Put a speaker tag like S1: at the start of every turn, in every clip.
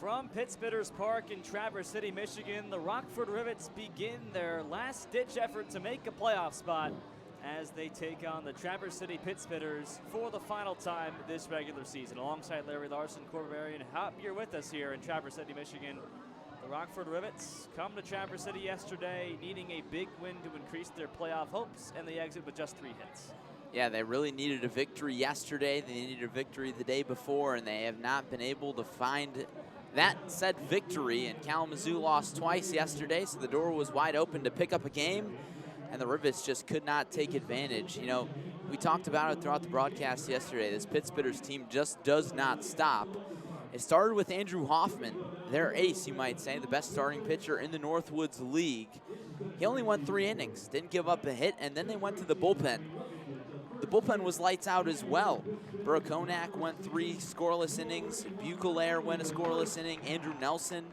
S1: From Pittsburgh's Park in Traverse City, Michigan, the Rockford Rivets begin their last-ditch effort to make a playoff spot as they take on the Traverse City Pittsburghers for the final time this regular season. Alongside Larry Larson, Cory Berberian, happy you're with us here in Traverse City, Michigan. The Rockford Rivets come to Traverse City yesterday needing a big win to increase their playoff hopes, and they exit with just 3 hits.
S2: Yeah, they really needed a victory yesterday. They needed a victory the day before, and they have not been able to find that said victory. And Kalamazoo lost twice yesterday, so the door was wide open to pick up a game, and the Rivets just could not take advantage. You know, we talked about it throughout the broadcast yesterday. This Pittsburgh's team just does not stop. It started with Andrew Hoffman, their ace, you might say, the best starting pitcher in the Northwoods League. He only went 3 innings, didn't give up a hit, and then they went to the bullpen. The bullpen was lights out as well. Burakonak went 3 scoreless innings. Buchelaar went a scoreless inning. Andrew Nelson,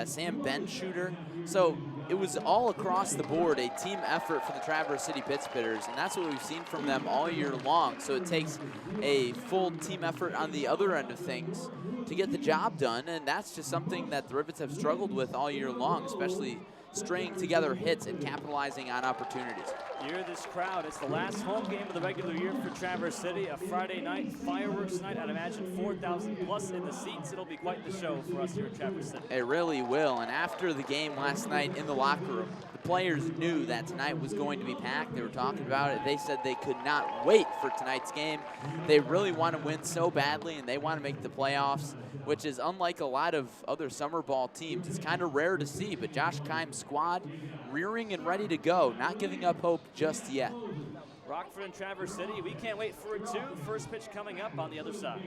S2: Sam Benshooter. So it was all across the board a team effort for the Traverse City Pittsburghers, and that's what we've seen from them all year long. So it takes a full team effort on the other end of things to get the job done, and that's just something that the Rivets have struggled with all year long, especially stringing together hits and capitalizing on opportunities.
S1: You hear this crowd. It's the last home game of the regular year for Traverse City. A Friday night, fireworks night. I'd imagine 4,000 plus in the seats. It'll be quite the show for us here at Traverse City.
S2: It really will. And after the game last night in the locker room, the players knew that tonight was going to be packed. They were talking about it. They said they could not wait for tonight's game. They really want to win so badly, and they want to make the playoffs, which is unlike a lot of other summer ball teams. It's kind of rare to see, but Josh Keim's squad rearing and ready to go, not giving up hope just yet.
S1: Rockford and Traverse City, we can't wait for it too. First pitch coming up on the other side.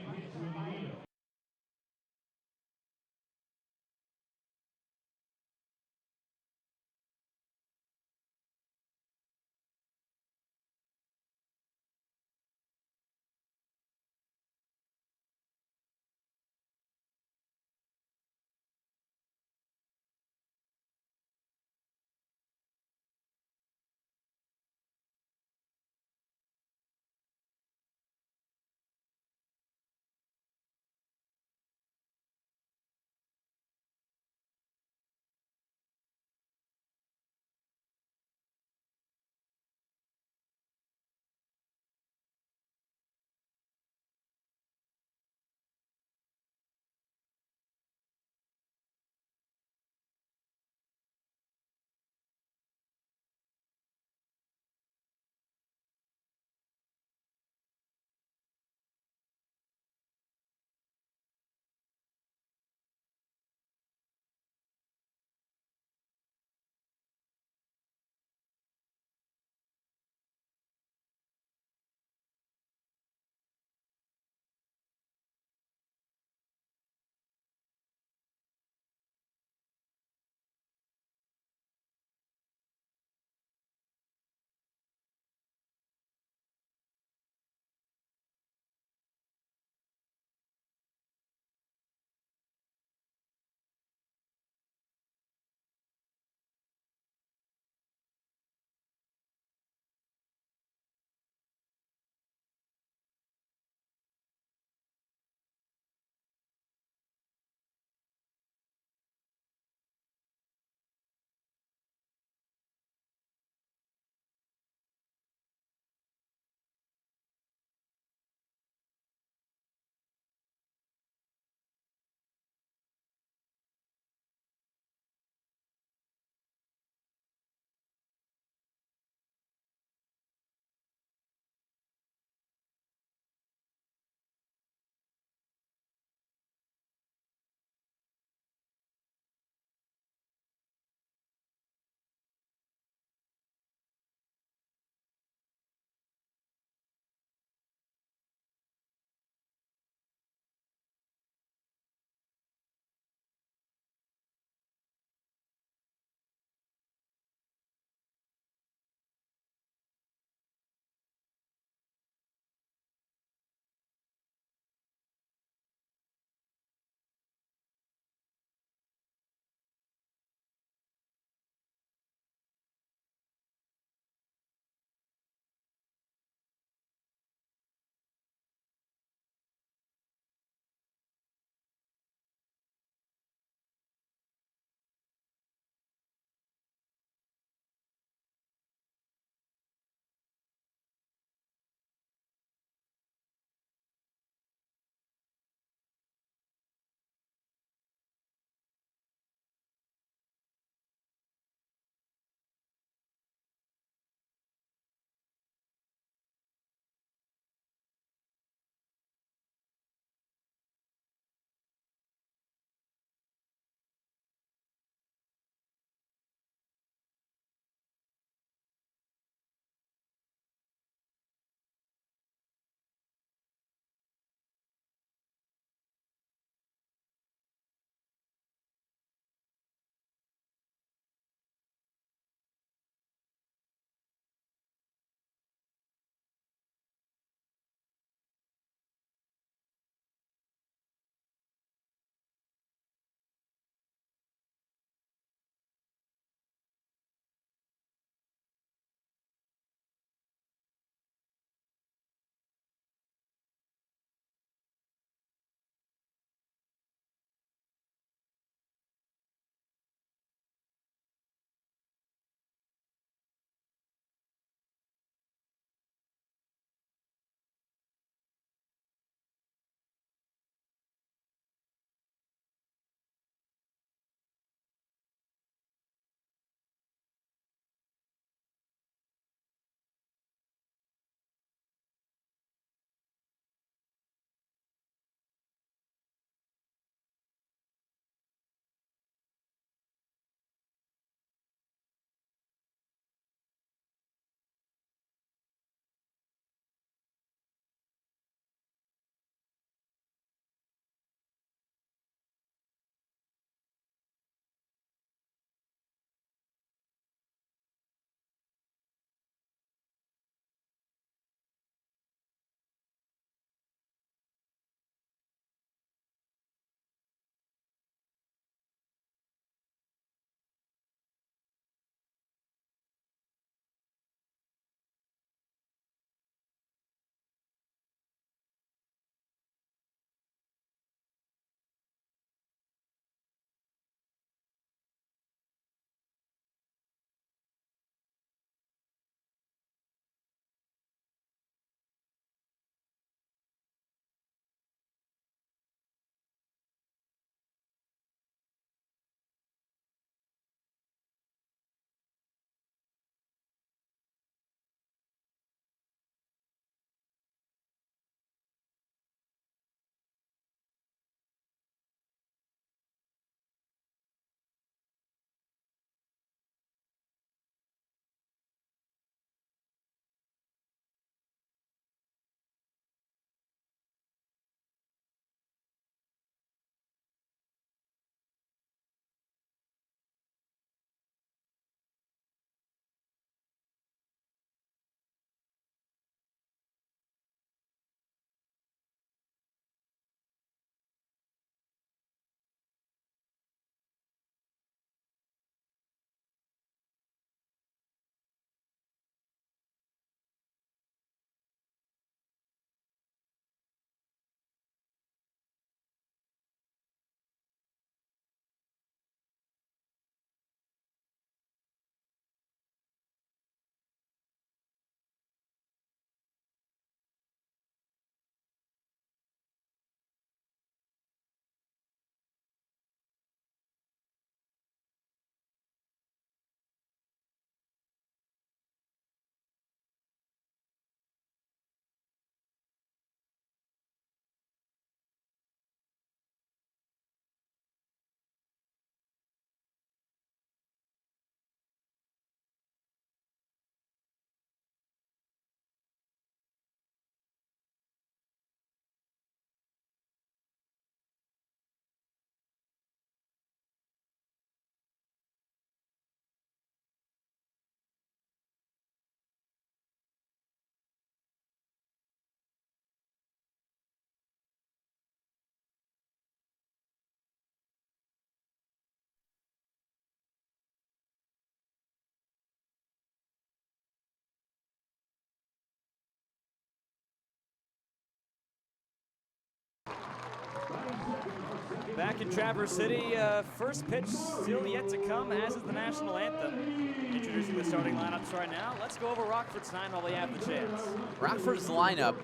S1: Back in Traverse City, first pitch still yet to come, as is the national anthem. Introducing the starting lineups right now. Let's go over Rockford's nine while we have the chance.
S2: Rockford's lineup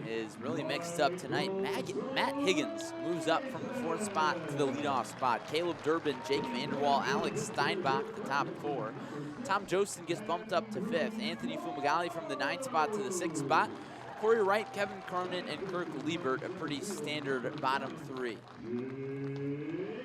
S2: is really mixed up tonight. Matt Higgins moves up from the fourth spot to the leadoff spot. Caleb Durbin, Jake Vanderwall, Alex Steinbach, the top four. Tom Jostin gets bumped up to fifth. Anthony Fumagalli from the ninth spot to the sixth spot. Cory Wright, Kevin Cronin, and Kirk Liebert, a pretty standard bottom three.
S1: You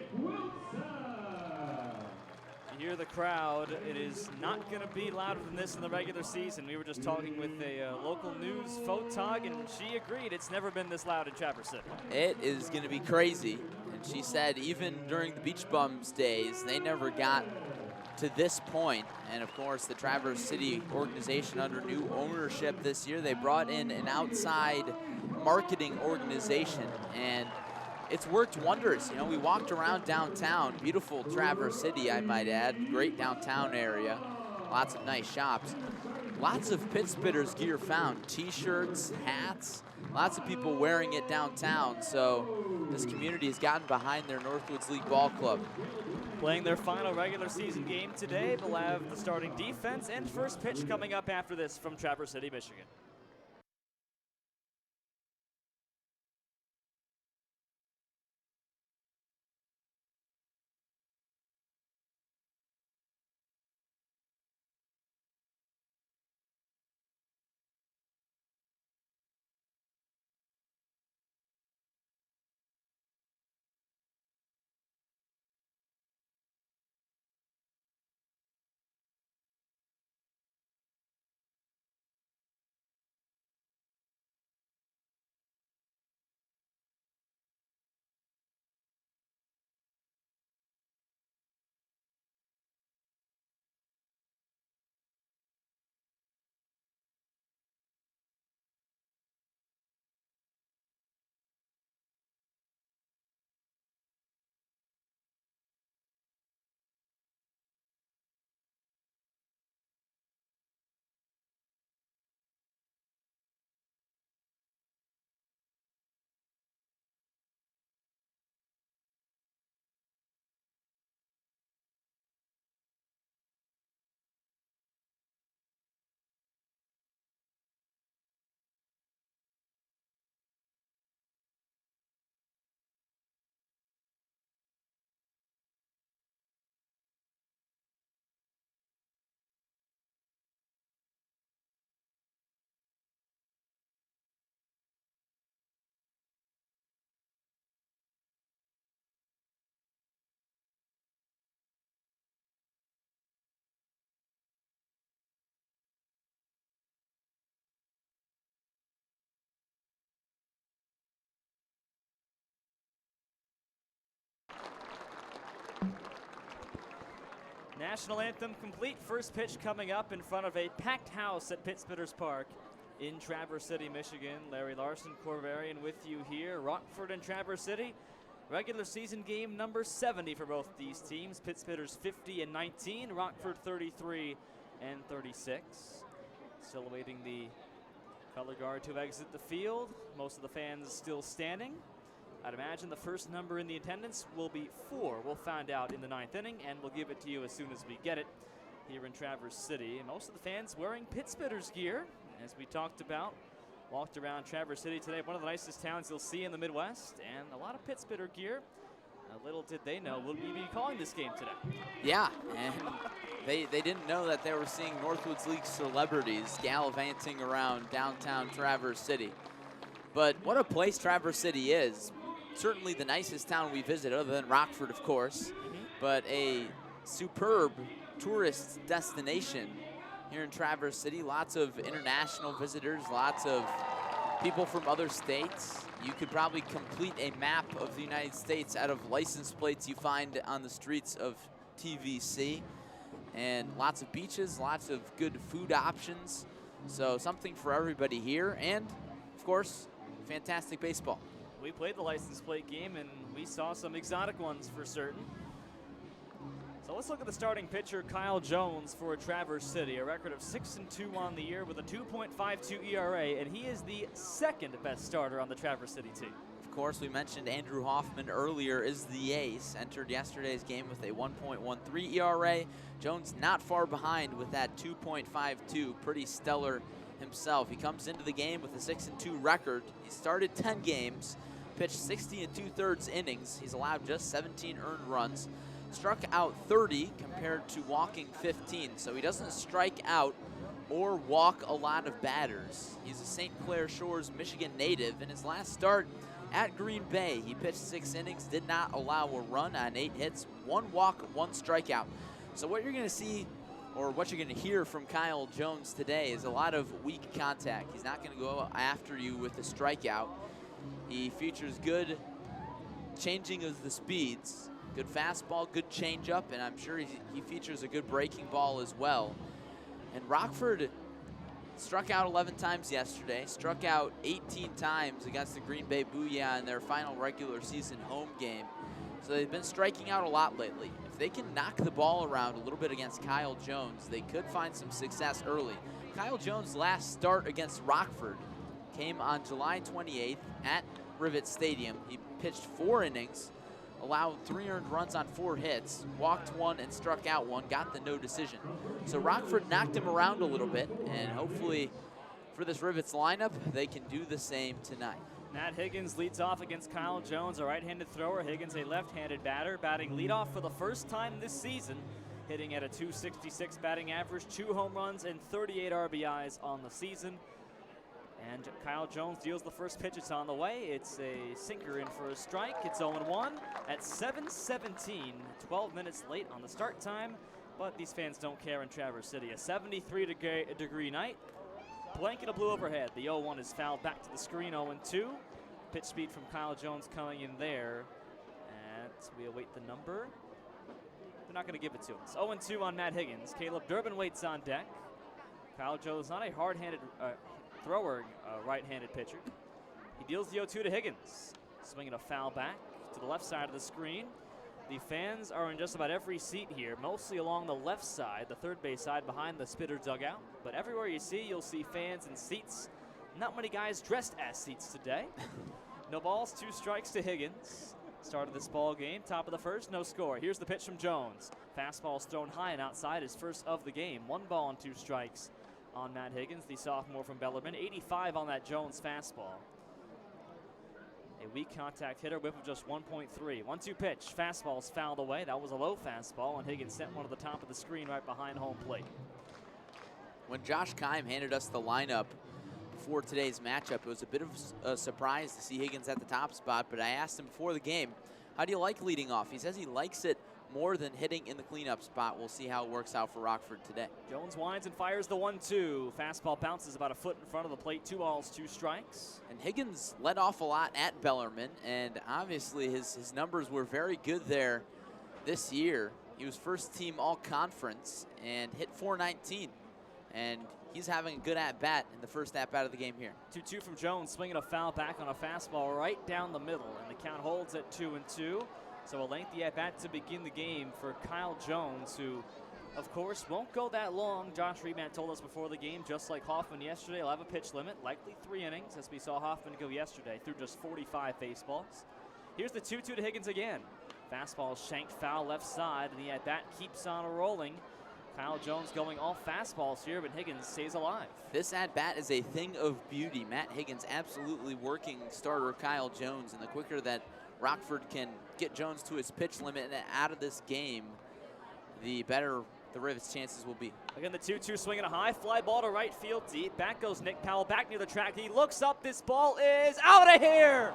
S1: hear the crowd. It is not going to be louder than this in the regular season. We were just talking with a local news photog, and she agreed it's never been this loud in Traverse City.
S2: It is going to be crazy. And she said even during the Beach Bums days, they never got to this point. And of course, the Traverse City organization under new ownership this year, they brought in an outside marketing organization, and it's worked wonders. You know, we walked around downtown, beautiful Traverse City, I might add, great downtown area, lots of nice shops. Lots of Pit Spitters gear found, t-shirts, hats, lots of people wearing it downtown. So this community has gotten behind their Northwoods League Ball Club.
S1: Playing their final regular season game today, they'll have the starting defense and first pitch coming up after this from Traverse City, Michigan. National anthem complete. First pitch coming up in front of a packed house at Pit Spitters Park in Traverse City, Michigan. Larry Larson, Berberian with you here. Rockford and Traverse City. Regular season game number 70 for both these teams. Pit Spitters 50 and 19. Rockford 33 and 36. Still awaiting the color guard to exit the field. Most of the fans still standing. I'd imagine the first number in the attendance will be 4. We'll find out in the 9th inning, and we'll give it to you as soon as we get it here in Traverse City. And most of the fans wearing Pit Spitters gear, as we talked about. Walked around Traverse City today, one of the nicest towns you'll see in the Midwest, and a lot of Pit Spitter gear. Little did they know we'll be calling this game today.
S2: Yeah, and they didn't know that they were seeing Northwoods League celebrities gallivanting around downtown Traverse City. But what a place Traverse City is. Certainly the nicest town we visit, other than Rockford, of course, but a superb tourist destination here in Traverse City. Lots of international visitors, lots of people from other states. You could probably complete a map of the United States out of license plates you find on the streets of TVC. And lots of beaches, lots of good food options. So something for everybody here. And, of course, fantastic baseball.
S1: We played the license plate game, and we saw some exotic ones for certain. So let's look at the starting pitcher, Kyle Jones, for Traverse City. A record of 6-2 on the year with a 2.52 ERA, and he is the second best starter on the Traverse City team.
S2: Of course, we mentioned Andrew Hoffman earlier is the ace. Entered yesterday's game with a 1.13 ERA. Jones not far behind with that 2.52. Pretty stellar himself. He comes into the game with a 6-2 record. He started 10 games, pitched 60 2/3 innings. He's allowed just 17 earned runs. Struck out 30 compared to walking 15. So he doesn't strike out or walk a lot of batters. He's a St. Clair Shores, Michigan native. In his last start at Green Bay, he pitched 6 innings, did not allow a run on 8 hits, 1 walk, 1 strikeout. So what you're going to see, or what you're going to hear from Kyle Jones today, is a lot of weak contact. He's not going to go after you with a strikeout. He features good changing of the speeds, good fastball, good changeup, and I'm sure he features a good breaking ball as well. And Rockford struck out 11 times yesterday, struck out 18 times against the Green Bay Booyah in their final regular season home game. So they've been striking out a lot lately. If they can knock the ball around a little bit against Kyle Jones, they could find some success early. Kyle Jones' last start against Rockford came on July 28th at Rivets Stadium. He pitched 4 innings, allowed 3 earned runs on 4 hits, walked 1 and struck out 1, got the no decision. So Rockford knocked him around a little bit, and hopefully for this Rivets lineup, they can do the same tonight.
S1: Matt Higgins leads off against Kyle Jones, a right-handed thrower. Higgins, a left-handed batter, batting leadoff for the first time this season, hitting at a .266 batting average, 2 home runs and 38 RBIs on the season. And Kyle Jones deals the first pitch. It's on the way. It's a sinker in for a strike. It's 0-1 at 7:17, 12 minutes late on the start time. But these fans don't care in Traverse City. A 73-degree night. Blanket of blue overhead. The 0-1 is fouled back to the screen, 0-2. Pitch speed from Kyle Jones coming in there. And we await the number. They're not going to give it to us. 0-2 on Matt Higgins. Caleb Durbin waits on deck. Kyle Jones, not a hard-handed thrower, right-handed pitcher. He deals the 0-2 to Higgins. Swinging a foul back to the left side of the screen. The fans are in just about every seat here, mostly along the left side, the third base side behind the Spitter dugout. But everywhere you see, you'll see fans and seats. Not many guys dressed as seats today. No balls, 2 strikes to Higgins. Start of this ball game, top of the first, no score. Here's the pitch from Jones. Fastball's thrown high and outside, his first of the game. 1 ball and 2 strikes on Matt Higgins, the sophomore from Bellarmine. 85 on that Jones fastball. A weak contact hitter, whip of just 1.3. 1-2 pitch, fastball's fouled away. That was a low fastball, and Higgins sent one to the top of the screen right behind home plate.
S2: When Josh Keim handed us the lineup before today's matchup, it was a bit of a surprise to see Higgins at the top spot, but I asked him before the game, how do you like leading off? He says he likes it more than hitting in the cleanup spot. We'll see how it works out for Rockford today.
S1: Jones winds and fires the 1-2. Fastball bounces about a foot in front of the plate. 2 balls, 2 strikes.
S2: And Higgins led off a lot at Bellarmine, and obviously his numbers were very good there this year. He was first team all-conference and hit .419, and he's having a good at-bat in the first at-bat of the game here. 2-2
S1: from Jones, swinging a foul back on a fastball right down the middle, and the count holds at 2-2. So a lengthy at-bat to begin the game for Kyle Jones, who, of course, won't go that long. Josh Reedman told us before the game, just like Hoffman yesterday, he'll have a pitch limit, likely 3 innings, as we saw Hoffman go yesterday, through just 45 baseballs. Here's the 2-2 to Higgins again. Fastball shanked foul left side, and the at-bat keeps on rolling. Kyle Jones going all fastballs here, but Higgins stays alive. This at-bat is a thing of beauty. Matt Higgins absolutely working starter Kyle Jones, and the quicker that Rockford can get Jones to his pitch limit and out of this game, the better the Rivets' chances will be. Again, the 2-2 swinging a high fly ball to right field deep. Back goes Nick Powell back near the track. He looks up. This ball is out of here.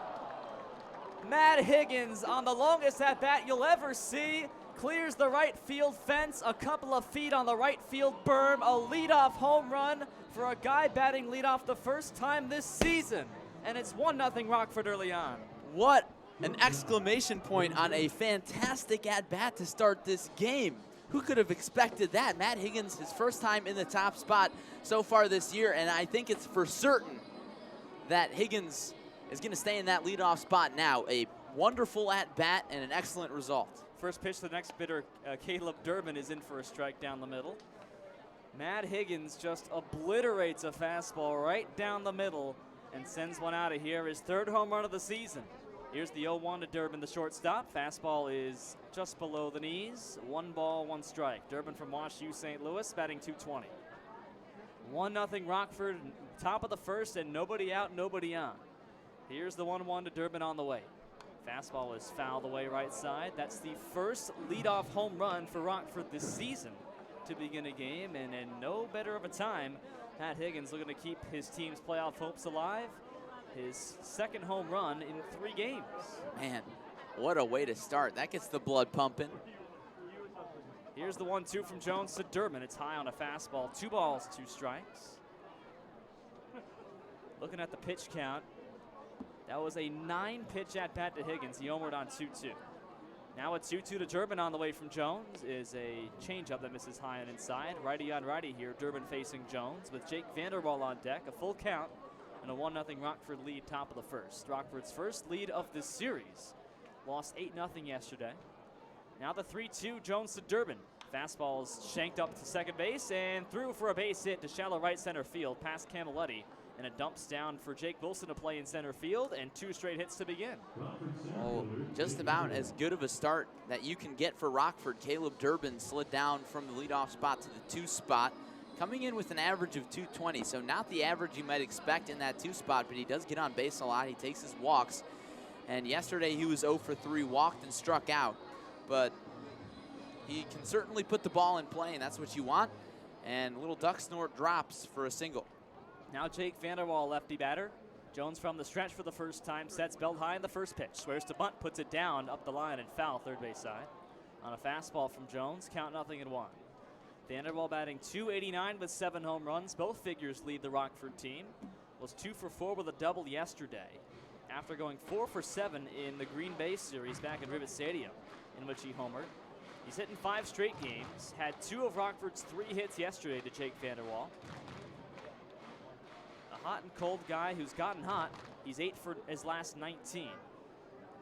S1: Matt Higgins on the longest at bat you'll ever see. Clears the right field fence, a couple of feet on the right field berm. A leadoff home run for a guy batting leadoff the first time this season. And it's 1-0 Rockford early on. What an exclamation point on a fantastic at-bat to start this game. Who could have expected that? Matt Higgins, his first time in the top spot so far this year, and I think it's for certain that Higgins is going to stay in that leadoff spot now. A wonderful at-bat and an excellent result. First pitch to the next bitter, Caleb Durbin is in for a strike down the middle. Matt Higgins just obliterates a fastball right down the middle and sends one out of here, his 3rd home run of the season. Here's the 0-1 to Durbin, the shortstop. Fastball is just below the knees. 1 ball, 1 strike. Durbin from Wash U St. Louis, batting .220. 1-0 Rockford, top of the first, and nobody out, nobody on. Here's the 1-1 to Durbin on the way. Fastball is fouled away right side. That's the first leadoff home run for Rockford this season to begin a game, and in no better of a time, Pat Higgins looking to keep his team's playoff hopes alive. His second home run in 3 games.
S2: Man, what a way to start. That gets the blood pumping.
S1: Here's the 1-2 from Jones to Durbin. It's high on a fastball. 2 balls, 2 strikes. Looking at the pitch count, that was a 9-pitch at bat to Higgins. He homered on 2-2. Now a 2-2 to Durbin on the way from Jones is a changeup that misses high and inside. Righty on righty here. Durbin facing Jones with Jake Vanderwall on deck. A full count and a 1-0 Rockford lead, top of the first. Rockford's first lead of this series. Lost 8-0 yesterday. Now the 3-2, Jones to Durbin. Fastball is shanked up to second base and through for a base hit to shallow right center field past Camilletti. And it dumps down for Jake Wilson to play in center field, and 2 straight hits to begin.
S2: Oh, just about as good of a start that you can get for Rockford. Caleb Durbin slid down from the leadoff spot to the 2 spot, coming in with an average of .220, so not the average you might expect in that 2 spot, but he does get on base a lot. He takes his walks, and yesterday he was 0 for 3, walked and struck out, but he can certainly put the ball in play, and that's what you want, and little duck snort drops for a single.
S1: Now Jake Vanderwall, lefty batter. Jones from the stretch for the first time, sets belt high in the first pitch. Swears to bunt, puts it down, up the line and foul, third base side. On a fastball from Jones, count 0-1. Vanderwall batting .289 with 7 home runs. Both figures lead the Rockford team. Was 2 for 4 with a double yesterday, after going 4 for 7 in the Green Bay series back in Rivet Stadium, in which he homered. He's hit in 5 straight games, had 2 of Rockford's 3 hits yesterday to Jake Vanderwall. Hot and cold guy who's gotten hot. He's 8 for his last 19.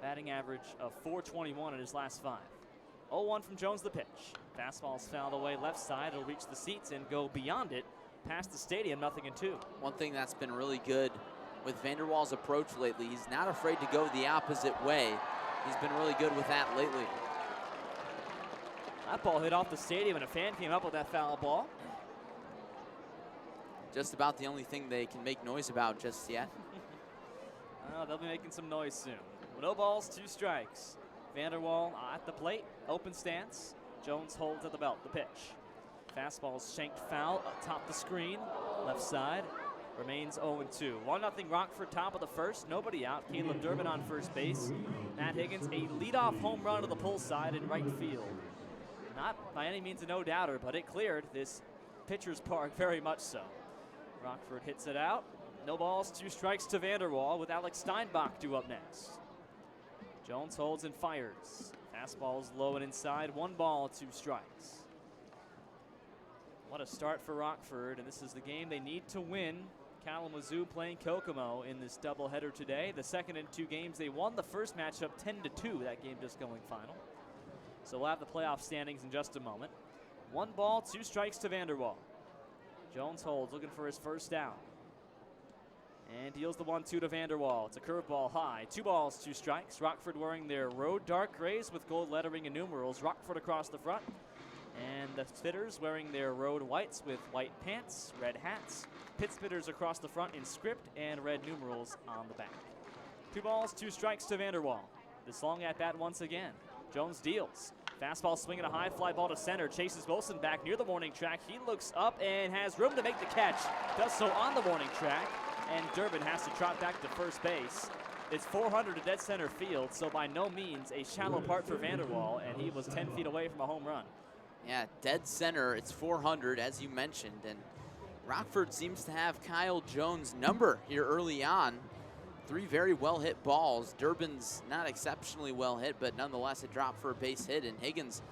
S1: Batting average of .421 in his last 5. 0-1 from Jones, the pitch. Fastball's fouled away left side. It'll reach the seats and go beyond it, past the stadium, 0-2.
S2: One thing that's been really good with Vanderwall's approach lately, he's not afraid to go the opposite way. He's been really good with that lately.
S1: That ball hit off the stadium and a fan came up with that foul ball.
S2: Just about the only thing they can make noise about just yet.
S1: They'll be making some noise soon. No balls, 2 strikes. Vanderwall at the plate, open stance. Jones holds at the belt, the pitch. Fastball is shanked foul atop the screen, left side. Remains 0-2. 1-0 Rockford, top of the first. Nobody out. Caleb Durbin on first base. Matt Higgins, a leadoff home run to the pull side in right field. Not by any means a no-doubter, but it cleared this pitcher's park very much so. Rockford hits it out. No balls, 2 strikes to Vanderwall with Alex Steinbach due up next. Jones holds and fires. Fastball is low and inside. 1 ball, 2 strikes. What a start for Rockford, and this is the game they need to win. Kalamazoo playing Kokomo in this doubleheader today. The second in 2 games. They won the first matchup 10-2, that game just going final. So we'll have the playoff standings in just a moment. 1 ball, 2 strikes to Vanderwall. Jones holds, looking for his first down. And deals the 1-2 to Vanderwall. It's a curveball high. 2 balls, 2 strikes. Rockford wearing their road dark grays with gold lettering and numerals. Rockford across the front. And the Spitters wearing their road whites with white pants, red hats. Pit Spitters across the front in script and red numerals on the back. 2 balls, 2 strikes to Vanderwall. This long at bat once again. Jones deals. Fastball swinging a high fly ball to center. Chases Wilson back near the warning track. He looks up and has room to make the catch. Does so on the warning track. And Durbin has to trot back to first base. It's 400 to dead center field, so by no means a shallow part for Vanderwall, and he was 10 feet away from a home run.
S2: Yeah, dead center. It's 400, as you mentioned, and Rockford seems to have Kyle Jones' number here early on. 3 very well-hit balls. Durbin's not exceptionally well-hit, but nonetheless a drop for a base hit, and Higgins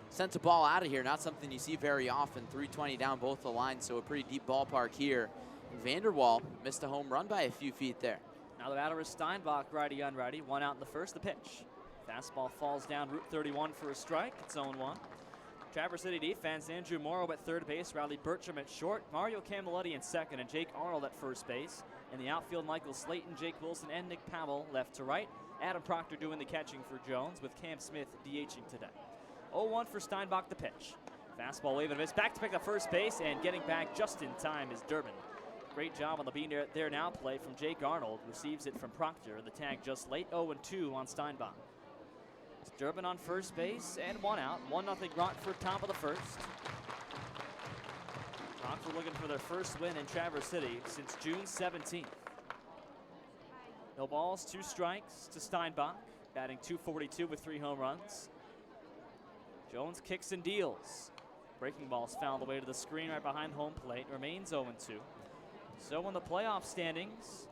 S2: sent a ball out of here. Not something you see very often. 320 down both the lines, so a pretty deep ballpark here. And Vanderwall missed a home run by a few feet there.
S1: Now the batter is Steinbach, righty on righty. 1 out in the first, the pitch. Fastball falls down Route 31 for a strike. It's 0-1. Traverse City defense, Andrew Morrow at third base, Riley Bertram at short, Mario Camilletti in second, and Jake Arnold at first base. In the outfield, Michael Slayton, Jake Wilson, and Nick Powell left to right. Adam Proctor doing the catching for Jones, with Cam Smith DHing today. 0-1 for Steinbach to pitch. Fastball wave and a miss. Back to pick up first base, and getting back just in time is Durbin. Great job on the being there now play from Jake Arnold. Receives it from Proctor. The tag just late. 0-2 on Steinbach. It's Durbin on first base and one out. 1-0 Rockford, top of the first. Rockford looking for their first win in Traverse City since June 17th. No balls, 2 strikes to Steinbach, batting .242 with 3 home runs. Jones kicks and deals. Breaking ball's found the way to the screen right behind home plate. Remains 0-2. So in the playoff standings,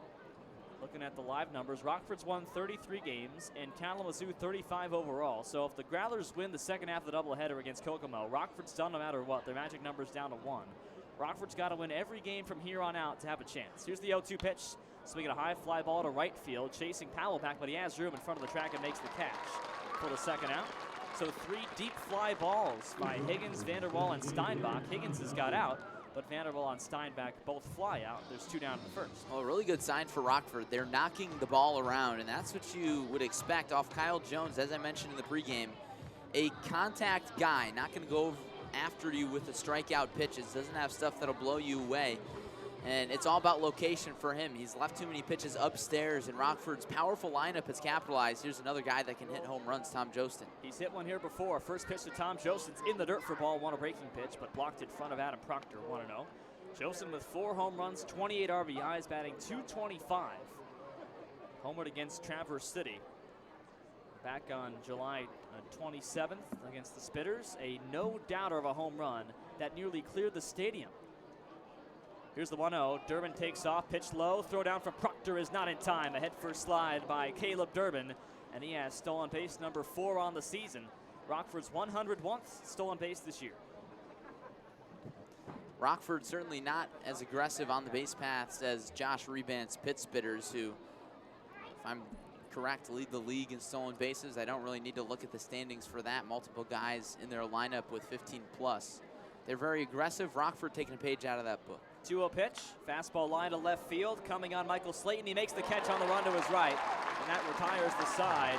S1: looking at the live numbers, Rockford's won 33 games and Kalamazoo 35 overall. So if the Growlers win the second half of the doubleheader against Kokomo, Rockford's done no matter what. Their magic number's down to 1. Rockford's got to win every game from here on out to have a chance. Here's the 0-2 pitch. Swinging a high fly ball to right field, chasing Powell back, but he has room in front of the track and makes the catch for the second out. So 3 deep fly balls by Higgins, Vanderwall, and Steinbach. Higgins has got out, but Vanderwall and Steinbach both fly out. There's 2 down in the first.
S2: Well, a really good sign for Rockford. They're knocking the ball around, and that's what you would expect off Kyle Jones, as I mentioned in the pregame. A contact guy, not going to go after you with the strikeout pitches, doesn't have stuff that'll blow you away. And it's all about location for him. He's left too many pitches upstairs, and Rockford's powerful lineup has capitalized. Here's another guy that can hit home runs, Tom Jostin.
S1: He's hit one here before. First pitch to Tom Jostin's in the dirt for ball 1, a breaking pitch, but blocked in front of Adam Proctor, 1-0. Jostin with 4 home runs, 28 RBIs, batting .225. Homered against Traverse City back on July 27th against the Spitters. A no-doubter of a home run that nearly cleared the stadium. Here's the 1-0. Durbin takes off, pitch low. Throw down from Proctor is not in time. A head-first slide by Caleb Durbin, and he has stolen base number 4 on the season. Rockford's 101th stolen base this year.
S2: Rockford certainly not as aggressive on the base paths as Josh Reband's Pit Spitters, who, if I'm correct, lead the league in stolen bases. I don't really need to look at the standings for that. Multiple guys in their lineup with 15+. They're very aggressive. Rockford taking a page out of that book.
S1: 2-0 pitch, fastball line to left field, coming on Michael Slayton. He makes the catch on the run to his right, and that retires the side.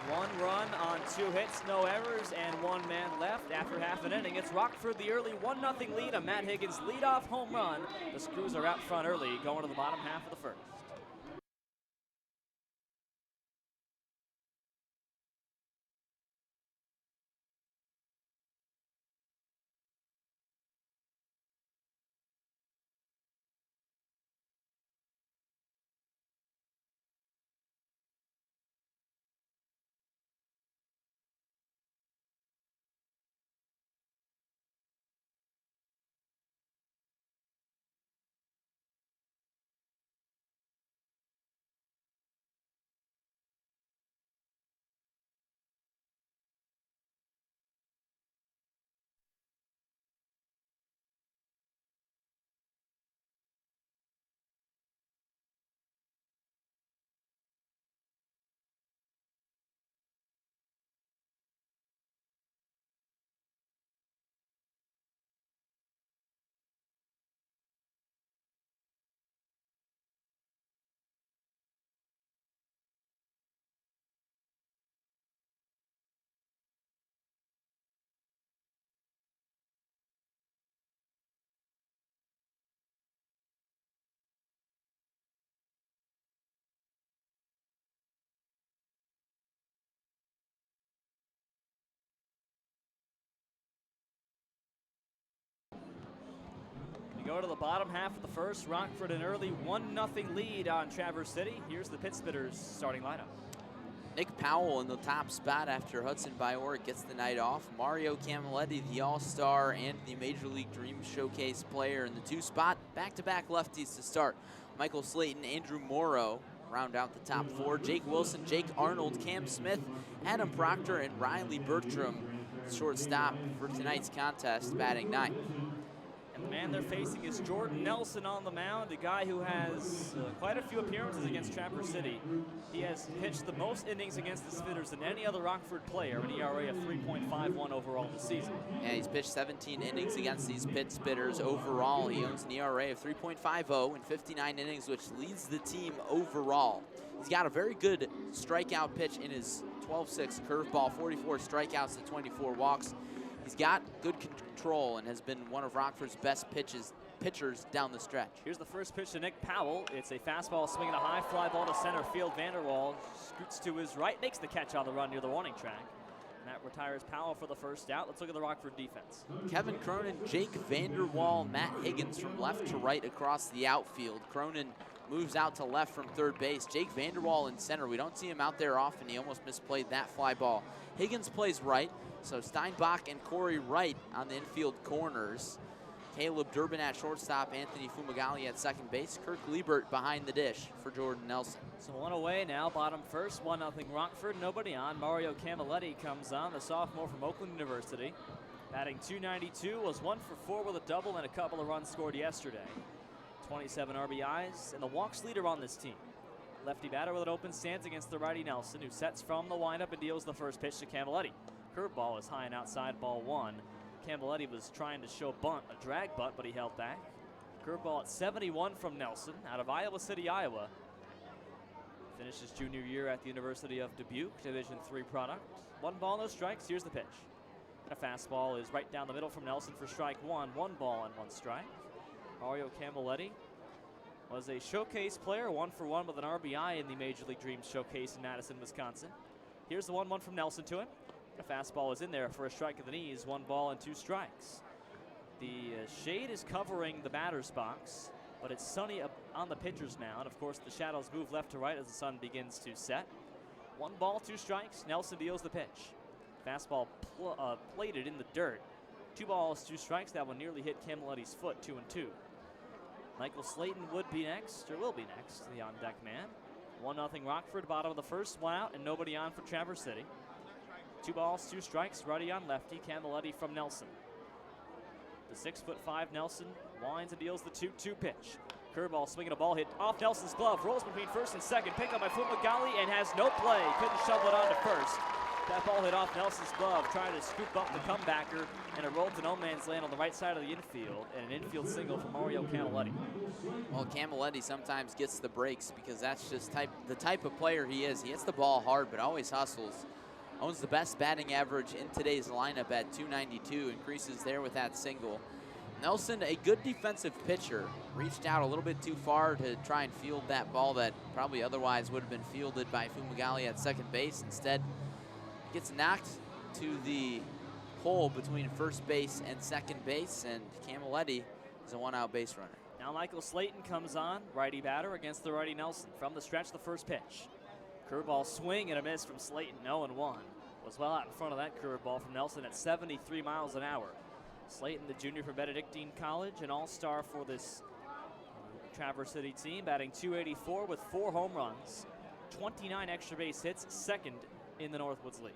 S1: 1 run on 2 hits, no errors, and 1 man left after half an inning. It's Rockford the early 1-0 lead, a Matt Higgins leadoff home run. The Screws are out front early, going to the bottom half of the first. Go to the bottom half of the first. Rockford an early 1-0 lead on Traverse City. Here's the Pit Spitters starting lineup.
S2: Nick Powell in the top spot after Hudson Biorik gets the night off. Mario Camilletti, the All-Star and the Major League Dream Showcase player in the 2 spot. Back-to-back lefties to start. Michael Slayton, Andrew Morrow round out the top 4. Jake Wilson, Jake Arnold, Cam Smith, Adam Proctor, and Riley Bertram, shortstop for tonight's contest, batting 9th.
S1: And the man they're facing is Jordan Nelson on the mound, a guy who has quite a few appearances against Traverse City. He has pitched the most innings against the Spitters than any other Rockford player, an ERA of 3.51 overall this season.
S2: Yeah, he's pitched 17 innings against these Pit Spitters. Overall, he owns an ERA of 3.50 in 59 innings, which leads the team overall. He's got a very good strikeout pitch in his 12-6 curveball, 44 strikeouts to 24 walks. He's got good control and has been one of Rockford's best pitchers down the stretch.
S1: Here's the first pitch to Nick Powell. It's a fastball swinging a high fly ball to center field. Vanderwall scoots to his right, makes the catch on the run near the warning track. And that retires Powell for the first out. Let's look at the Rockford defense.
S2: Kevin Cronin, Jake Vanderwall, Matt Higgins from left to right across the outfield. Cronin moves out to left from third base. Jake Vanderwall in center. We don't see him out there often. He almost misplayed that fly ball. Higgins plays right, so Steinbach and Cory right on the infield corners. Caleb Durbin at shortstop, Anthony Fumagalli at second base, Kirk Liebert behind the dish for Jordan Nelson.
S1: So one away now, bottom first, 1-0 Rockford, nobody on. Mario Camilletti comes on, the sophomore from Oakland University. Batting .292, was 1 for 4 with a double and a couple of runs scored yesterday. 27 RBIs, and the walks leader on this team. Lefty batter with an open stance against the righty Nelson, who sets from the windup and deals the first pitch to Camilletti. Curveball is high and outside, ball 1. Camilletti was trying to show bunt, a drag bunt, but he held back. Curveball at 71 from Nelson, out of Iowa City, Iowa. Finished his junior year at the University of Dubuque, Division III product. 1 ball, no strikes. Here's the pitch. And a fastball is right down the middle from Nelson for strike 1. 1 ball and 1 strike. Mario Camilletti was a showcase player, 1 for 1 with an RBI in the Major League Dreams showcase in Madison, Wisconsin. Here's the 1-1 from Nelson to him. A fastball is in there for a strike of the knees. 1 ball and 2 strikes. The shade is covering the batter's box, but it's sunny up on the pitchers now. And of course, the shadows move left to right as the sun begins to set. 1 ball, 2 strikes. Nelson deals the pitch. Fastball plated in the dirt. 2 balls, 2 strikes. That one nearly hit Camilletti's foot, 2-2. Michael Slayton would be next, or will be next, the on-deck man. 1-0 Rockford, bottom of the first, 1 out and nobody on for Traverse City. 2 balls, 2 strikes, righty on lefty, Camilletti from Nelson. The 6'5" Nelson winds and deals the 2-2 pitch. Curveball swinging a ball hit off Nelson's glove, rolls between first and second, picked up by Fumagalli and has no play. Couldn't shovel it on to first. That ball hit off Nelson's glove, trying to scoop up the comebacker, and it rolled to no man's land on the right side of the infield, and an infield single for Mario Camilletti.
S2: Well, Camilletti sometimes gets the breaks because that's just the type of player he is. He hits the ball hard, but always hustles. Owns the best batting average in today's lineup at .292, increases there with that single. Nelson, a good defensive pitcher, reached out a little bit too far to try and field that ball that probably otherwise would have been fielded by Fumagalli at second base. Instead, gets knocked to the hole between first base and second base, and Camilletti is a 1-out base runner.
S1: Now Michael Slayton comes on, righty batter against the righty Nelson. From the stretch, the first pitch. Curveball swing and a miss from Slayton, 0-1. Was well out in front of that curveball from Nelson at 73 miles an hour. Slayton, the junior from Benedictine College, an all-star for this Traverse City team, batting .284 with 4 home runs, 29 extra base hits, second in the Northwoods League.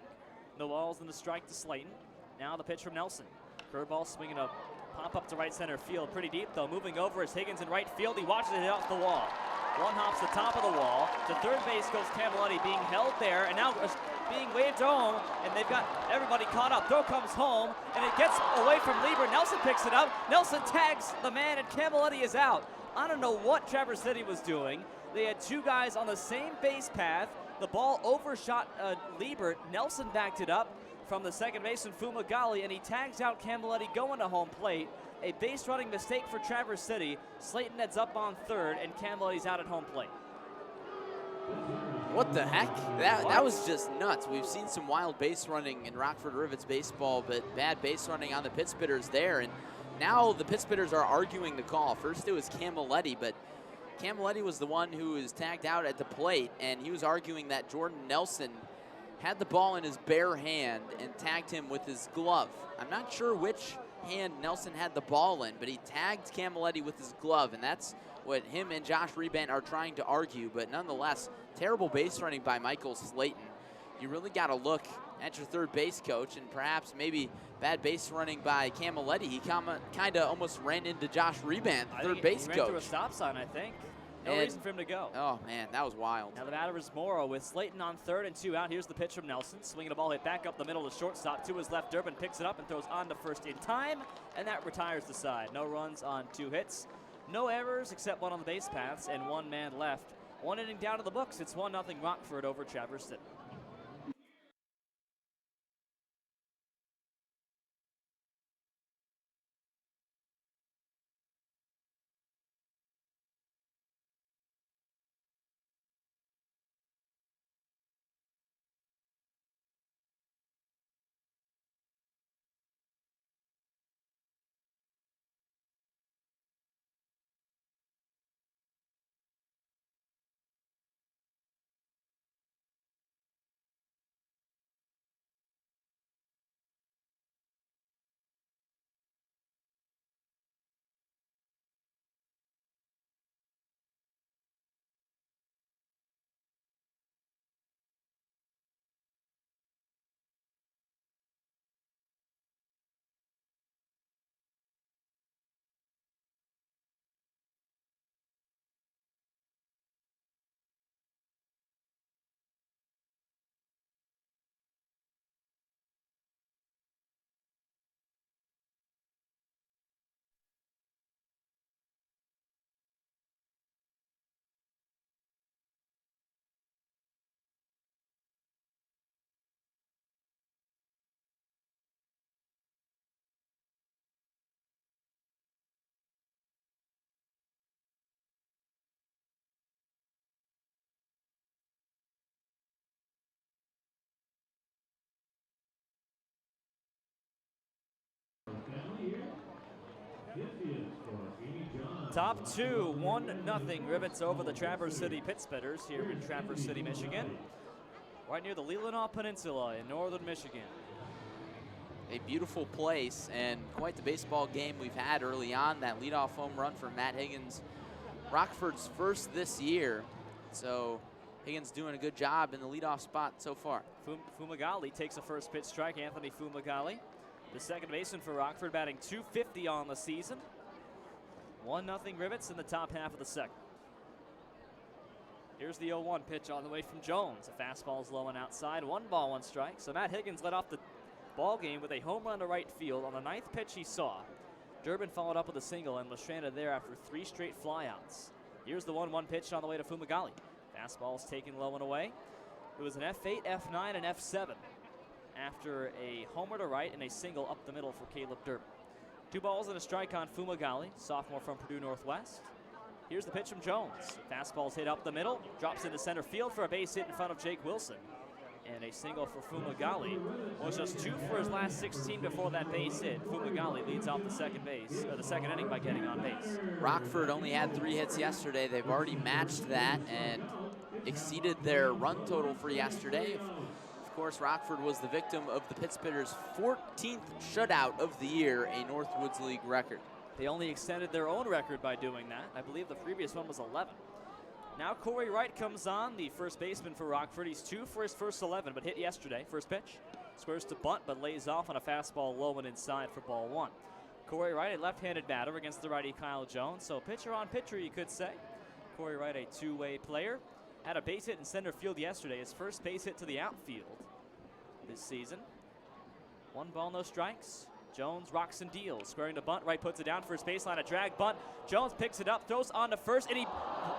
S1: No balls in the strike to Slayton. Now the pitch from Nelson. Curveball swinging a pop up to right center field. Pretty deep though. Moving over is Higgins in right field. He watches it hit off the wall. One hops the top of the wall. To third base goes Camilletti, being held there and now being waved home, and they've got everybody caught up. Throw comes home and it gets away from Lieber. Nelson picks it up. Nelson tags the man and Camilletti is out. I don't know what Traverse City was doing. They had 2 guys on the same base path. The ball overshot Liebert. Nelson backed it up from the second baseman Fumagalli, and he tags out Camilletti going to home plate. A base running mistake for Traverse City. Slayton heads up on third, and Camilletti's out at home plate.
S2: What the heck? That was just nuts. We've seen some wild base running in Rockford Rivets baseball, but bad base running on the Pittsbitters there. And now the Pittsbitters are arguing the call. First it was Camilletti, but Camilletti was the one who was tagged out at the plate, and he was arguing that Jordan Nelson had the ball in his bare hand and tagged him with his glove. I'm not sure which hand Nelson had the ball in, but he tagged Camilletti with his glove, and that's what him and Josh Rebant are trying to argue. But nonetheless, terrible base running by Michael Slayton. You really got to look at your third base coach, and perhaps maybe bad base running by Camilletti. He kind of almost ran into Josh Rebant, third base coach.
S1: He ran through a stop sign, I think. No reason for him to go.
S2: Oh, man, that was wild.
S1: Now the batter is Morrow with Slayton on third and 2 out. Here's the pitch from Nelson. Swinging a ball hit back up the middle to shortstop. To his left, Durbin picks it up and throws on to first in time, and that retires the side. No runs on 2 hits. No errors except one on the base paths, and 1 man left One inning down to the books. It's 1-0 Rockford over Traverse City. Top two, 1-0 Rivets over the Traverse City Pittsburghers here in Traverse City, Michigan. Right near the Leelanau Peninsula in northern Michigan.
S2: A beautiful place and quite the baseball game we've had early on. That leadoff home run for Matt Higgins, Rockford's first this year. So Higgins doing a good job in the leadoff spot so far.
S1: Fumagalli takes a first pitch strike, Anthony Fumagalli. The second baseman for Rockford batting .250 on the season. 1-0 Rivets in the top half of the second. Here's the 0-1 pitch on the way from Jones. The fastball is low and outside. 1 ball, 1 strike. So Matt Higgins led off the ball game with a home run to right field on the 9th pitch he saw. Durbin followed up with a single and was stranded there after 3 straight flyouts. Here's the 1-1 pitch on the way to Fumagalli. Fastball is taken low and away. It was an F8, F9, and F7 after a homer to right and a single up the middle for Caleb Durbin. 2 balls and a strike on Fumagalli, sophomore from Purdue Northwest. Here's the pitch from Jones. Fastball's hit up the middle, drops into center field for a base hit in front of Jake Wilson. And a single for Fumagalli. Was just 2 for his last 16 before that base hit. Fumagalli leads off the second inning by getting on base.
S2: Rockford only had 3 hits yesterday. They've already matched that and exceeded their run total for yesterday. Of course, Rockford was the victim of the Pittsburghers' 14th shutout of the year, a Northwoods League record.
S1: They only extended their own record by doing that. I believe the previous one was 11. Now Cory Wright comes on, the first baseman for Rockford. He's 2 for his first 11, but hit yesterday. First pitch, squares to bunt, but lays off on a fastball low and inside for ball 1. Cory Wright, a left-handed batter against the righty Kyle Jones, so pitcher on pitcher, you could say. Cory Wright, a two-way player. Had a base hit in center field yesterday, his first base hit to the outfield this season. 1 ball, no strikes. Jones rocks and deals, squaring to bunt. Wright puts it down first baseline, a drag bunt. Jones picks it up, throws on to first, and he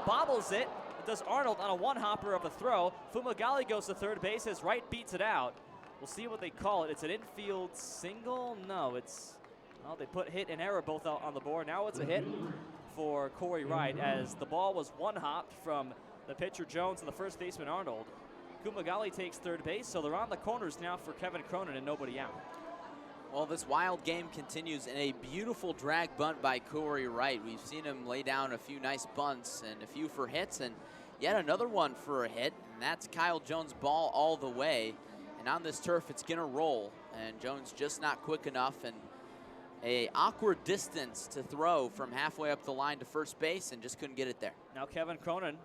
S1: bobbles it. It does Arnold on a one-hopper of a throw. Fumagalli goes to third base as Wright beats it out. We'll see what they call it. It's an infield single? No, it's, well, they put hit and error both out on the board. Now it's a hit for Cory Wright as the ball was one-hopped from the pitcher Jones and the first baseman Arnold. Fumagalli takes third base, so they're on the corners now for Kevin Cronin and nobody out.
S2: Well, this wild game continues in a beautiful drag bunt by Cory Wright. We've seen him lay down a few nice bunts and a few for hits, and yet another one for a hit, and that's Kyle Jones' ball all the way. And on this turf, it's gonna roll, and Jones just not quick enough, and a awkward distance to throw from halfway up the line to first base, and just couldn't get it there.
S1: Now Kevin Cronin,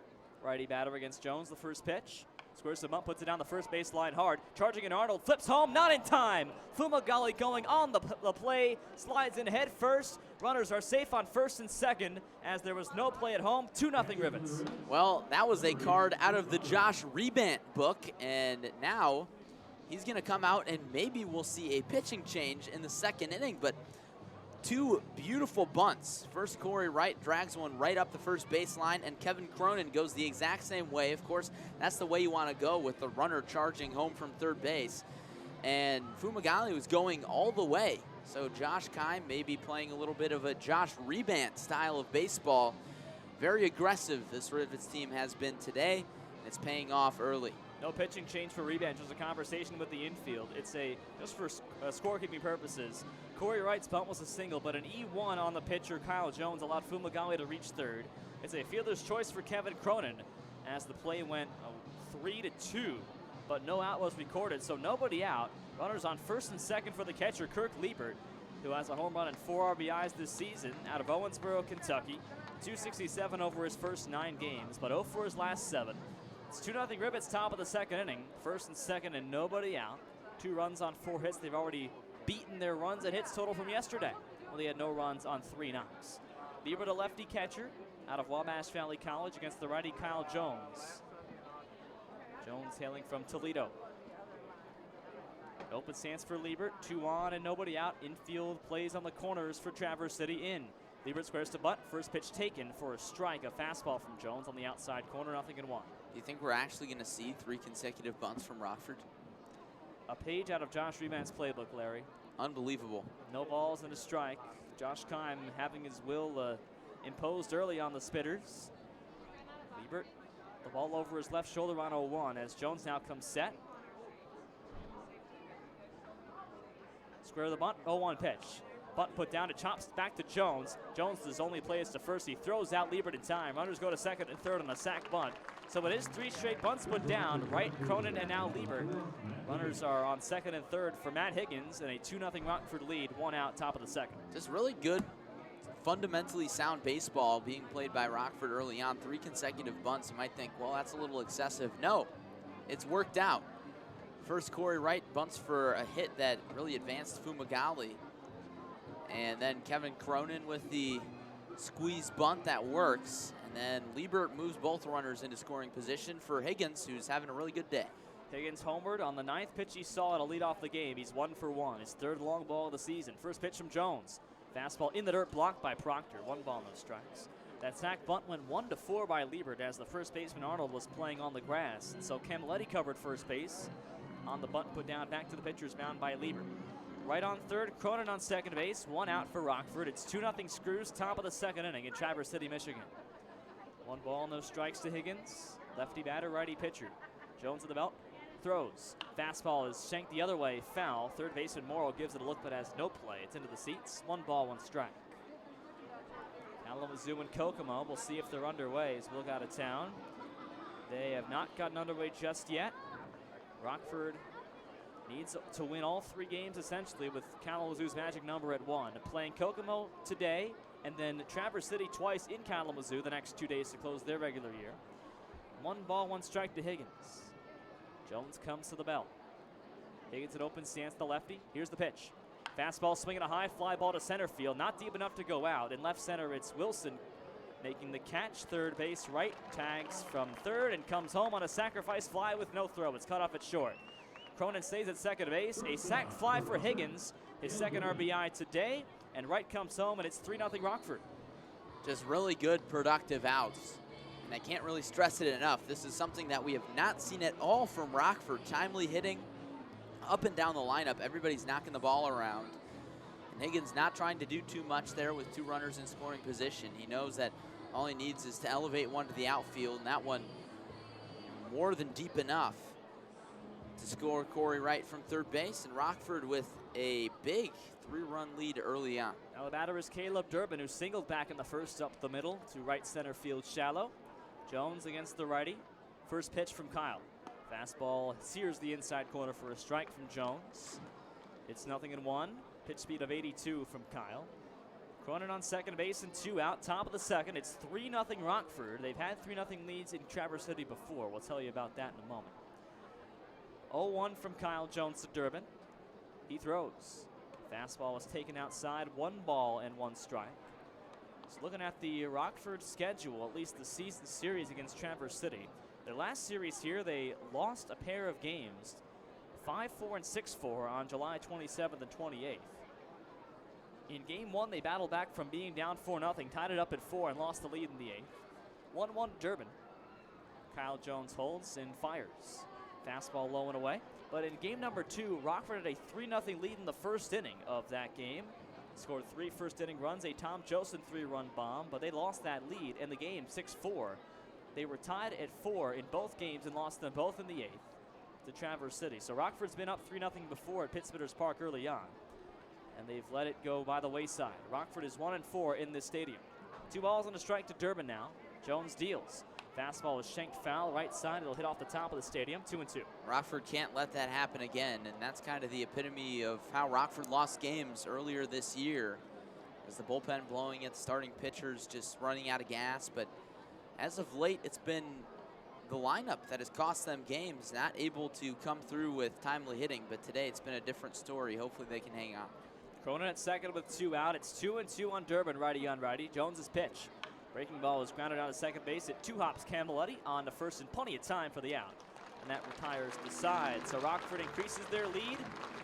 S1: righty batter against Jones, the first pitch. Squares the bunt, puts it down the first base line hard. Charging in Arnold, flips home, not in time. Fumagalli going on the play, slides in head first. Runners are safe on first and second as there was no play at home. 2-0 Rivets.
S2: Well, that was a card out of the Josh Rebant book, and now he's going to come out and maybe we'll see a pitching change in the second inning. But two beautiful bunts. First, Cory Wright drags one right up the first baseline, and Kevin Cronin goes the exact same way. Of course, that's the way you want to go with the runner charging home from third base. And Fumagalli was going all the way. So Josh Kime may be playing a little bit of a Josh Rebant style of baseball. Very aggressive this Rivets team has been today, and it's paying off early.
S1: No pitching change for Rebant, just a conversation with the infield. It's just for scorekeeping purposes. Cory Wright's bunt was a single, but an E1 on the pitcher, Kyle Jones, allowed Fumagalli to reach third. It's a fielder's choice for Kevin Cronin as the play went 3-2, but no out was recorded, so nobody out. Runners on first and second for the catcher, Kirk Liebert, who has a home run and 4 RBIs this season out of Owensboro, Kentucky. 267 over his first 9 games, but 0 for his last 7. It's 2-0 Rivets, top of the second inning. First and second and nobody out. 2 runs on 4 hits. They've already beaten their runs and hits total from yesterday. Well, they had no runs on 3 knocks. Liebert, a lefty catcher out of Wabash Valley College against the righty Kyle Jones. Jones hailing from Toledo. Open stance for Liebert. 2 on and nobody out. Infield plays on the corners for Traverse City in. Liebert squares to bunt. First pitch taken for a strike. A fastball from Jones on the outside corner. 0-1.
S2: Do you think we're actually going to see 3 consecutive bunts from Rockford?
S1: A page out of Josh Rebant's playbook, Larry.
S2: Unbelievable.
S1: No balls and a strike. Josh Kime having his will imposed early on the Spitters. Liebert, the ball over his left shoulder on 0-1 as Jones now comes set. Square the bunt, 0-1 pitch. Bunt put down, it chops back to Jones. Jones does only plays to first. He throws out Liebert in time. Runners go to second and third on a sac bunt. So it is 3 straight bunts put down. Wright, Cronin, and now Liebert. Runners are on second and third for Matt Higgins and a 2-0 Rockford lead. 1 out, top of the second.
S2: Just really good, fundamentally sound baseball being played by Rockford early on. 3 consecutive bunts. You might think, well, that's a little excessive. No, it's worked out. First, Cory Wright bunts for a hit that really advanced Fumagalli. And then Kevin Cronin with the squeeze bunt that works. And then Liebert moves both runners into scoring position for Higgins, who's having a really good day.
S1: Higgins homeward on the 9th pitch he saw to lead off the game. He's 1 for 1. His 3rd long ball of the season. First pitch from Jones. Fastball in the dirt, blocked by Proctor. 1 ball, no strikes. That sac bunt went 1-4 by Liebert as the first baseman Arnold was playing on the grass. And so Camilletti covered first base on the bunt put down back to the pitcher's mound by Liebert. Right on third, Cronin on second base. 1 out for Rockford. It's 2-0 Screws, top of the second inning in Traverse City, Michigan. 1 ball, no strikes to Higgins. Lefty batter, righty pitcher. Jones at the belt, throws. Fastball is shanked the other way, foul. Third baseman Morrow gives it a look but has no play. It's into the seats. 1 ball, 1 strike. Kalamazoo and Kokomo, we'll see if they're underway as we look out of town. They have not gotten underway just yet. Rockford needs to win all 3 games essentially with Kalamazoo's magic number at 1. Playing Kokomo today and then Traverse City twice in Kalamazoo the next 2 days to close their regular year. 1 ball, 1 strike to Higgins. Jones comes to the belt. Higgins at open stance, the lefty. Here's the pitch. Fastball swinging a high fly ball to center field. Not deep enough to go out. In left center, it's Wilson making the catch. Third base, Wright tags from third and comes home on a sacrifice fly with no throw. It's cut off at short. Cronin stays at second base. A sac fly for Higgins, his 2nd RBI today. And Wright comes home, and it's 3-0 Rockford.
S2: Just really good, productive outs. And I can't really stress it enough. This is something that we have not seen at all from Rockford. Timely hitting up and down the lineup. Everybody's knocking the ball around. And Higgins not trying to do too much there with 2 runners in scoring position. He knows that all he needs is to elevate one to the outfield, and that one more than deep enough to score Cory Wright from third base. And Rockford with a big 3-run lead early on.
S1: Now the batter is Caleb Durbin, who singled back in the first up the middle to right center field shallow. Jones against the righty. First pitch from Kyle. Fastball sears the inside corner for a strike from Jones. It's 0-1. Pitch speed of 82 from Kyle. Cronin on second base and 2 out. Top of the second. It's 3-0 Rockford. They've had 3-0 leads in Traverse City before. We'll tell you about that in a moment. 0-1 from Kyle Jones to Durbin. He throws. Fastball was taken outside. 1 ball and 1 strike. So looking at the Rockford schedule, at least the season series against Traverse City. Their last series here, they lost a pair of games, 5-4 and 6-4 on July 27th and 28th. In game one, they battled back from being down 4-0, tied it up at 4, and lost the lead in the 8th. 1-1 Durbin. Kyle Jones holds and fires. Fastball low and away. But in game number 2, Rockford had a 3-0 lead in the first inning of that game. Scored 3 first-inning runs, a Tom Joseph 3-run bomb, but they lost that lead in the game 6-4. They were tied at 4 in both games and lost them both in the 8th to Traverse City. So Rockford's been up 3-0 before at Pittsburgh's Park early on, and they've let it go by the wayside. Rockford is 1-4 in this stadium. 2 balls and a strike to Durbin now. Jones deals. Fastball is shanked foul, right side. It'll hit off the top of the stadium, 2-2.
S2: Rockford can't let that happen again, and that's kind of the epitome of how Rockford lost games earlier this year, as the bullpen blowing at the starting pitchers, just running out of gas. But as of late, it's been the lineup that has cost them games, not able to come through with timely hitting. But today, it's been a different story. Hopefully, they can hang on.
S1: Cronin at second with 2 out. It's 2-2 on Durbin, righty on righty. Jones's pitch. Breaking ball is grounded out to second base. At 2 hops, Camilletti on to first, and plenty of time for the out. And that retires the side. So Rockford increases their lead.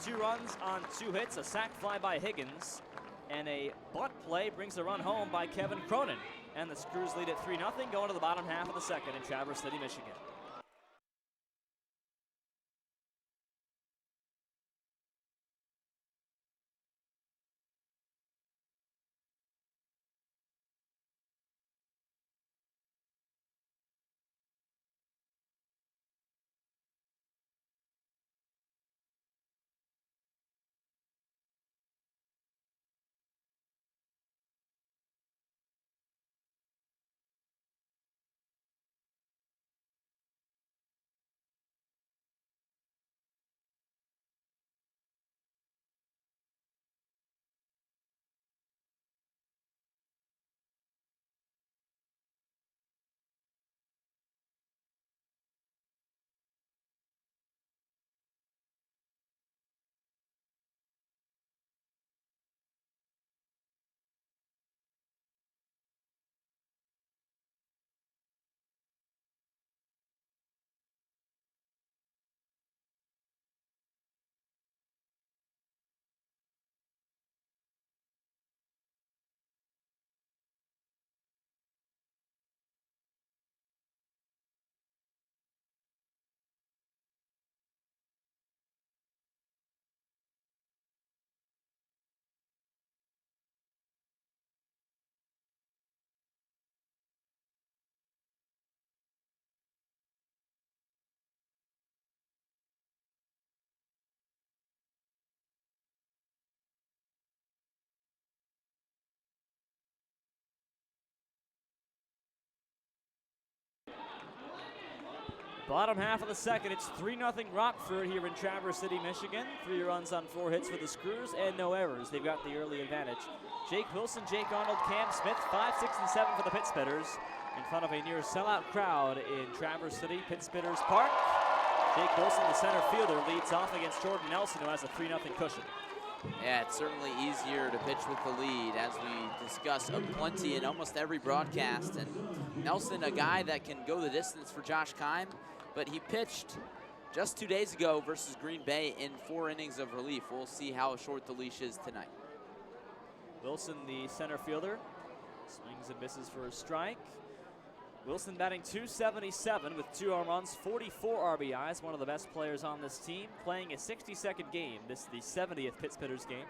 S1: 2 runs on 2 hits, a sac fly by Higgins, and a bunt play brings the run home by Kevin Cronin. And the Screws lead at 3-0, going to the bottom half of the second in Traverse City, Michigan. Bottom half of the second, it's 3-0 Rockford here in Traverse City, Michigan. 3 runs on 4 hits for the Screws and no errors. They've got the early advantage. Jake Wilson, Jake Arnold, Cam Smith, 5, 6, and 7 for the Pit Spitters in front of a near sellout crowd in Traverse City, Pit Spitters Park. Jake Wilson, the center fielder, leads off against Jordan Nelson, who has a 3-0 cushion.
S2: Yeah, it's certainly easier to pitch with the lead, as we discuss plenty in almost every broadcast. And Nelson, a guy that can go the distance for Josh Keim, but he pitched just 2 days ago versus Green Bay in 4 innings of relief. We'll see how short the leash is tonight.
S1: Wilson, the center fielder, swings and misses for a strike. Wilson batting .277 with 2 home runs, 44 RBIs, one of the best players on this team, playing a 62nd game. This is the 70th Pit Spitters game.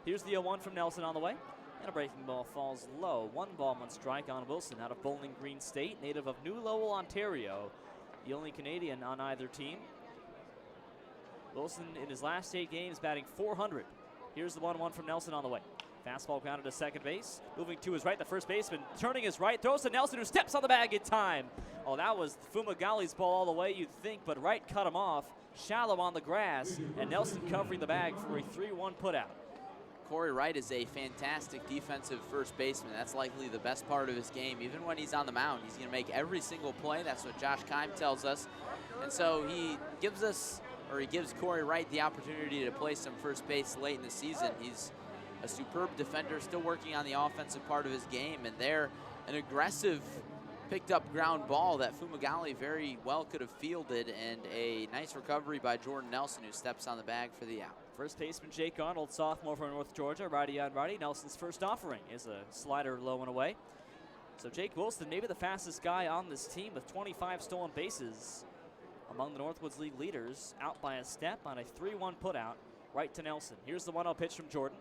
S1: Here's the 0-1 from Nelson on the way, and a breaking ball falls low. 1 ball, 1 strike on Wilson out of Bowling Green State, native of New Lowell, Ontario, the only Canadian on either team. Wilson in his last 8 games batting .400. Here's the 1-1 from Nelson on the way. Fastball grounded to second base. Moving to his right, the first baseman turning his right, throws to Nelson, who steps on the bag in time. Oh, that was Fumagali's ball all the way, you'd think, but right cut him off. Shallow on the grass, and Nelson covering the bag for a 3-1 putout.
S2: Cory Wright is a fantastic defensive first baseman. That's likely the best part of his game. Even when he's on the mound, he's going to make every single play. That's what Josh Keim tells us. And so he gives Cory Wright the opportunity to play some first base late in the season. He's a superb defender, still working on the offensive part of his game, and there, an aggressive picked up ground ball that Fumagalli very well could have fielded, and a nice recovery by Jordan Nelson, who steps on the bag for the out.
S1: First baseman Jake Arnold, sophomore from North Georgia, righty on righty. Nelson's first offering is a slider low and away. So Jake Wilson, maybe the fastest guy on this team with 25 stolen bases. Among the Northwoods League leaders, out by a step on a 3-1 putout, right to Nelson. Here's the 1-0 pitch from Jordan.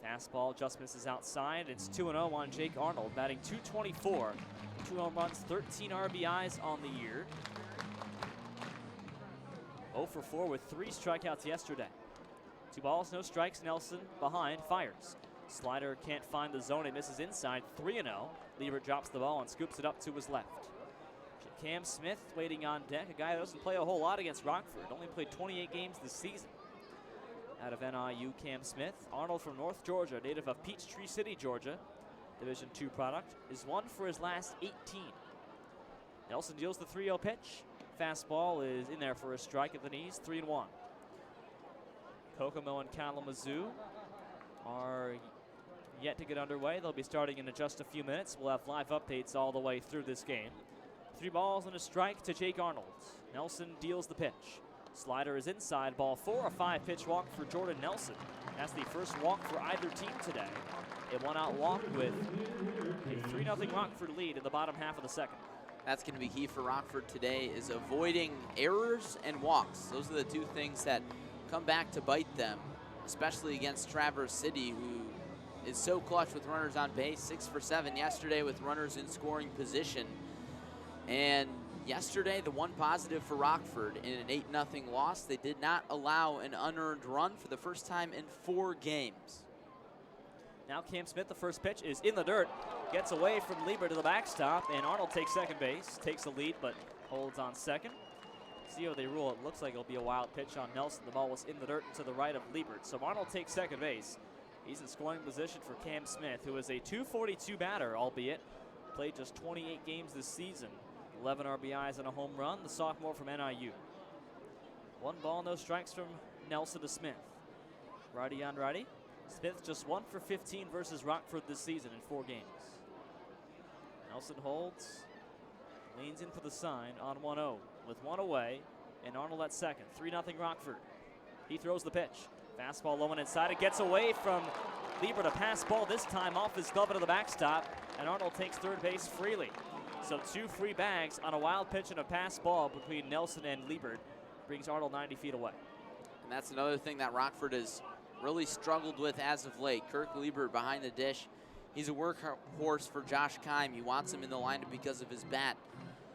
S1: Fastball just misses outside. It's 2-0 on Jake Arnold, batting .224. 2 home runs, 13 RBIs on the year. 0 for 4 with 3 strikeouts yesterday. 2 balls, no strikes. Nelson behind, fires. Slider can't find the zone. It misses inside. 3-0. Liebert drops the ball and scoops it up to his left. Cam Smith waiting on deck, a guy that doesn't play a whole lot against Rockford. Only played 28 games this season. Out of NIU, Cam Smith. Arnold from North Georgia, native of Peachtree City, Georgia. Division II product, is 1 for his last 18. Nelson deals the 3-0 pitch. Fastball is in there for a strike at the knees, 3-1. Kokomo and Kalamazoo are yet to get underway. They'll be starting in just a few minutes. We'll have live updates all the way through this game. 3 balls and a strike to Jake Arnold. Nelson deals the pitch. Slider is inside, ball 4, a 5-pitch walk for Jordan Nelson. That's the first walk for either team today. A 1-out walk with a 3-0 Rockford lead in the bottom half of the second.
S2: That's going to be key for Rockford today, is avoiding errors and walks. Those are the 2 things that come back to bite them, especially against Traverse City, who is so clutch with runners on base. 6 for 7 yesterday with runners in scoring position. And yesterday, the one positive for Rockford in an 8-0 loss, they did not allow an unearned run for the first time in 4 games.
S1: Now Cam Smith, the first pitch is in the dirt, gets away from Liebert to the backstop, and Arnold takes second base, takes the lead, but holds on second. See how they rule. It looks like it'll be a wild pitch on Nelson. The ball was in the dirt to the right of Liebert. So Arnold takes second base. He's in scoring position for Cam Smith, who is a .242 batter, albeit played just 28 games this season. 11 RBIs and a home run, the sophomore from NIU. 1 ball, no strikes from Nelson to Smith. Righty on righty. Smith just 1 for 15 versus Rockford this season in 4 games. Nelson holds, leans in for the sign on 1-0 with 1 away, and Arnold at second. 3-0 Rockford. He throws the pitch. Fastball low and inside. It gets away from Liebert. A pass ball this time off his glove into the backstop, and Arnold takes third base freely. So 2 free bags on a wild pitch and a pass ball between Nelson and Liebert brings Arnold 90 feet away.
S2: And that's another thing that Rockford has really struggled with as of late. Kirk Liebert behind the dish. He's a workhorse for Josh Keim. He wants him in the lineup because of his bat.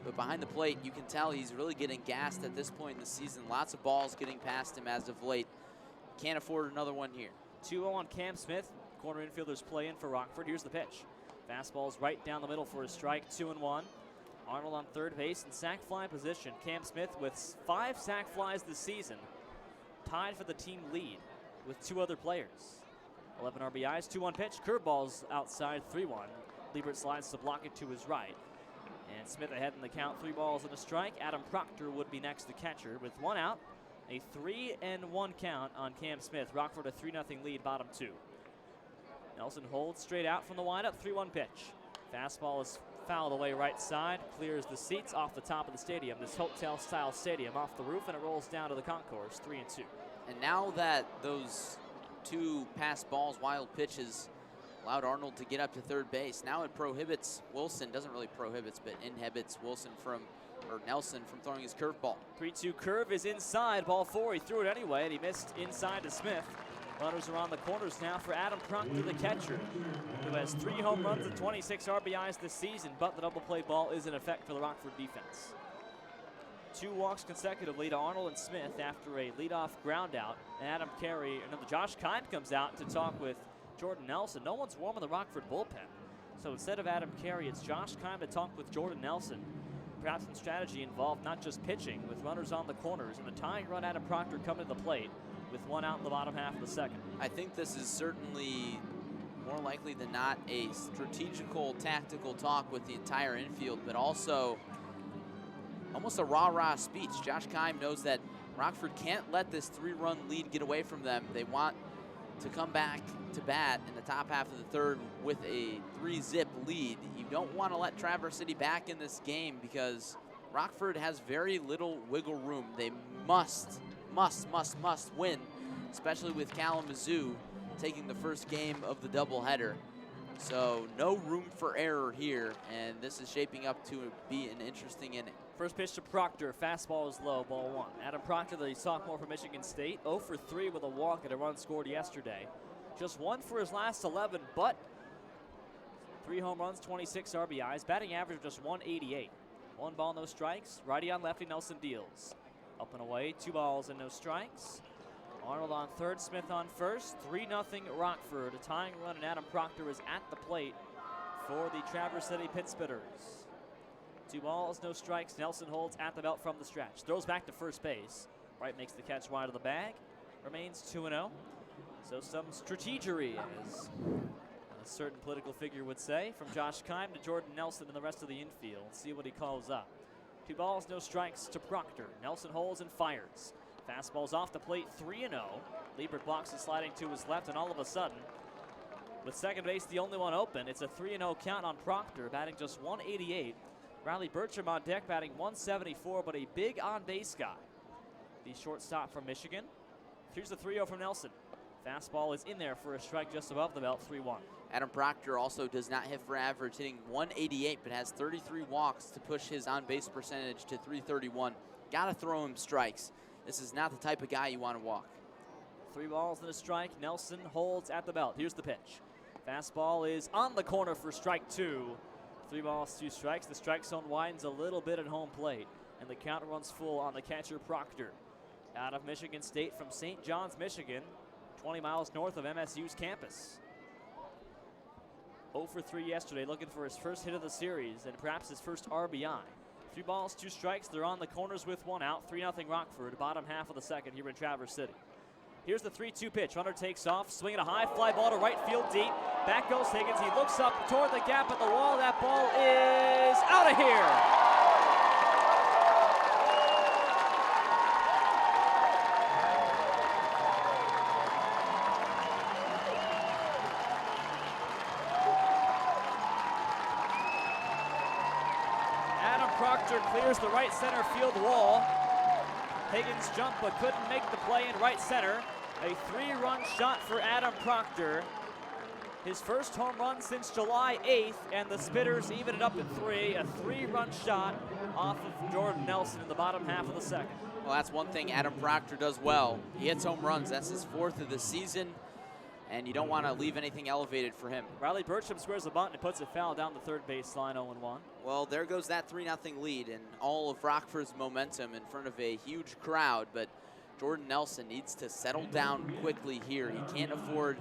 S2: But behind the plate, you can tell he's really getting gassed at this point in the season. Lots of balls getting past him as of late. Can't afford another one here.
S1: 2-0 on Cam Smith. Corner infielders play in for Rockford. Here's the pitch. Fastball's right down the middle for a strike, 2-1. Arnold on third base in sac fly position. Cam Smith with 5 sac flies this season, tied for the team lead with 2 other players. 11 RBIs, 2-1 pitch. Curveball's outside, 3-1. Liebert slides to block it to his right. And Smith ahead in the count, 3 balls and a strike. Adam Proctor would be next to catcher with 1 out. A 3-1 count on Cam Smith. Rockford a 3-0 lead, bottom 2. Nelson holds straight out from the windup, 3-1 pitch. Fastball is fouled away right side, clears the seats off the top of the stadium, this hotel-style stadium, off the roof, and it rolls down to the concourse, 3-2.
S2: And now that those 2 pass balls, wild pitches, allowed Arnold to get up to third base, now it prohibits Wilson, doesn't really prohibits, but inhibits Nelson from throwing his curveball.
S1: 3-2 curve is inside, ball 4. He threw it anyway, and he missed inside to Smith. Runners are on the corners now for Adam Proctor, the catcher, who has 3 home runs and 26 RBIs this season, but the double play ball is in effect for the Rockford defense. 2 walks consecutively to Arnold and Smith after a leadoff ground out. And Josh Keim comes out to talk with Jordan Nelson. No one's warm in the Rockford bullpen. So instead of Adam Carey, it's Josh Keim to talk with Jordan Nelson. Perhaps some strategy involved, not just pitching, with runners on the corners. And the tying run, Adam Proctor coming to the plate with 1 out in the bottom half of the second.
S2: I think this is certainly more likely than not a strategical, tactical talk with the entire infield, but also almost a rah-rah speech. Josh Keim knows that Rockford can't let this 3-run lead get away from them. They want to come back to bat in the top half of the third with a 3-zip lead. You don't want to let Traverse City back in this game because Rockford has very little wiggle room. They must win especially with Kalamazoo taking the first game of the doubleheader. So no room for error here, and this is shaping up to be an interesting inning.
S1: First pitch to Proctor, fastball is low, ball 1. Adam Proctor, the sophomore from Michigan State, 0 for 3 with a walk and a run scored yesterday. Just 1 for his last 11, but 3 home runs, 26 RBIs, batting average of just 188. 1 ball, no strikes. Righty on lefty, Nelson deals. Up and away, 2 balls and no strikes. Arnold on third, Smith on first. 3-0 Rockford. A tying run, and Adam Proctor is at the plate for the Traverse City Pittsspitters. 2 balls, no strikes. Nelson holds at the belt from the stretch. Throws back to first base. Wright makes the catch wide of the bag. Remains 2-0. So some strategery, as a certain political figure would say, from Josh Keim to Jordan Nelson and the rest of the infield. See what he calls up. 2 balls, no strikes to Proctor. Nelson holds and fires. Fastball's off the plate, 3-0. Liebert blocks it sliding to his left, and all of a sudden, with second base the only one open, it's a 3-0 count on Proctor, batting just 188. Riley Bertram on deck, batting 174, but a big on-base guy. The shortstop from Michigan. Here's the 3-0 from Nelson. Fastball is in there for a strike just above the belt, 3-1.
S2: Adam Proctor also does not hit for average, hitting 188, but has 33 walks to push his on-base percentage to 331. Gotta throw him strikes. This is not the type of guy you want to walk.
S1: 3 balls and a strike. Nelson holds at the belt. Here's the pitch. Fastball is on the corner for strike 2. 3 balls, 2 strikes. The strike zone widens a little bit at home plate, and the count runs full on the catcher Proctor. Out of Michigan State from St. John's, Michigan, 20 miles north of MSU's campus. 0 for 3 yesterday, looking for his first hit of the series and perhaps his first RBI. 3 balls, 2 strikes. They're on the corners with 1 out. 3-0 Rockford, bottom half of the second here in Traverse City. Here's the 3-2 pitch. Runner takes off, swinging a high fly ball to right field deep. Back goes Higgins. He looks up toward the gap at the wall. That ball is out of here. Proctor clears the right center field wall. Higgins jumped but couldn't make the play in right center. A 3-run shot for Adam Proctor. His first home run since July 8th, and the Spitters even it up at 3. A 3-run shot off of Jordan Nelson in the bottom half of the second.
S2: Well, that's one thing Adam Proctor does well. He hits home runs. That's his 4th of the season, and you don't want to leave anything elevated for him.
S1: Riley Bertram squares the bunt and puts a foul down the third baseline, 0-1.
S2: Well, there goes that 3-0 lead and all of Rockford's momentum in front of a huge crowd, but Jordan Nelson needs to settle down quickly here. He can't afford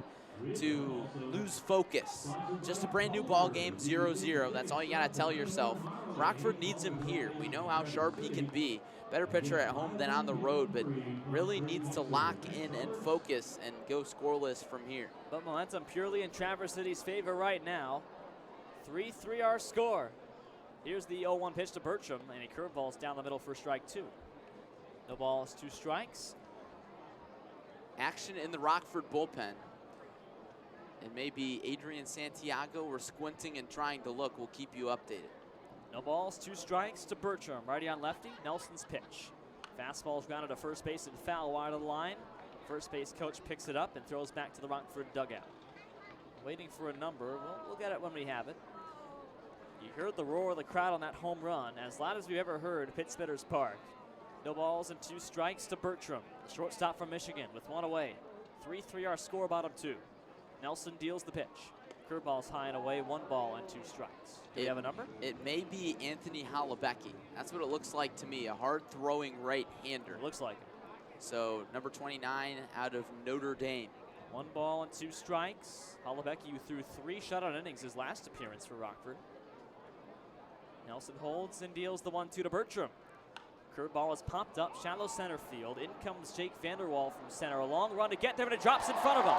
S2: to lose focus. Just a brand new ball game, 0-0. That's all you gotta tell yourself. Rockford needs him here. We know how sharp he can be. Better pitcher at home than on the road, but really needs to lock in and focus and go scoreless from here.
S1: But momentum purely in Traverse City's favor right now. 3-3 our score. Here's the 0-1 pitch to Bertram, and he curveballs down the middle for strike 2. No balls, 2 strikes.
S2: Action in the Rockford bullpen. It may be Adrian Santiago. We're squinting and trying to look. We'll keep you updated.
S1: No balls, 2 strikes to Bertram. Righty on lefty, Nelson's pitch. Fastball is grounded to first base and foul wide of the line. First base coach picks it up and throws back to the Rockford dugout. Waiting for a number. We'll get it when we have it. You heard the roar of the crowd on that home run, as loud as we've ever heard at Pittsspitters Park. No balls and 2 strikes to Bertram, the shortstop from Michigan, with 1 away. 3-3 our score, bottom 2. Nelson deals the pitch. Curveball's high and away, 1 ball and 2 strikes. Do you have a number?
S2: It may be Anthony Halabecki. That's what it looks like to me, a hard-throwing right-hander.
S1: Looks like it.
S2: So number 29 out of Notre Dame.
S1: 1 ball and 2 strikes. Halabecki, who threw 3 shutout innings his last appearance for Rockford. Nelson holds and deals the 1-2 to Bertram. Curveball is popped up, shallow center field. In comes Jake Vanderwall from center. A long run to get there, and it drops in front of him.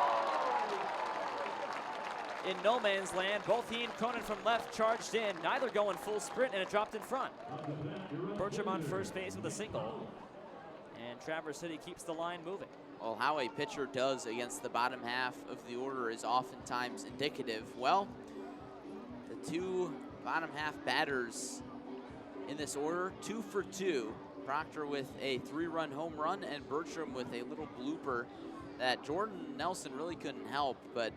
S1: In no man's land, both he and Cronin from left charged in, neither going full sprint, and it dropped in front. Bertram on first base with a single, and Traverse City keeps the line moving.
S2: Well, how a pitcher does against the bottom half of the order is oftentimes indicative. Well, the 2 bottom half batters in this order, 2 for 2. Proctor with a 3-run home run and Bertram with a little blooper that Jordan Nelson really couldn't help, but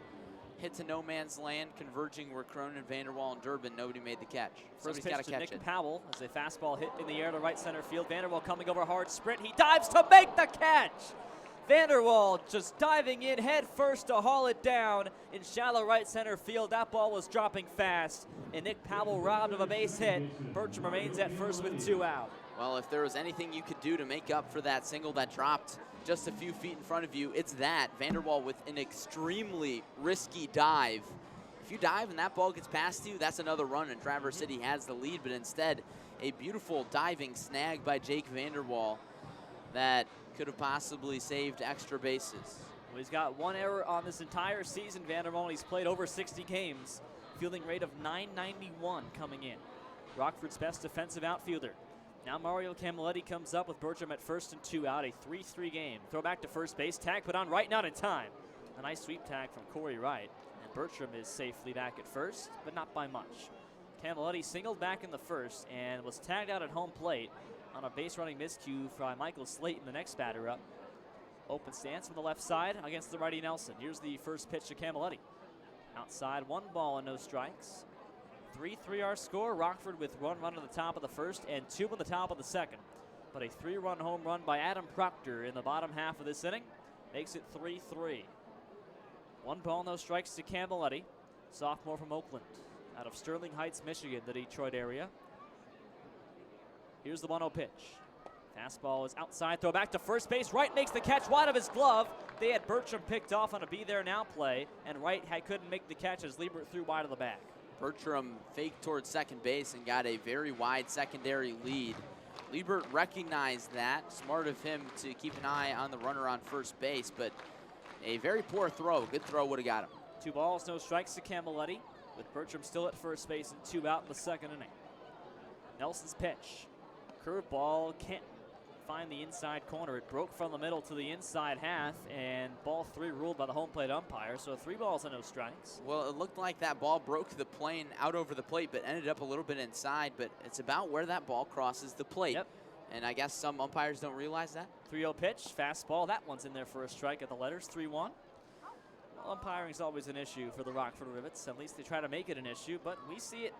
S2: hit to no man's land, converging where Cronin, Vanderwall, and Durbin, nobody made the catch.
S1: First
S2: Somebody's
S1: pitch
S2: got to
S1: to
S2: catch
S1: Nick
S2: it.
S1: Powell as a fastball hit in the air to right center field. Vanderwall coming over hard sprint. He dives to make the catch. Vanderwall just diving in head first to haul it down in shallow right center field. That ball was dropping fast, and Nick Powell robbed of a base hit. Bertram remains at first with 2 out.
S2: Well, if there was anything you could do to make up for that single that dropped just a few feet in front of you, it's that. Vanderwall with an extremely risky dive. If you dive and that ball gets past you, that's another run, and Traverse City has the lead, but instead, a beautiful diving snag by Jake Vanderwall that could have possibly saved extra bases.
S1: Well, he's got 1 error on this entire season, Vanderwall, and he's played over 60 games. Fielding rate of .991 coming in. Rockford's best defensive outfielder. Now Mario Camilletti comes up with Bertram at first and 2 out, a 3-3 game. Throw back to first base, tag put on right, not in time. A nice sweep tag from Cory Wright, and Bertram is safely back at first, but not by much. Camilletti singled back in the first and was tagged out at home plate on a base running miscue by Michael Slayton, the next batter up. Open stance from the left side against the righty Nelson. Here's the first pitch to Camilletti. Outside, 1 ball and no strikes. 3-3 our score. Rockford with 1 run at the top of the first and 2 on the top of the second. But a 3-run home run by Adam Proctor in the bottom half of this inning makes it 3-3. 1 ball, no strikes to Camilletti, sophomore from Oakland, out of Sterling Heights, Michigan, the Detroit area. Here's the 1-0 pitch. Fastball is outside, throw back to first base. Wright makes the catch wide of his glove. They had Bertram picked off on a be there now play, and Wright couldn't make the catch as Liebert threw wide of the bag.
S2: Bertram faked towards second base and got a very wide secondary lead. Liebert recognized that. Smart of him to keep an eye on the runner on first base, but a very poor throw. Good throw would have got him.
S1: 2 balls, no strikes to Camilletti, with Bertram still at first base and 2 out in the second inning. Nelson's pitch. Curveball can't find the inside corner. It broke from the middle to the inside half, and ball 3 ruled by the home plate umpire, so 3 balls and no strikes.
S2: Well, it looked like that ball broke the plane out over the plate, but ended up a little bit inside, but it's about where that ball crosses the plate.
S1: Yep.
S2: And I guess some umpires don't realize that.
S1: 3-0 pitch, fastball. That one's in there for a strike at the letters, 3-1. Well, umpiring is always an issue for the Rockford Rivets. At least they try to make it an issue, but we see it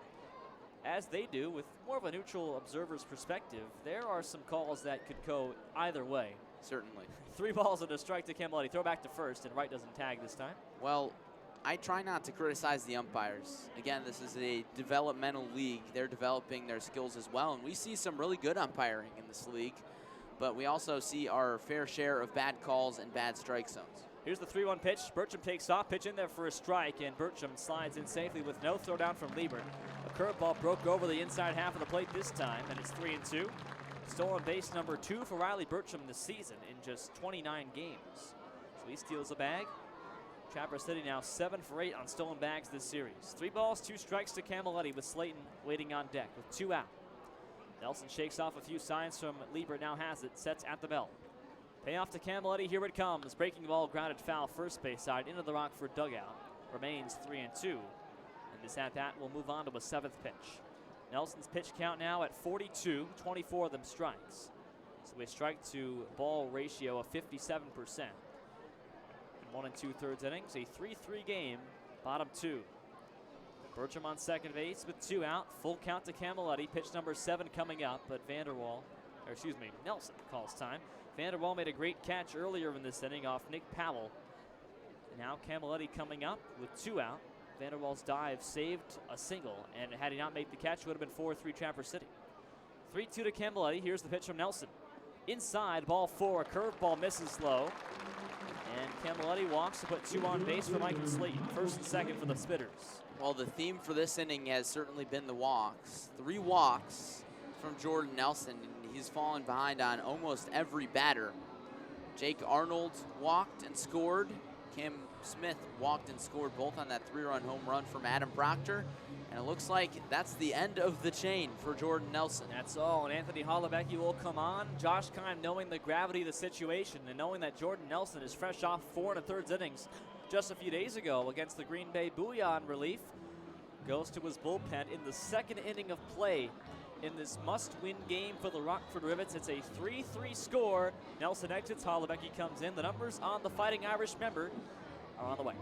S1: as they do with more of a neutral observer's perspective. There are some calls that could go either way.
S2: Certainly.
S1: 3 balls and a strike to Camilletti. Throw back to first, and Wright doesn't tag this time.
S2: Well, I try not to criticize the umpires. Again, this is a developmental league. They're developing their skills as well, and we see some really good umpiring in this league, but we also see our fair share of bad calls and bad strike zones.
S1: Here's the 3-1 pitch. Bertram takes off, pitch in there for a strike, and Bertram slides in safely with no throw down from Liebert. A curveball broke over the inside half of the plate this time, and it's 3-2. Stolen base number 2 for Riley Bertram this season in just 29 games. So he steals a bag. Traverse City now 7 for 8 on stolen bags this series. 3 balls, 2 strikes to Camilletti, with Slayton waiting on deck with 2 out. Nelson shakes off a few signs from Liebert, now has it, sets at the belt. Payoff to Camilletti, here it comes. Breaking ball grounded foul first base side into the Rockford dugout. Remains 3-2. And this at-bat will move on to a 7th pitch. Nelson's pitch count now at 42, 24 of them strikes. So a strike to ball ratio of 57%. In 1 2/3 innings, a 3-3 game, bottom 2. Bertram on second base with 2 out. Full count to Camilletti. Pitch number 7 coming up, but Nelson calls time. Vanderwall made a great catch earlier in this inning off Nick Powell. And now Camilletti coming up with 2 out. Vanderwall's dive saved a single, and had he not made the catch, it would have been 4-3 Traverse City. 3-2 to Camilletti. Here's the pitch from Nelson. Inside, ball 4, a curveball misses low. And Camilletti walks to put 2 on base for Michael Slayton. First and second for the Spitters.
S2: Well, the theme for this inning has certainly been the walks. 3 walks from Jordan Nelson, and he's fallen behind on almost every batter. Jake Arnold walked and scored. Cam Smith walked and scored, both on that 3-run home run from Adam Proctor. And it looks like that's the end of the chain for Jordan Nelson.
S1: That's all, and Anthony Hollebecki will come on. Josh Kime, knowing the gravity of the situation and knowing that Jordan Nelson is fresh off 4 1/3 innings just a few days ago against the Green Bay Booyah in relief, goes to his bullpen in the 2nd inning of play in this must-win game for the Rockford Rivets. It's a 3-3 score. Nelson exits, Holubecki comes in. The numbers on the Fighting Irish member are on the way.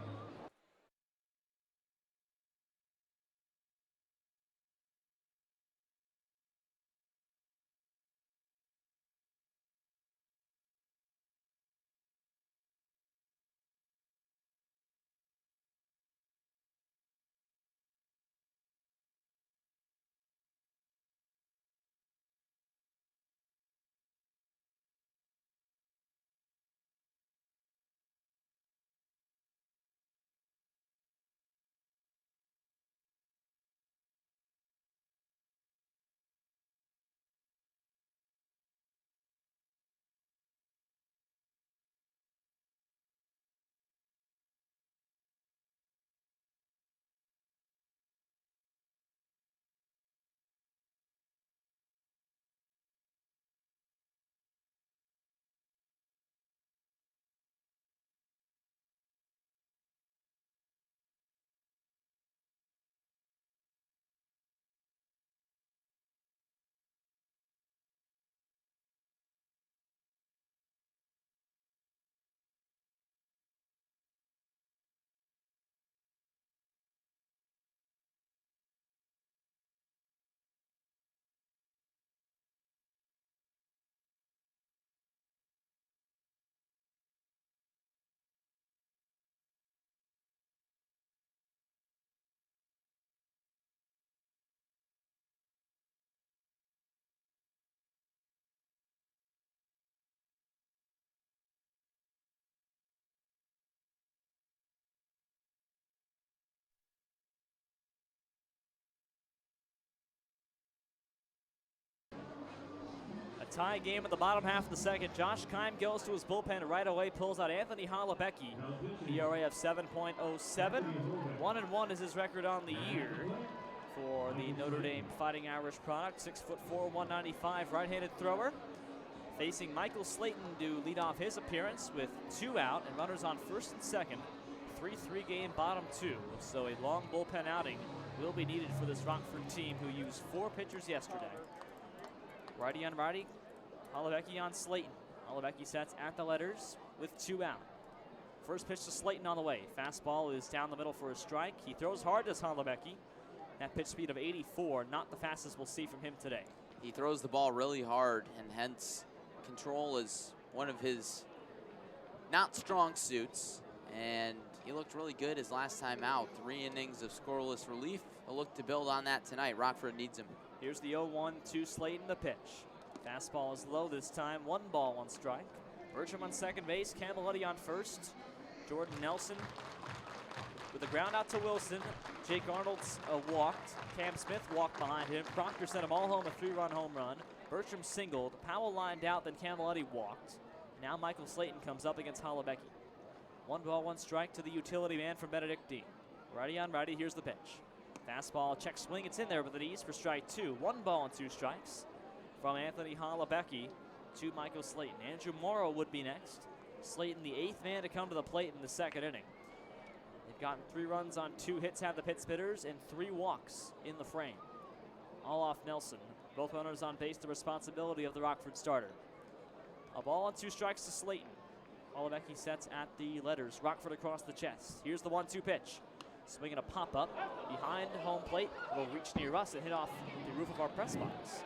S1: Tie game in the bottom half of the second. Josh Keim goes to his bullpen right away, pulls out Anthony Holubecki. ERA of 7.07. 1-1 is his record on the year for the Notre Dame Fighting Irish product. 6'4", 195 right-handed thrower. Facing Michael Slayton to lead off his appearance with 2 out and runners on first and second. 3-3 game bottom 2. So a long bullpen outing will be needed for this Rockford team who used 4 pitchers yesterday. Righty on righty. Holubecki on Slayton. Holubecki sets at the letters with 2 out. First pitch to Slayton on the way. Fastball is down the middle for a strike. He throws hard, does Holubecki. That pitch speed of 84, not the fastest we'll see from him today.
S2: He throws the ball really hard, and hence control is one of his not strong suits. And he looked really good his last time out. 3 innings of scoreless relief. A look to build on that tonight. Rockford needs him.
S1: Here's the 0-1 to Slayton, the pitch. Fastball is low this time. 1 ball, 1 strike. Bertram on second base. Camilletti on first. Jordan Nelson with a ground out to Wilson. Jake Arnold's walked. Cam Smith walked behind him. Proctor sent them all home, a 3-run home run. Bertram singled. Powell lined out, then Camilletti walked. Now Michael Slayton comes up against Holubecki. 1 ball, 1 strike to the utility man from Benedictine. Righty on righty, here's the pitch. Fastball, check swing, it's in there with an ease for strike 2. 1 ball and 2 strikes from Anthony Holubecki to Michael Slayton. Andrew Morrow would be next. Slayton, the 8th man to come to the plate in the second inning. They've gotten 3 runs on 2 hits, have the pit spitters, and 3 walks in the frame. All off Nelson. Both runners on base, the responsibility of the Rockford starter. A ball and 2 strikes to Slayton. Holubecki sets at the letters. Rockford across the chest. Here's the 1-2 pitch. Swinging a pop-up behind home plate. Will reach near us and hit off the roof of our press box.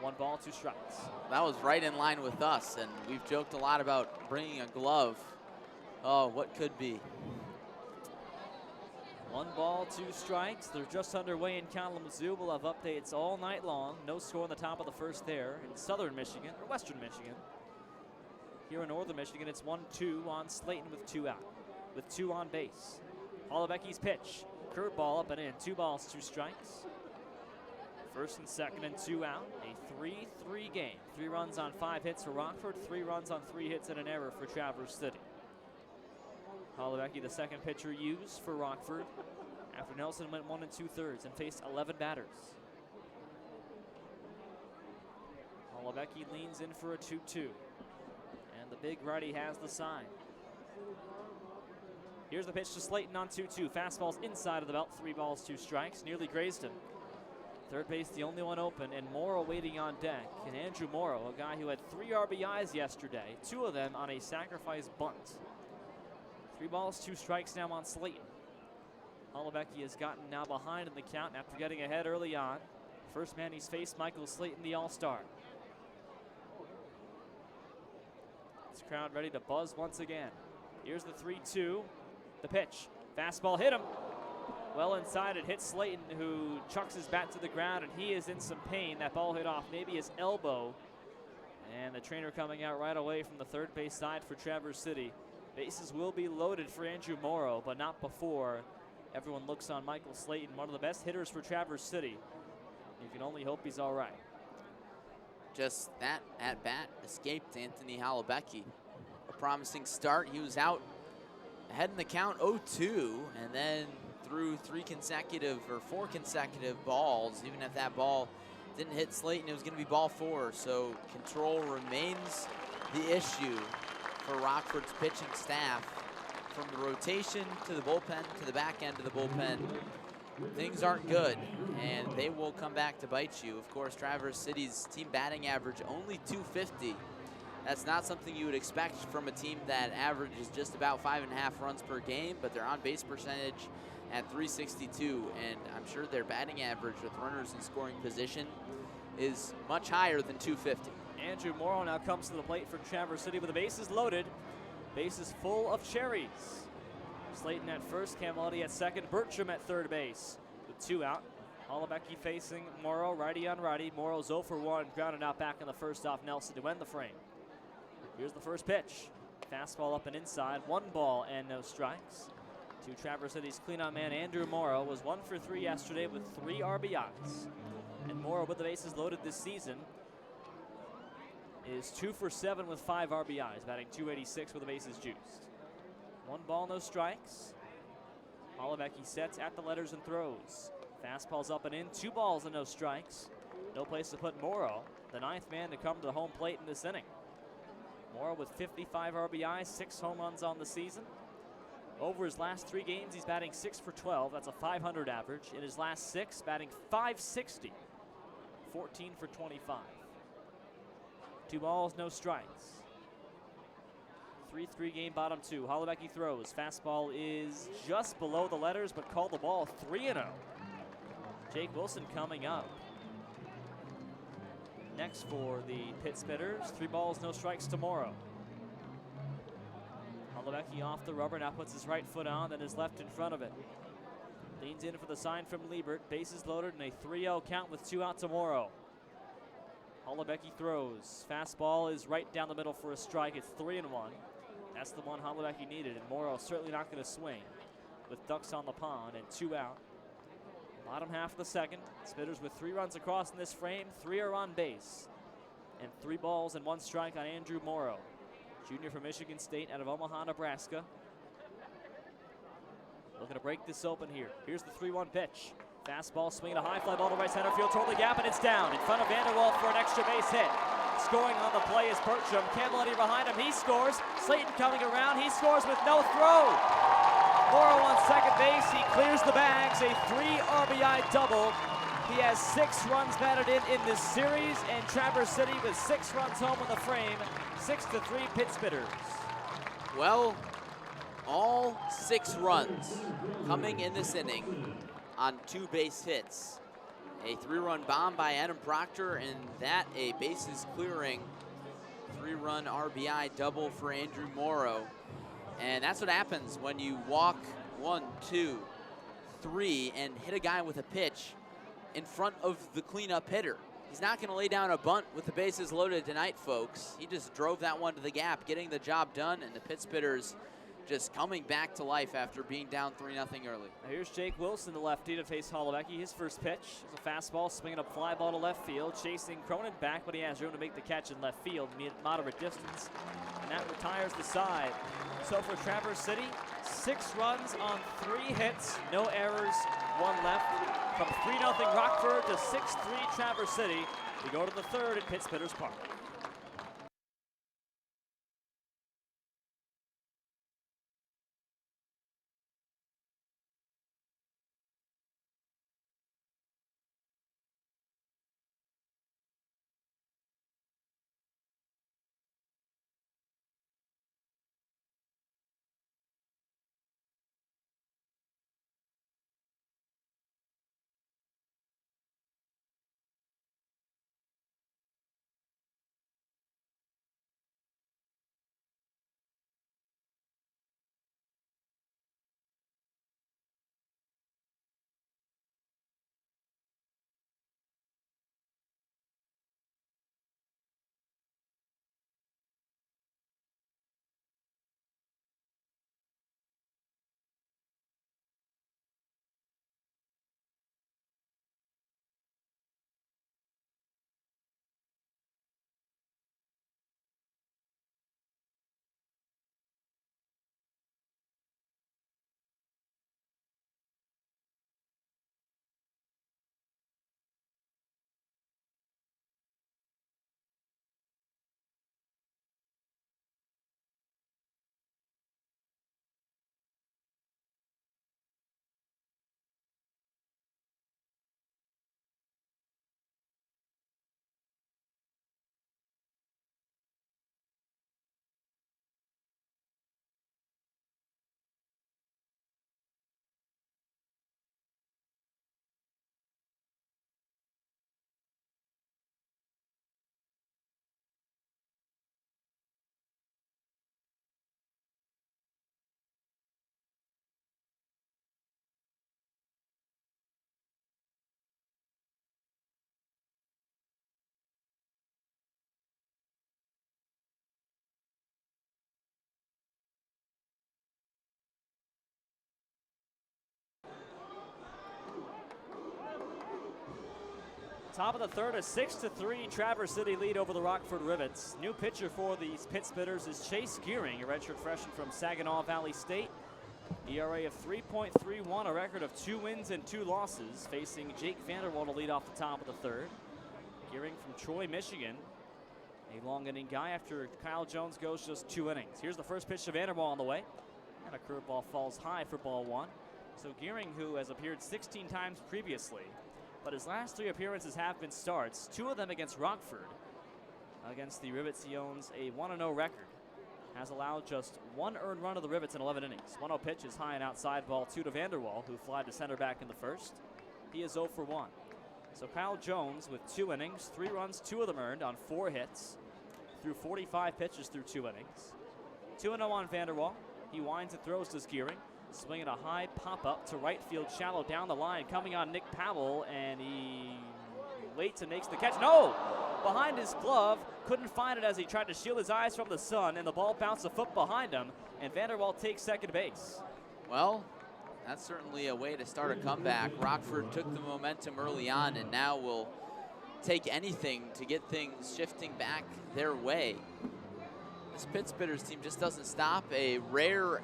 S1: 1 ball, 2 strikes.
S2: That was right in line with us, and we've joked a lot about bringing a glove. Oh, what could be?
S1: 1 ball, 2 strikes. They're just underway in Kalamazoo. We'll have updates all night long. No score on the top of the first there in southern Michigan, or western Michigan. Here in northern Michigan, it's 1-2 on Slayton with 2 out, with 2 on base. Holubecki's pitch. Curveball up and in. 2 balls, 2 strikes. First and second and 2 out. A 3-3 game. 3 runs on 5 hits for Rockford. 3 runs on 3 hits and an error for Traverse City. Holubecki, the second pitcher used for Rockford after Nelson went 1 2/3 and faced 11 batters. Holubecki leans in for a 2-2. And the big righty has the sign. Here's the pitch to Slayton on 2-2. Fastball's inside of the belt. 3 balls, 2 strikes. Nearly grazed him. Third base, the only one open, and Morrow waiting on deck. And Andrew Morrow, a guy who had 3 RBIs yesterday, 2 of them on a sacrifice bunt. 3 balls, 2 strikes now on Slayton. Holubecki has gotten now behind in the count after getting ahead early on. First man he's faced, Michael Slayton, the All-Star. This crowd ready to buzz once again. Here's the 3-2, the pitch. Fastball hit him. Well inside, it hits Slayton, who chucks his bat to the ground, and he is in some pain. That ball hit off maybe his elbow. And the trainer coming out right away from the third base side for Traverse City. Bases will be loaded for Andrew Morrow, but not before everyone looks on Michael Slayton, one of the best hitters for Traverse City. You can only hope he's all right.
S2: Just that at-bat escaped Anthony Holubecki. A promising start. He was out ahead in the count 0-2, and then threw 4 consecutive balls. Even if that ball didn't hit Slayton, it was going to be ball 4. So control remains the issue for Rockford's pitching staff. From the rotation to the bullpen to the back end of the bullpen, things aren't good, and they will come back to bite you. Of course, Traverse City's team batting average only .250. That's not something you would expect from a team that averages just about 5.5 runs per game, but their on-base percentage at .362, and I'm sure their batting average with runners in scoring position is much higher than .250.
S1: Andrew Morrow now comes to the plate for Traverse City with the bases loaded. Bases full of cherries. Slayton at first, Camilletti at second, Bertram at third base with 2 out. Holubecki facing Morrow, righty on righty. Morrow's 0 for 1, grounded out back in the first off Nelson to end the frame. Here's the first pitch. Fastball up and inside, 1 ball and no strikes. To Traverse City's cleanout man, Andrew Morrow, was 1 for 3 yesterday with 3 RBIs. And Morrow, with the bases loaded this season, is 2 for 7 with 5 RBIs, batting .286 with the bases juiced. 1 ball, no strikes. Holubecki sets at the letters and throws. Fastball's up and in, 2 balls and no strikes. No place to put Morrow, the 9th man to come to the home plate in this inning. Morrow with 55 RBIs, 6 home runs on the season. Over his last 3 games, he's batting 6 for 12. That's a .500 average. In his last 6, batting .560, 14 for 25. 2 balls, no strikes. 3-3 game, bottom 2. Holubecki throws. Fastball is just below the letters, but called the ball 3-0. Jake Wilson coming up next for the Pit Spitters. 3 balls, no strikes to Morrow. Holubecki off the rubber, now puts his right foot on, then his left in front of it. Leans in for the sign from Liebert. Bases loaded and a 3-0 count with 2 out to Morrow. Holubecki throws. Fastball is right down the middle for a strike. It's 3-1. That's the one Holubecki needed, and Morrow certainly not going to swing with ducks on the pond and 2 out. Bottom half of the second. Spitters with 3 runs across in this frame. 3 are on base. And 3 balls and 1 strike on Andrew Morrow, junior from Michigan State out of Omaha, Nebraska. Looking to break this open here. Here's the 3-1 pitch. Fastball swinging a high fly ball to right center field toward the gap, and it's down in front of Vanderwall for an extra base hit. Scoring on the play is Bertram. Camilletti behind him. He scores. Slayton coming around. He scores with no throw. Morrow on second base. He clears the bags. A 3 RBI double. He has 6 runs batted in this series, and Traverse City with 6 runs home in the frame. 6-3 Pit Spitters.
S2: Well, all 6 runs coming in this inning on 2 base hits. A 3-run bomb by Adam Proctor, and that a bases clearing 3-run RBI double for Andrew Morrow. And that's what happens when you walk 1, 2, 3 and hit a guy with a pitch in front of the cleanup hitter. He's not going to lay down a bunt with the bases loaded tonight, folks. He just drove that one to the gap, getting the job done, and the Pit Spitters just coming back to life after being down 3-0 early.
S1: Here's Jake Wilson, the lefty, to face Holubecki. His first pitch is a fastball, swinging a fly ball to left field, chasing Cronin back, but he has room to make the catch in left field, moderate distance, and that retires the side. So for Traverse City, 6 runs on 3 hits, no errors, 1 left. From 3-0 Rockford to 6-3 Traverse City, we go to the 3rd at Pit Spitters Park. Top of the third, a 6-3 Traverse City lead over the Rockford Rivets. New pitcher for these Pit Spitters is Chase Gearing, a redshirt freshman from Saginaw Valley State. ERA of 3.31, a record of 2 wins and 2 losses, facing Jake Vanderwall to lead off the top of the third. Gearing from Troy, Michigan, a long inning guy after Kyle Jones goes just 2 innings. Here's the first pitch to Vanderwall on the way, and a curveball falls high for ball 1. So Gearing, who has appeared 16 times previously, but his last 3 appearances have been starts, 2 of them against Rockford. Against the Rivets, he owns a 1-0 record. Has allowed just 1 earned run of the Rivets in 11 innings. 1-0 pitch is high and outside, ball 2 to Vanderwall, who flied to center back in the first. He is 0 for 1. So Kyle Jones with 2 innings, 3 runs, 2 of them earned on 4 hits, threw 45 pitches through 2 innings. 2-0 on Vanderwall. He winds and throws to Gearing, swinging a high pop-up to right field, shallow down the line, coming on Nick Powell, and he waits and makes the catch. No! Behind his glove, couldn't find it as he tried to shield his eyes from the sun, and the ball bounced a foot behind him, and Vanderwall takes second base.
S2: Well, that's certainly a way to start a comeback. Rockford took the momentum early on and now will take anything to get things shifting back their way. This Pit Spitters team just doesn't stop. A rare,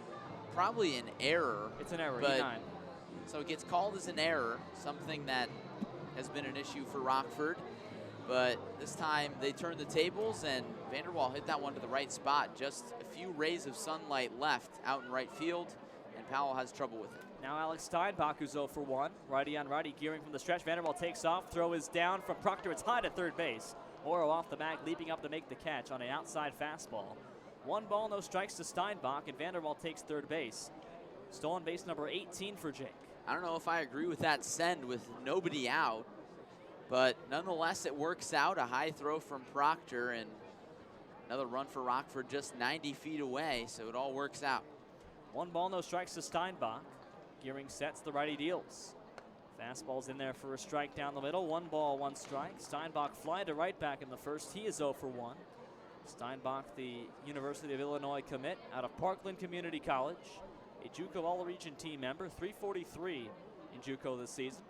S2: probably an error.
S1: It's an error,
S2: but
S1: E9.
S2: So it gets called as an error, something that has been an issue for Rockford. But this time they turned the tables, and Vanderwall hit that one to the right spot. Just a few rays of sunlight left out in right field, and Powell has trouble with it.
S1: Now Alex Steinbach, who's 0 for 1. Righty on righty, Gearing from the stretch. Vanderwall takes off. Throw is down from Proctor. It's high to third base. Morrow off the bag, leaping up to make the catch on an outside fastball. 1 ball, no strikes to Steinbach, and Vanderwall takes third base. Stolen base number 18 for Jake.
S2: I don't know if I agree with that send with nobody out, but nonetheless it works out. A high throw from Proctor and another run for Rockford just 90 feet away, so it all works out.
S1: 1 ball, no strikes to Steinbach. Gearing sets, the righty deals. Fastball's in there for a strike down the middle. 1 ball, 1 strike. Steinbach fly to right back in the first. He is 0 for 1. Steinbach, the University of Illinois commit out of Parkland Community College. A JUCO All-Region team member, 343 in JUCO this season.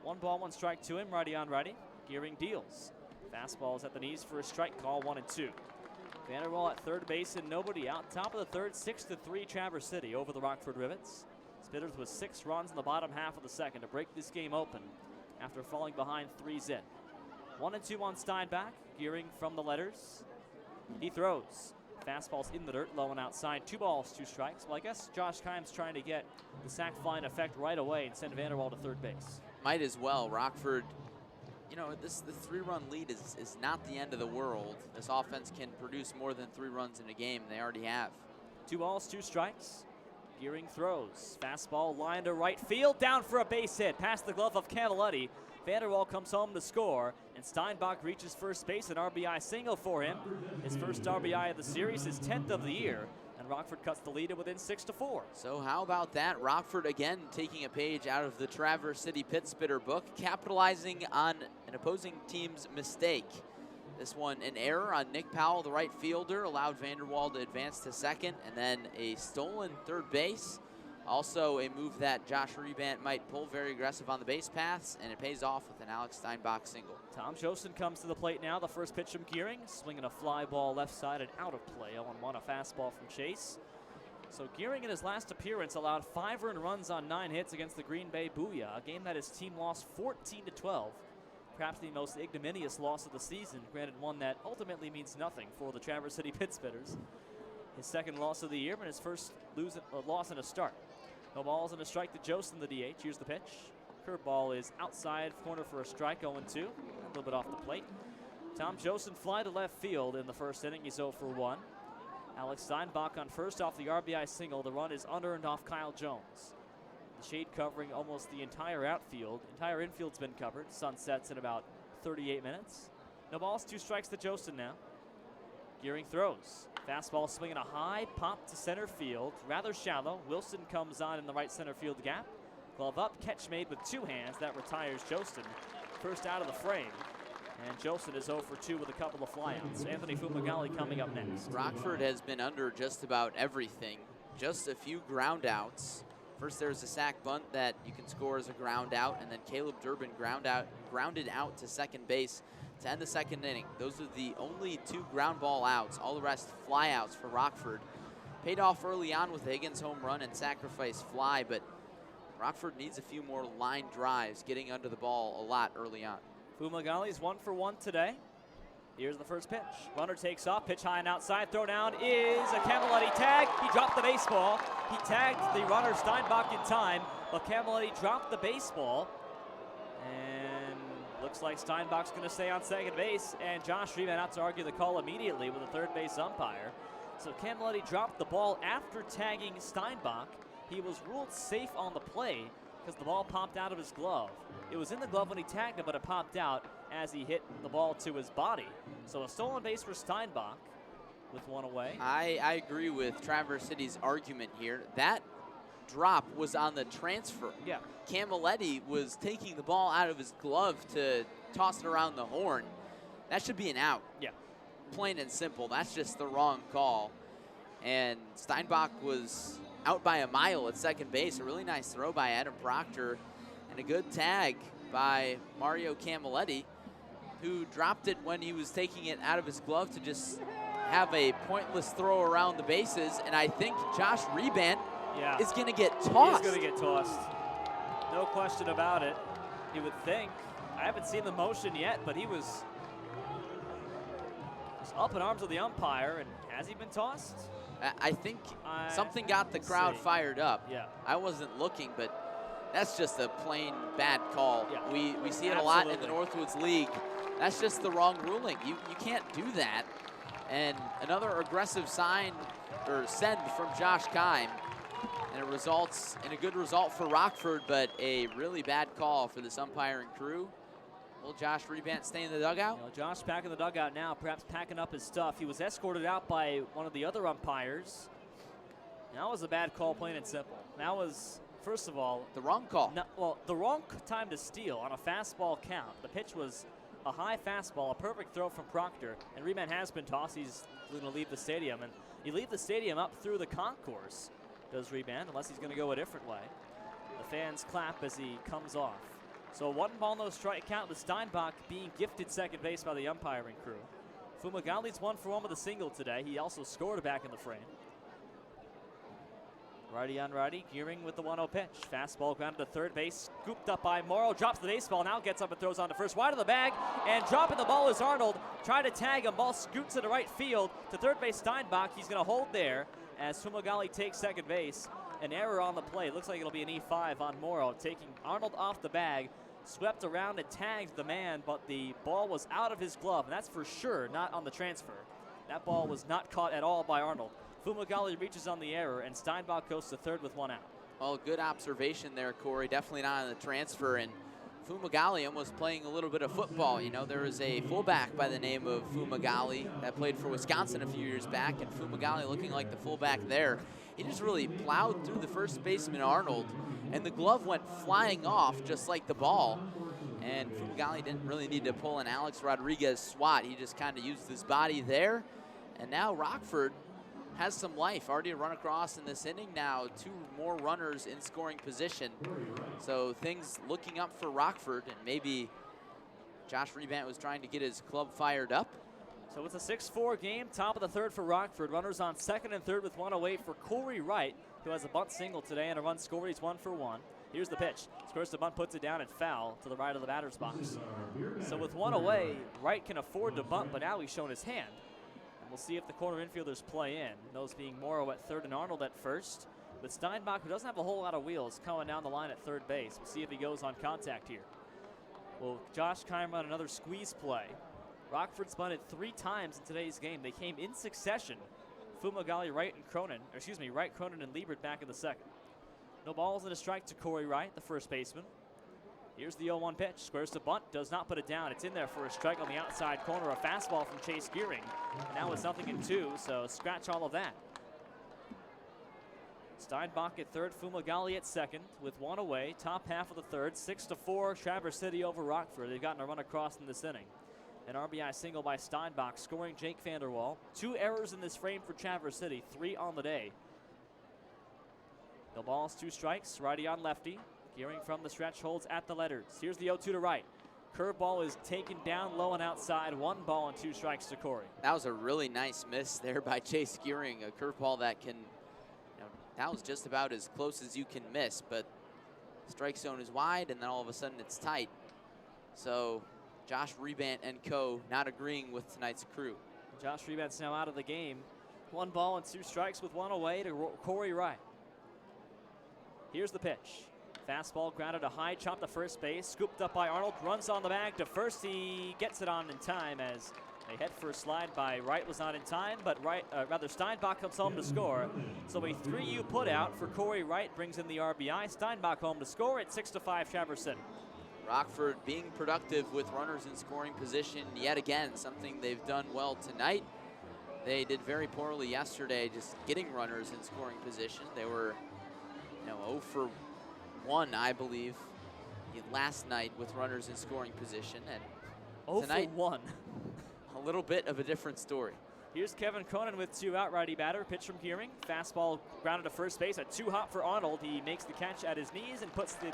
S1: 1 ball, 1 strike to him, righty on righty. Gearing deals. Fastball's at the knees for a strike call, 1-2. Vanderwall at third base and nobody out. Top of the third, 6-3 Traverse City over the Rockford Rivets. Spitters with 6 runs in the bottom half of the second to break this game open after falling behind 3-0. 1-2 on Steinbach. Gearing from the letters. He throws. Fastball's in the dirt, low and outside. 2 balls, 2 strikes. Well, I guess Josh Kimes trying to get the sac flying effect right away and send Vanderwall to third base.
S2: Might as well. Rockford, you know, the 3-run lead is not the end of the world. This offense can produce more than 3 runs in a game. They already have. 2
S1: balls, 2 strikes. Gearing throws. Fastball line to right field, down for a base hit. Past the glove of Canaletti. Vanderwall comes home to score, and Steinbach reaches first base, an RBI single for him. His first RBI of the series, his 10th of the year, and Rockford cuts the lead to within 6-4.
S2: So how about that? Rockford again taking a page out of the Traverse City Pit Spitter book, capitalizing on an opposing team's mistake. This one, an error on Nick Powell, the right fielder, allowed Vanderwall to advance to second, and then a stolen third base. Also a move that Josh Rebant might pull, very aggressive on the base paths, and it pays off with an Alex Steinbach single.
S1: Tom Jostin comes to the plate now. The first pitch from Gearing, swinging a fly ball left side and out of play. 0-1, a fastball from Chase. So Gearing in his last appearance allowed 5 earned runs on 9 hits against the Green Bay Booyah, a game that his team lost 14-12. Perhaps the most ignominious loss of the season, granted one that ultimately means nothing for the Traverse City Pit Spitters. His second loss of the year, but his first loss in a start. No balls and a strike to Jostin, the DH. Here's the pitch. Curveball is outside corner for a strike, 0-2. A little bit off the plate. Tom Jostin fly to left field in the first inning. He's 0 for 1. Alex Steinbach on first off the RBI single. The run is unearned off Kyle Jones. The shade covering almost the entire outfield. Entire infield's been covered. Sun sets in about 38 minutes. No balls, 2 strikes to Jostin now. Gearing throws. Fastball swinging a high pop to center field, rather shallow. Wilson comes on in the right center field gap. Glove up, catch made with 2 hands. That retires Jostin. First out of the frame. And Jostin is 0 for 2 with a couple of flyouts. Anthony Fumagalli coming up next.
S2: Rockford has been under just about everything. Just a few ground outs First, there's a sack bunt that you can score as a ground out, and then Caleb Durbin grounded out to second base to end the second inning. Those are the only 2 ground ball outs. All the rest flyouts for Rockford. Paid off early on with the Higgins home run and sacrifice fly, but Rockford needs a few more line drives, getting under the ball a lot early on.
S1: Fumagali's 1 for 1 today. Here's the first pitch. Runner takes off, pitch high and outside. Throw down is a Camilletti tag. He dropped the baseball. He tagged the runner Steinbach in time, but Camilletti dropped the baseball. And looks like Steinbach's going to stay on second base, and Josh Reed out to argue the call immediately with the third base umpire. So Camilletti dropped the ball after tagging Steinbach. He was ruled safe on the play because the ball popped out of his glove. It was in the glove when he tagged him, but it popped out as he hit the ball to his body. So a stolen base for Steinbach with 1 away.
S2: I agree with Traverse City's argument here. That drop was on the transfer.
S1: Yeah.
S2: Camilletti was taking the ball out of his glove to toss it around the horn. That should be an out.
S1: Yeah.
S2: Plain and simple. That's just the wrong call. And Steinbach was out by a mile at second base. A really nice throw by Adam Proctor and a good tag by Mario Camilletti, who dropped it when he was taking it out of his glove to just have a pointless throw around the bases. And I think Josh Rebant is going to get tossed.
S1: He's going to get tossed. No question about it. You would think. I haven't seen the motion yet, but he was up in arms of the umpire. And has he been tossed?
S2: I think something got the crowd fired up.
S1: Yeah.
S2: I wasn't looking, but that's just a plain bad call.
S1: Yeah.
S2: We see it a lot in the Northwoods League. That's just the wrong ruling. You can't do that. And another aggressive send from Josh Keim. And it results in a good result for Rockford, but a really bad call for this umpiring crew. Will Josh Rebant stay in the dugout?
S1: You know, Josh back in the dugout now, perhaps packing up his stuff. He was escorted out by one of the other umpires. That was a bad call, plain and simple. That was, first of all,
S2: the wrong call.
S1: The wrong time to steal on a fastball count. The pitch was a high fastball, a perfect throw from Proctor, and Rebant has been tossed. He's going to leave the stadium, and you leave the stadium up through the concourse, does Rebant, unless he's going to go a different way. The fans clap as he comes off. So 1 ball, no strike count with Steinbach being gifted second base by the umpiring crew. Fumagali's 1 for 1 with a single today. He also scored back in the frame. Righty on righty, Gearing with the 1-0 pitch. Fastball grounded to third base, scooped up by Morrow, drops the baseball, now gets up and throws on to first. Wide of the bag, and dropping the ball is Arnold. Trying to tag him, ball scoots into right field to third base Steinbach. He's going to hold there as Fumagalli takes second base. An error on the play. Looks like it'll be an E5 on Morrow, taking Arnold off the bag. Swept around and tagged the man, but the ball was out of his glove, and that's for sure not on the transfer. That ball was not caught at all by Arnold. Fumagalli reaches on the error, and Steinbach goes to third with 1 out.
S2: Well, good observation there, Corey. Definitely not on the transfer, and Fumagalli was playing a little bit of football. You know, there was a fullback by the name of Fumagalli that played for Wisconsin a few years back, and Fumagalli looking like the fullback there. He just really plowed through the first baseman, Arnold, and the glove went flying off just like the ball. And Fumagalli didn't really need to pull an Alex Rodriguez swat. He just kind of used his body there. And now Rockford has some life. Already run across in this inning now. 2 more runners in scoring position. So things looking up for Rockford, and maybe Josh Rebant was trying to get his club fired up.
S1: So it's a 6-4 game, top of the third for Rockford. Runners on second and third with 1 away for Cory Wright, who has a bunt single today and a run scored. He's 1 for 1. Here's the pitch. Squares the bunt, puts it down and foul to the right of the batter's box. So with 1 away, Wright can afford to bunt, but now he's shown his hand. And we'll see if the corner infielders play in. Those being Morrow at third and Arnold at first. But Steinbach, who doesn't have a whole lot of wheels, coming down the line at third base. We'll see if he goes on contact here. Will Josh Keim run another squeeze play? Rockford's bunted 3 times in today's game. They came in succession. Fumagalli, Wright, and Wright, Cronin, and Liebert back in the second. No balls and a strike to Cory Wright, the first baseman. Here's the 0-1 pitch. Squares to bunt, does not put it down. It's in there for a strike on the outside corner. A fastball from Chase Gearing. And now it's 0-2, so scratch all of that. Steinbach at third, Fumagalli at second with 1 away. Top half of the third, 6-4, Traverse City over Rockford. They've gotten a run across in this inning. An RBI single by Steinbach, scoring Jake Vanderwall. 2 errors in this frame for Traverse City, 3 on the day. The ball's 2 strikes, righty on lefty. Gearing from the stretch holds at the letters. Here's the 0-2 to right. Curveball is taken down low and outside. 1 ball and 2 strikes to Cory.
S2: That was a really nice miss there by Chase Gearing. A curveball that can, that was just about as close as you can miss, but strike zone is wide and then all of a sudden it's tight. So Josh Rebant and co. not agreeing with tonight's crew.
S1: Josh Rebant's now out of the game. 1 ball and 2 strikes with 1 away to Cory Wright. Here's the pitch. Fastball grounded a high chop to first base, scooped up by Arnold, runs on the bag to first. He gets it on in time as a head-first slide by Wright was not in time, but Steinbach comes home to score. So a 3-U put out for Cory Wright brings in the RBI. Steinbach home to score at 6-5 Traverse City.
S2: Rockford being productive with runners in scoring position yet again, something they've done well tonight. They did very poorly yesterday just getting runners in scoring position. They were 0 for 1, I believe, last night with runners in scoring position. And
S1: 0
S2: tonight,
S1: for 1.
S2: A little bit of a different story.
S1: Here's Kevin Cronin with 2 out, righty batter. Pitch from Gearing. Fastball grounded to first base. A 2-hop for Arnold. He makes the catch at his knees and puts the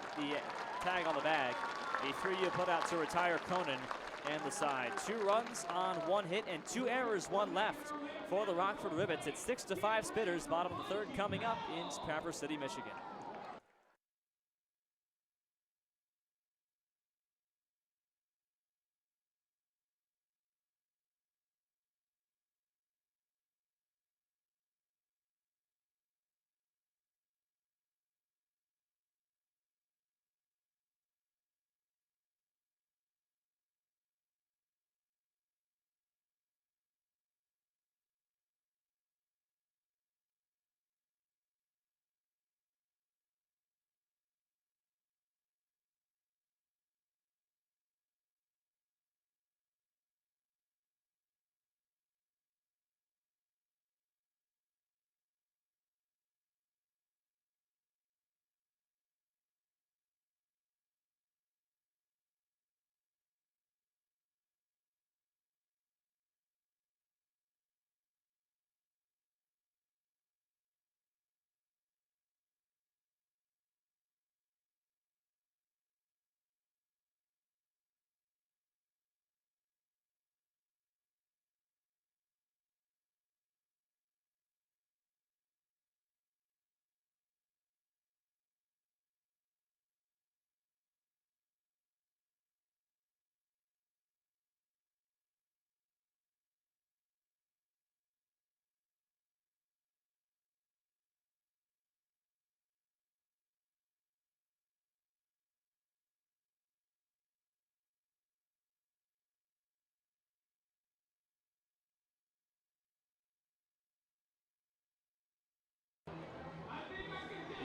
S1: tag on the bag. A 3-U put out to retire Cronin and the side. 2 runs on 1 hit and 2 errors, 1 left for the Rockford Rivets. It's 6-5 Spitters. Bottom of the 3rd coming up in Traverse City, Michigan.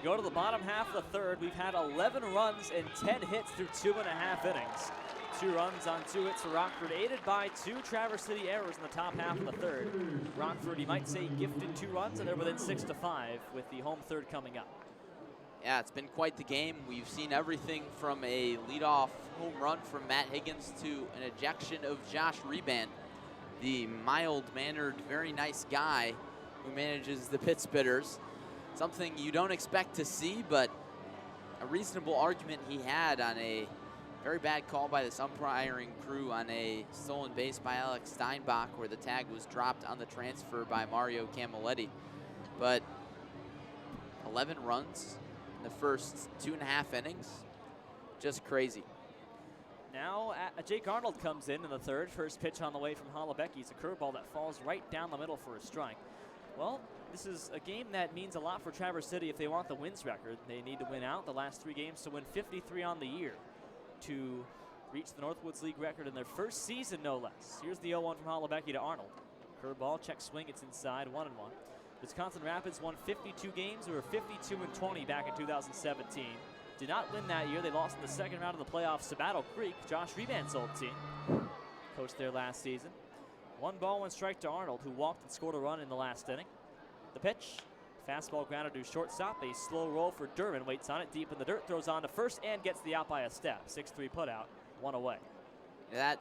S1: Go to the bottom half of the 3rd. We've had 11 runs and 10 hits through 2.5 innings. 2 runs on 2 hits for Rockford, aided by 2 Traverse City errors in the top half of the 3rd. Rockford, you might say, gifted 2 runs, and they're within 6-5 with the home 3rd coming up.
S2: Yeah, it's been quite the game. We've seen everything from a leadoff home run from Matt Higgins to an ejection of Josh Rebant, the mild-mannered, very nice guy who manages the pit spitters. Something you don't expect to see, but a reasonable argument he had on a very bad call by the umpiring crew on a stolen base by Alex Steinbach where the tag was dropped on the transfer by Mario Camilletti. But 11 runs in the first 2.5 innings, just crazy.
S1: Now Jake Arnold comes in the 3rd. First pitch on the way from Holobecki's a curveball that falls right down the middle for a strike. Well, this is a game that means a lot for Traverse City if they want the wins record. They need to win out the last 3 games to win 53 on the year to reach the Northwoods League record in their first season, no less. Here's the 0-1 from Holobecki to Arnold. Curveball, check swing, it's inside, 1-1. Wisconsin Rapids won 52 games. They were 52-20 back in 2017. Did not win that year. They lost in the 2nd round of the playoffs to Battle Creek, Josh Rebant's old team. Coached there last season. 1 ball, 1 strike to Arnold, who walked and scored a run in the last inning. The pitch, fastball grounded to shortstop. A slow roll for Durbin, waits on it deep in the dirt, throws on to first and gets the out by a step. 6-3 put out, 1 away.
S2: That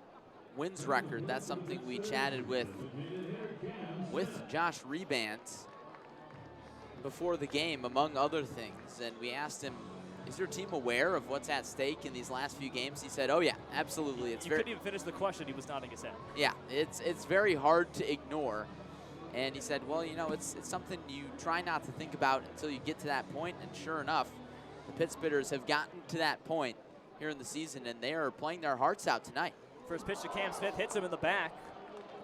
S2: wins record, that's something we chatted with Josh Rebant. before the game, among other things, and we asked him, is your team aware of what's at stake in these last few games? He said, oh yeah, absolutely.
S1: You couldn't even finish the question, he was nodding his head.
S2: Yeah, it's very hard to ignore. And he said, well, you know, it's something you try not to think about until you get to that point, and sure enough, the Pittsbitters have gotten to that point here in the season, and they are playing their hearts out tonight.
S1: First pitch to Cam Smith, hits him in the back.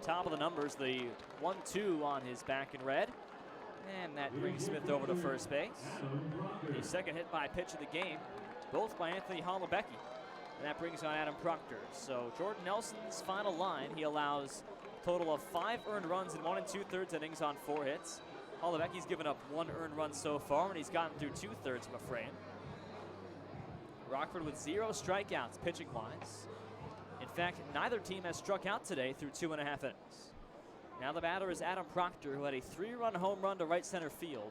S1: Top of the numbers, the 1-2 on his back in red. And that brings Smith over to first base. The second hit by pitch of the game, both by Anthony Hollebecky. And that brings on Adam Proctor. So Jordan Nelson's final line, he allows a total of 5 earned runs in 1 2/3 innings on 4 hits. Hollebecky's given up 1 earned run so far, and he's gotten through 2/3 of a frame. Rockford with 0 strikeouts pitching-wise. In fact, neither team has struck out today through 2.5 innings. Now the batter is Adam Proctor, who had a 3-run home run to right center field.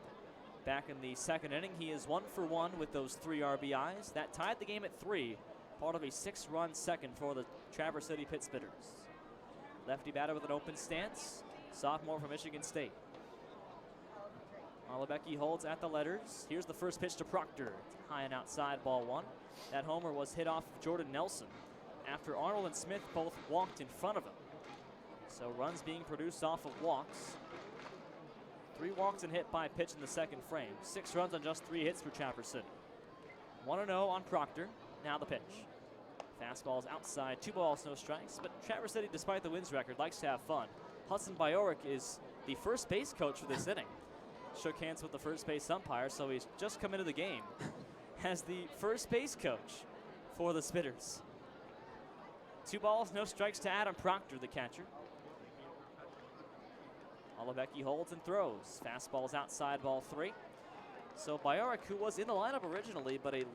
S1: Back in the second inning, he is 1 for 1 with those 3 RBIs. That tied the game at 3, part of a 6-run second for the Traverse City Pittsbitters. Lefty batter with an open stance, sophomore from Michigan State. Hollebecky holds at the letters. Here's the first pitch to Proctor. High and outside, ball 1. That homer was hit off of Jordan Nelson after Arnold and Smith both walked in front of him. So runs being produced off of walks. 3 walks and hit by pitch in the second frame. 6 runs on just 3 hits for Traverse City. 1-0 on Proctor. Now the pitch. Fastball's outside, 2 balls, no strikes. But Traverse City, despite the wins record, likes to have fun. Hudson Bajorek is the first base coach for this inning. Shook hands with the first base umpire, so he's just come into the game as the first base coach for the Spitters. 2 balls, no strikes to Adam Proctor, the catcher. Hollebecky holds and throws. Fastball's outside, ball 3. So Bajorek, who was in the lineup originally, but a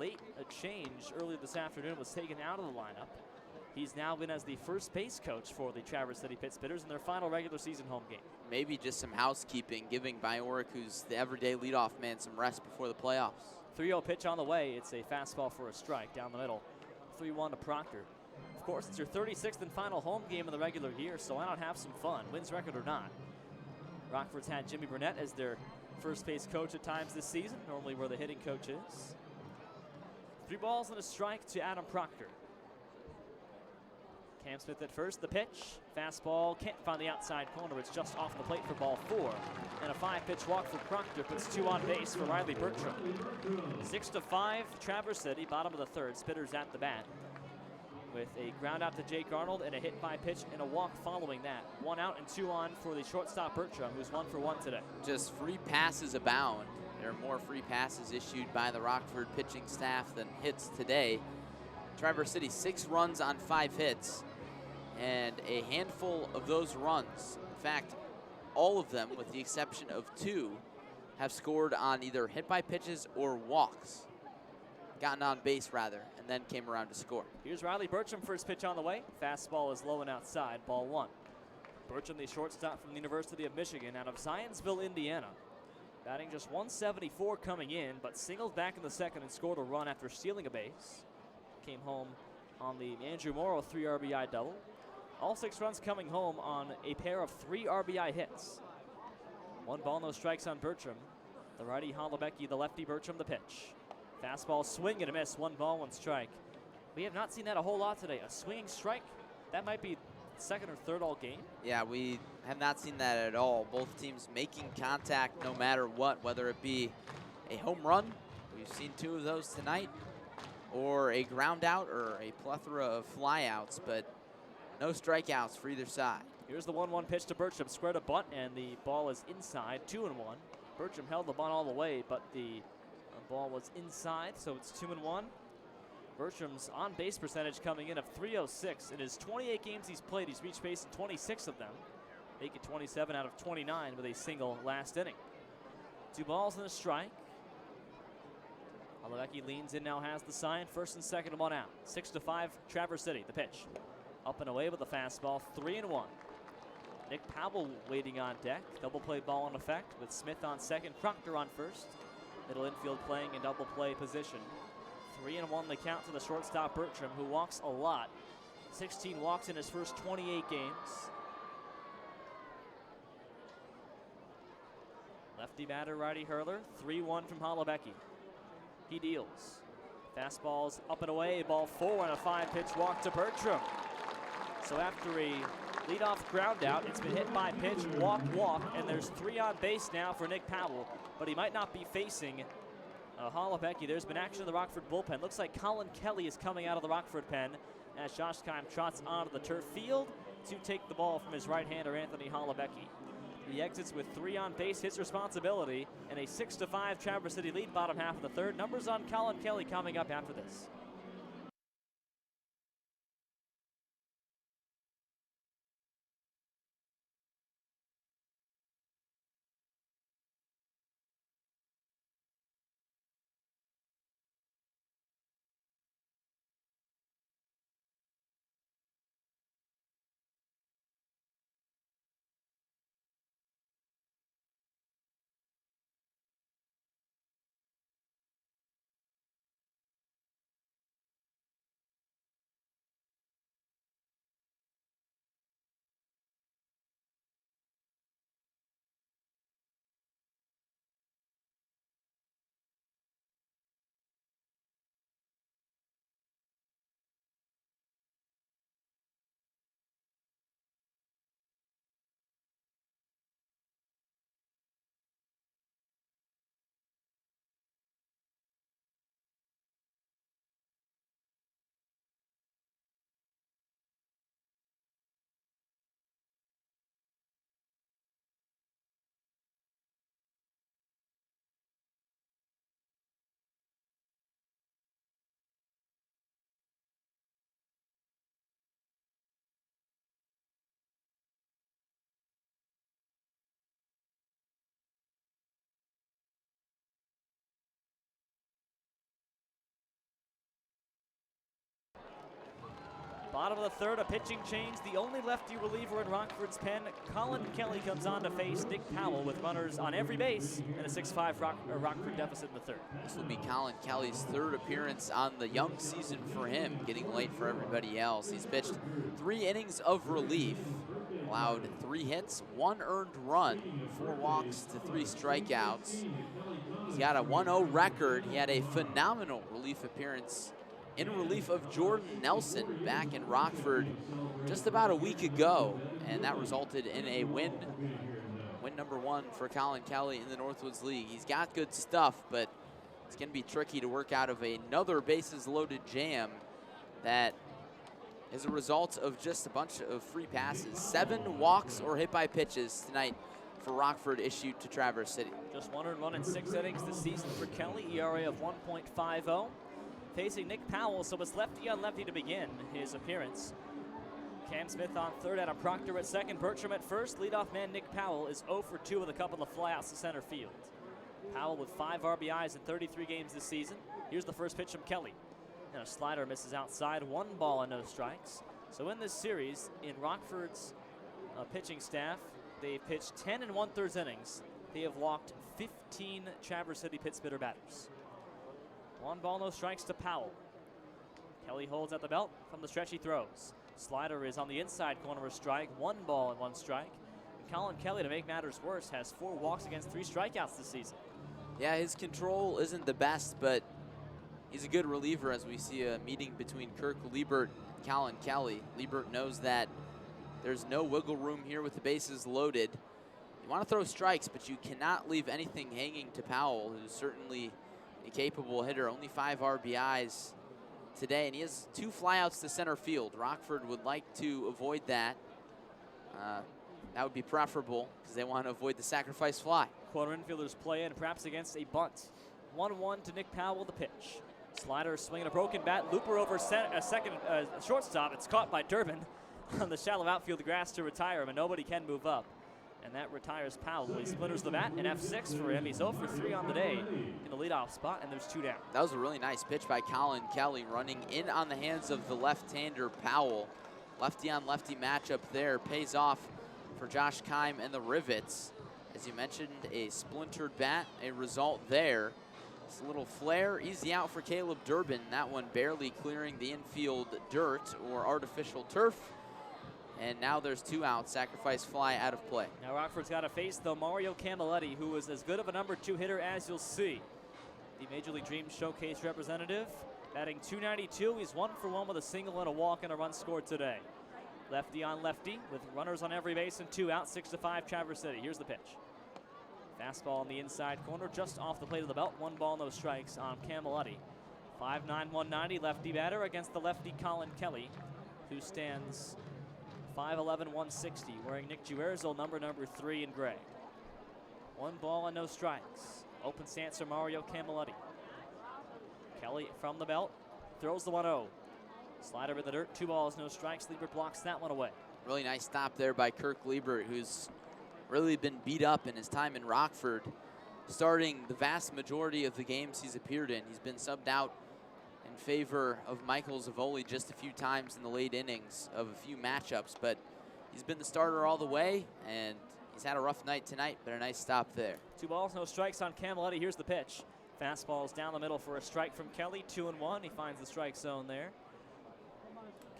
S1: change earlier this afternoon, was taken out of the lineup. He's now been as the first base coach for the Traverse City Pittsbitters in their final regular season home game.
S2: Maybe just some housekeeping, giving Bajorek, who's the everyday leadoff man, some rest before the playoffs.
S1: 3-0 pitch on the way. It's a fastball for a strike down the middle. 3-1 to Proctor. Of course, it's your 36th and final home game of the regular year, so why not have some fun, wins record or not? Rockford's had Jimmy Burnett as their first base coach at times this season, normally where the hitting coach is. 3 balls and a strike to Adam Proctor. Cam Smith at first, the pitch. Fastball can't find the outside corner. It's just off the plate for ball 4. And a 5-pitch walk for Proctor puts 2 on base for Riley Bertram. 6-5, Traverse City, bottom of the 3rd. Spitters at the bat with a ground out to Jake Arnold and a hit by pitch and a walk following that. 1 out and 2 on for the shortstop Bertram, who's 1 for 1 today.
S2: Just free passes abound. There are more free passes issued by the Rockford pitching staff than hits today. Traverse City 6 runs on 5 hits. And a handful of those runs, in fact, all of them with the exception of 2, have scored on either hit by pitches or walks. Gotten on base rather, and then came around to score.
S1: Here's Riley Bertram, first pitch on the way. Fastball is low and outside, ball 1. Bertram, the shortstop from the University of Michigan out of Zionsville, Indiana. Batting just 174 coming in, but singled back in the second and scored a run after stealing a base. Came home on the Andrew Morrow 3 RBI double. All 6 runs coming home on a pair of 3 RBI hits. 1 ball, no strikes on Bertram. The righty Hollebecky, the lefty Bertram, the pitch. Fastball, swing and a miss. 1 ball, 1 strike. We have not seen that a whole lot today. A swinging strike, that might be 2nd or 3rd all game.
S2: Yeah, we have not seen that at all. Both teams making contact no matter what, whether it be a home run, we've seen 2 of those tonight, or a ground out or a plethora of flyouts, but no strikeouts for either side.
S1: Here's the 1-1 pitch to Bertram, square to bunt, and the ball is inside, 2-1. Bertram held the bunt all the way, but the ball was inside, so it's 2-1. Bertram's on-base percentage coming in of .306. In his 28 games he's played, he's reached base in 26 of them. Make it 27 out of 29 with a single last inning. 2 balls and a strike. Hollebecky leans in, now has the sign. 1st and 2nd, 1 out. 6-5, Traverse City, the pitch. Up and away with the fastball, 3-1. Nick Powell waiting on deck. Double play ball in effect with Smith on second, Proctor on first. Middle infield playing in double play position. 3-1 the count to the shortstop Bertram, who walks a lot. 16 walks in his first 28 games. Lefty batter, righty hurler. 3-1 from Holobecki. He deals. Fastball's up and away. Ball 4 on a 5-pitch walk to Bertram. So after a leadoff ground out, it's been hit by pitch, walk, and there's 3 on base now for Nick Powell, but he might not be facing Holobecki. There's been action in the Rockford bullpen. Looks like Colin Kelly is coming out of the Rockford pen as Josh Keim trots onto the turf field to take the ball from his right-hander, Anthony Holobecki. He exits with 3 on base, his responsibility, and a 6-5 Traverse City lead bottom half of the third. Numbers on Colin Kelly coming up after this. Bottom of the third, a pitching change. The only lefty reliever in Rockford's pen, Colin Kelly, comes on to face Nick Powell with runners on every base and a 6-5 Rockford deficit in the third.
S2: This will be Colin Kelly's 3rd appearance on the young season for him, getting late for everybody else. He's pitched 3 innings of relief, allowed 3 hits, 1 earned run, 4 walks to 3 strikeouts. He's got a 1-0 record. He had a phenomenal relief appearance in relief of Jordan Nelson back in Rockford just about a week ago, and that resulted in a win number 1 for Colin Kelly in the Northwoods League. He's got good stuff, but it's going to be tricky to work out of another bases loaded jam that is a result of just a bunch of free passes. 7 walks or hit by pitches tonight for Rockford issued to Traverse City.
S1: Just 1 earned run in 6 innings this season for Kelly, ERA of 1.50. Facing Nick Powell, so it's lefty on lefty to begin his appearance. Cam Smith on third, Adam Proctor at second, Bertram at first. Leadoff man Nick Powell is 0 for 2 with a couple of flyouts to center field. Powell with 5 RBIs in 33 games this season. Here's the first pitch from Kelly. And a slider misses outside, 1 ball and no strikes. So in this series, in Rockford's pitching staff, they've pitched 10 1/3 innings. They have walked 15 Traverse City Pittsburgh batters. 1 ball, no strikes to Powell. Kelly holds at the belt. From the stretch he throws. Slider is on the inside corner, a strike. 1 ball and 1 strike. And Colin Kelly, to make matters worse, has 4 walks against 3 strikeouts this season.
S2: Yeah, his control isn't the best, but he's a good reliever as we see a meeting between Kirk Liebert and Colin Kelly. Liebert knows that there's no wiggle room here with the bases loaded. You want to throw strikes, but you cannot leave anything hanging to Powell, who's certainly a capable hitter. Only 5 RBIs today, and he has 2 flyouts to center field. Rockford would like to avoid that. That would be preferable because they want to avoid the sacrifice fly.
S1: Corner infielders play in, perhaps against a bunt. 1-1 to Nick Powell, the pitch. Slider swinging a broken bat. Looper over shortstop. It's caught by Durbin on the shallow outfield grass to retire him, and nobody can move up. And that retires Powell. He splinters the bat, and F6 for him. He's 0 for 3 on the day in the leadoff spot, and there's 2 down.
S2: That was a really nice pitch by Colin Kelly, running in on the hands of the left-hander Powell. Lefty-on-lefty matchup there pays off for Josh Keim and the Rivets. As you mentioned, a splintered bat, a result there. It's a little flare, easy out for Caleb Durbin. That one barely clearing the infield dirt or artificial turf. and now there's 2 outs. Sacrifice fly out of play.
S1: Now Rockford's got to face the Mario Camilletti, who is as good of a number 2 hitter as you'll see. The Major League Dream Showcase representative, batting .292. He's 1 for 1 with a single and a walk and a run scored today. Lefty on lefty with runners on every base and 2 outs, 6-5 Traverse City. Here's the pitch. Fastball in the inside corner, just off the plate of the belt. 1 ball, no strikes on Camilletti. 5'9", 190, lefty batter against the lefty Colin Kelly, who stands 5'11", 160, wearing Nick Juerzo number 3 in gray. 1 ball and no strikes. Open stance for Mario Camilletti. Kelly from the belt, throws the 1-0. Slider in the dirt, 2 balls, no strikes. Liebert blocks that one away.
S2: Really nice stop there by Kirk Liebert, who's really been beat up in his time in Rockford, starting the vast majority of the games he's appeared in. He's been subbed out in favor of Michael Zavoli just a few times in the late innings of a few matchups, but he's been the starter all the way, and he's had a rough night tonight, but a nice stop there.
S1: 2 balls, no strikes on Camilletti. Here's the pitch. Fastball's down the middle for a strike from Kelly. 2-1. He finds the strike zone there.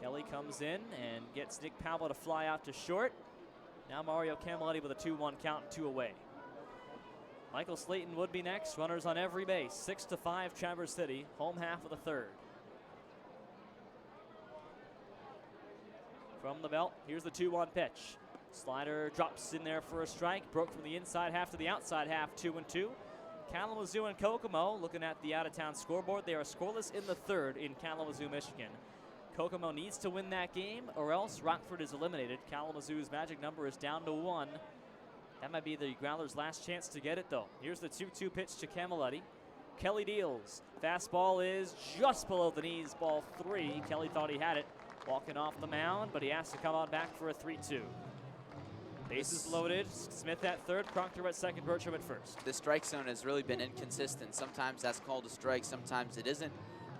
S1: Kelly comes in and gets Nick Powell to fly out to short. Now Mario Camilletti with a 2-1 count and 2 away. Michael Slayton would be next. Runners on every base. 6-5 Traverse City. Home half of the 3rd. From the belt, here's the 2-1 pitch. Slider drops in there for a strike. Broke from the inside half to the outside half. 2-2. Kalamazoo and Kokomo looking at the out-of-town scoreboard. They are scoreless in the 3rd in Kalamazoo, Michigan. Kokomo needs to win that game or else Rockford is eliminated. Kalamazoo's magic number is down to 1. That might be the Growlers' last chance to get it, though. Here's the 2-2 pitch to Camilletti. Kelly deals. Fastball is just below the knees, ball 3. Kelly thought he had it walking off the mound, but he has to come on back for a 3-2. Bases loaded. Smith at 3rd, Proctor at 2nd, Bertram at 1st.
S2: The strike zone has really been inconsistent. Sometimes that's called a strike, sometimes it isn't.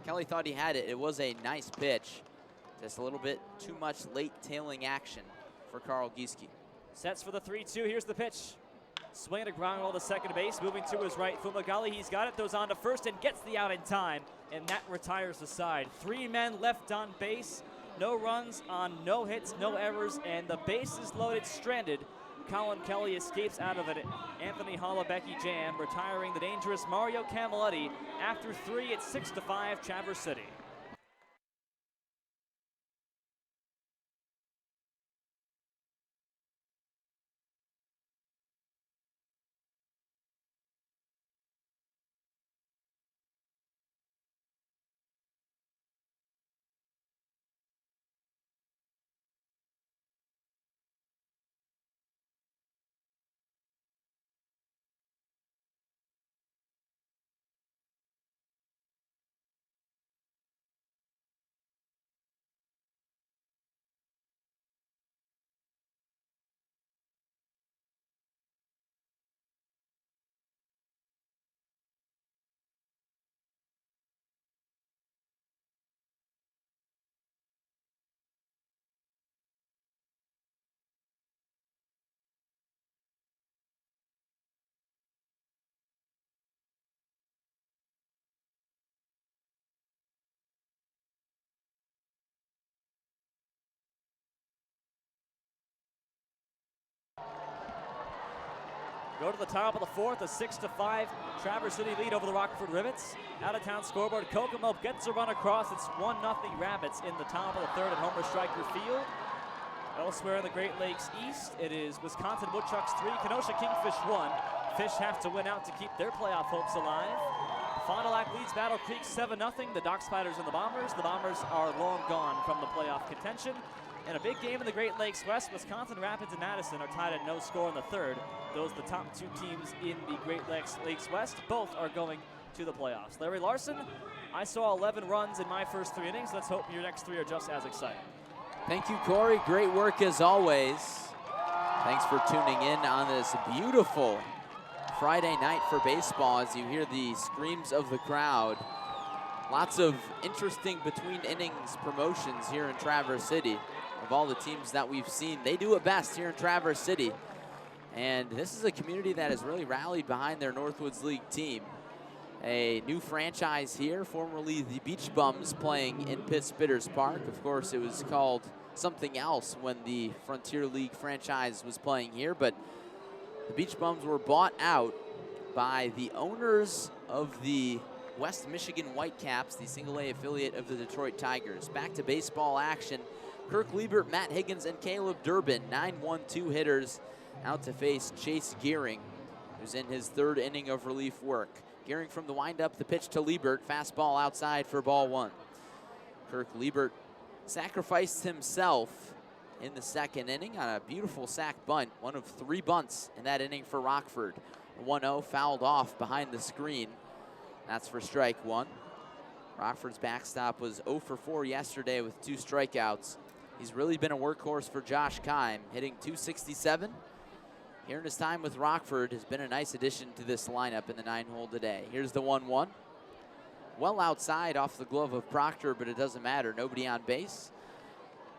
S2: Kelly thought he had it. It was a nice pitch. Just a little bit too much late tailing action for Carl Gieske.
S1: Sets for the 3-2. Here's the pitch. Swing and a ground ball to second base. Moving to his right. Fumagalli, he's got it. Throws on to first and gets the out in time. And that retires the side. 3 men left on base. No runs on no hits, no errors. And the bases loaded, stranded. Colin Kelly escapes out of it. Anthony Holobecki jam, retiring the dangerous Mario Camilletti. After 3, it's 6-5 Traverse City. Go to the top of the 4th, a 6-5 Traverse City lead over the Rockford Rivets. Out-of-town scoreboard, Kokomo gets a run across. It's 1-0 Rabbits in the top of the 3rd at Homer Stryker Field. Elsewhere in the Great Lakes East, it is Wisconsin Woodchucks 3, Kenosha Kingfish 1. Fish have to win out to keep their playoff hopes alive. Fond du Lac leads Battle Creek 7-0. The Dock Spiders and the Bombers. The Bombers are long gone from the playoff contention. And a big game in the Great Lakes West, Wisconsin Rapids and Madison are tied at no score in the 3rd. Those are the top 2 teams in the Great Lakes West. Both are going to the playoffs. Larry Larson, I saw 11 runs in my first 3 innings. Let's hope your next 3 are just as exciting.
S2: Thank you, Cory. Great work as always. Thanks for tuning in on this beautiful Friday night for baseball as you hear the screams of the crowd. Lots of interesting between innings promotions here in Traverse City. Of all the teams that we've seen, they do it best here in Traverse City. And this is a community that has really rallied behind their Northwoods League team. A new franchise here, formerly the Beach Bums playing in Pitt Spitters Park. Of course, it was called something else when the Frontier League franchise was playing here, but the Beach Bums were bought out by the owners of the West Michigan Whitecaps, the single-A affiliate of the Detroit Tigers. Back to baseball action. Kirk Liebert, Matt Higgins, and Caleb Durbin, 9-1-2 hitters, out to face Chase Gearing, who's in his third inning of relief work. Gearing from the windup, the pitch to Liebert, fastball outside for ball one. Kirk Liebert sacrificed himself in the second inning on a beautiful sac bunt, one of 3 bunts in that inning for Rockford. 1-0 fouled off behind the screen. That's for strike one. Rockford's backstop was 0 for 4 yesterday with 2 strikeouts. He's really been a workhorse for Josh Keim, hitting .267. Here in his time with Rockford, has been a nice addition to this lineup in the 9-hole today. Here's the 1-1. Well outside off the glove of Proctor, but it doesn't matter. Nobody on base.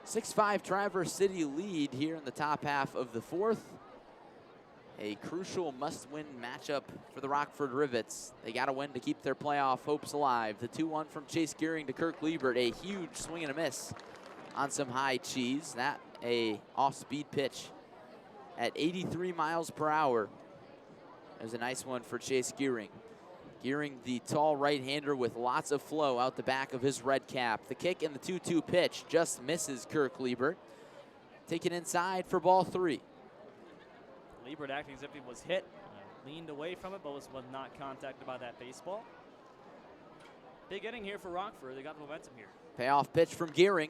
S2: 6-5 Traverse City lead here in the top half of the 4th. A crucial must-win matchup for the Rockford Rivets. They got to win to keep their playoff hopes alive. The 2-1 from Chase Gearing to Kirk Liebert. A huge swing and a miss on some high cheese. That a off-speed pitch at 83 miles per hour. It was a nice one for Chase Gearing. Gearing, the tall right-hander with lots of flow out the back of his red cap. The kick and the 2-2 pitch just misses Kirk Liebert. Taken inside for ball 3.
S1: Liebert acting as if he was hit, leaned away from it, but was not contacted by that baseball. Big inning here for Rockford. They got the momentum here.
S2: Payoff pitch from Gearing.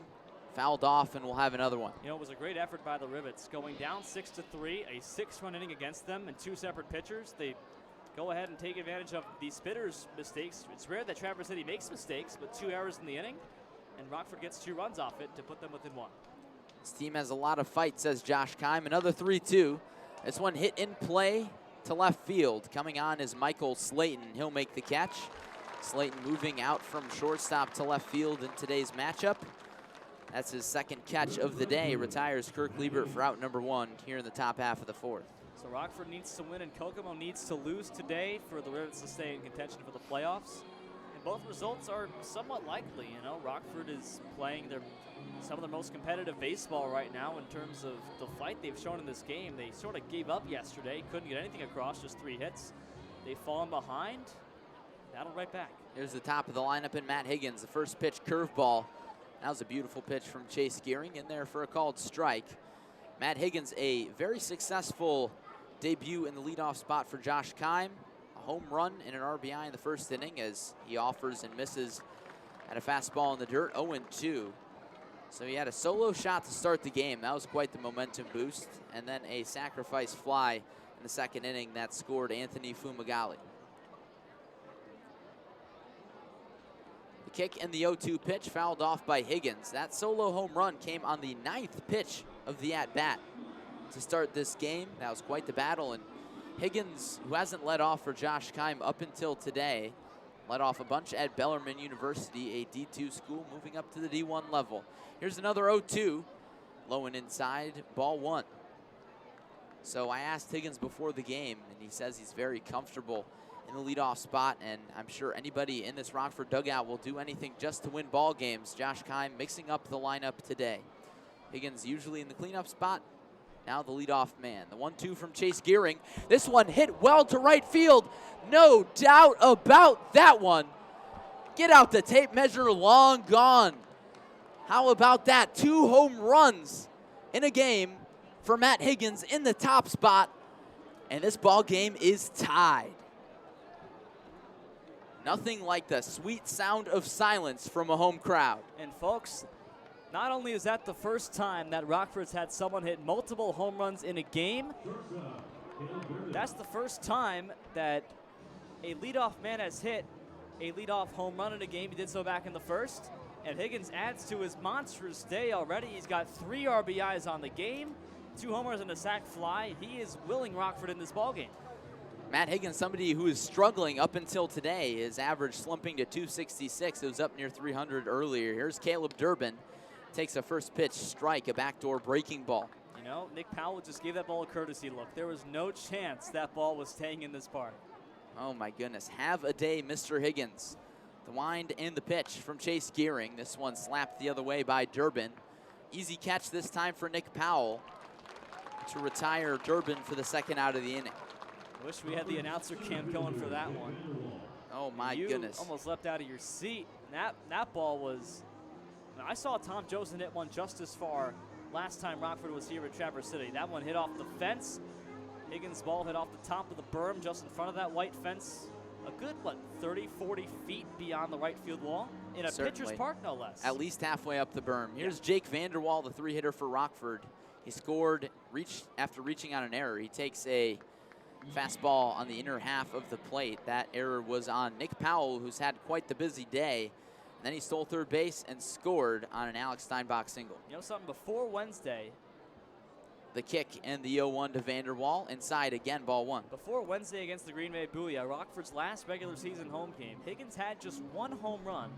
S2: Fouled off, and we'll have another one.
S1: You know, it was a great effort by the Rivets. Going down 6-3, a 6-run inning against them and 2 separate pitchers. They go ahead and take advantage of the Spitters' mistakes. It's rare that Traverse City makes mistakes, but 2 errors in the inning, and Rockford gets 2 runs off it to put them within 1.
S2: This team has a lot of fight, says Josh Keim. Another 3-2. This one hit in play to left field. Coming on is Michael Slayton. He'll make the catch. Slayton moving out from shortstop to left field in today's matchup. That's his second catch of the day. Retires Kirk Liebert for out number 1 here in the top half of the 4th.
S1: So Rockford needs to win and Kokomo needs to lose today for the Rivets to stay in contention for the playoffs. And both results are somewhat likely. You know, Rockford is playing some of the most competitive baseball right now in terms of the fight they've shown in this game. They sort of gave up yesterday, couldn't get anything across, just 3 hits. They've fallen behind, battled right back.
S2: Here's the top of the lineup in Matt Higgins. The first pitch, curveball. That was a beautiful pitch from Chase Gearing in there for a called strike. Matt Higgins, a very successful debut in the leadoff spot for Josh Keim. A home run and an RBI in the first inning as he offers and misses at a fastball in the dirt, 0-2. So he had a solo shot to start the game. That was quite the momentum boost. And then a sacrifice fly in the second inning that scored Anthony Fumagalli. The kick and the 0-2 pitch fouled off by Higgins. That solo home run came on the 9th pitch of the at-bat to start this game. That was quite the battle. And Higgins, who hasn't led off for Josh Keim up until today, led off a bunch at Bellarmine University, a D2 school, moving up to the D1 level. Here's another 0-2, low and inside, ball 1. So I asked Higgins before the game, and he says he's very comfortable in the leadoff spot, and I'm sure anybody in this Rockford dugout will do anything just to win ball games. Josh Keim mixing up the lineup today. Higgins usually in the cleanup spot, now the leadoff man. The 1-2 from Chase Gearing. This one hit well to right field. No doubt about that one. Get out the tape measure, long gone. How about that? 2 home runs in a game for Matt Higgins in the top spot. And this ball game is tied. Nothing like the sweet sound of silence from a home crowd.
S1: And folks, not only is that the first time that Rockford's had someone hit multiple home runs in a game, that's the first time that a leadoff man has hit a leadoff home run in a game. He did so back in the first. And Higgins adds to his monstrous day already. He's got 3 RBIs on the game, 2 homers and a sac fly. He is willing Rockford in this ballgame.
S2: Matt Higgins, somebody who is struggling up until today, his average slumping to 266. It was up near 300 earlier. Here's Caleb Durbin. Takes a first pitch strike, a backdoor breaking ball.
S1: You know, Nick Powell just gave that ball a courtesy look. There was no chance that ball was staying in this park.
S2: Oh my goodness. Have a day, Mr. Higgins. The wind and the pitch from Chase Gearing. This one slapped the other way by Durbin. Easy catch this time for Nick Powell to retire Durbin for the second out of the inning.
S1: Wish we had the announcer cam going for that one.
S2: Oh my goodness.
S1: Almost leapt out of your seat. That ball was, I saw Tom Josten hit one just as far last time Rockford was here at Traverse City. That one hit off the fence. Higgins' ball hit off the top of the berm just in front of that white fence. A good, 30, 40 feet beyond the right field wall in a pitcher's park, no less.
S2: At least halfway up the berm. Here's Jake Vanderwall, the 3-hitter for Rockford. He scored after reaching on an error. He takes a fastball on the inner half of the plate. That error was on Nick Powell, who's had quite the busy day. And then he stole third base and scored on an Alex Steinbach single.
S1: You know something, before Wednesday,
S2: the kick and the 0-1 to Vanderwall. Inside again, ball one.
S1: Before Wednesday against the Green Bay Booyah, Rockford's last regular season home game, Higgins had just one home run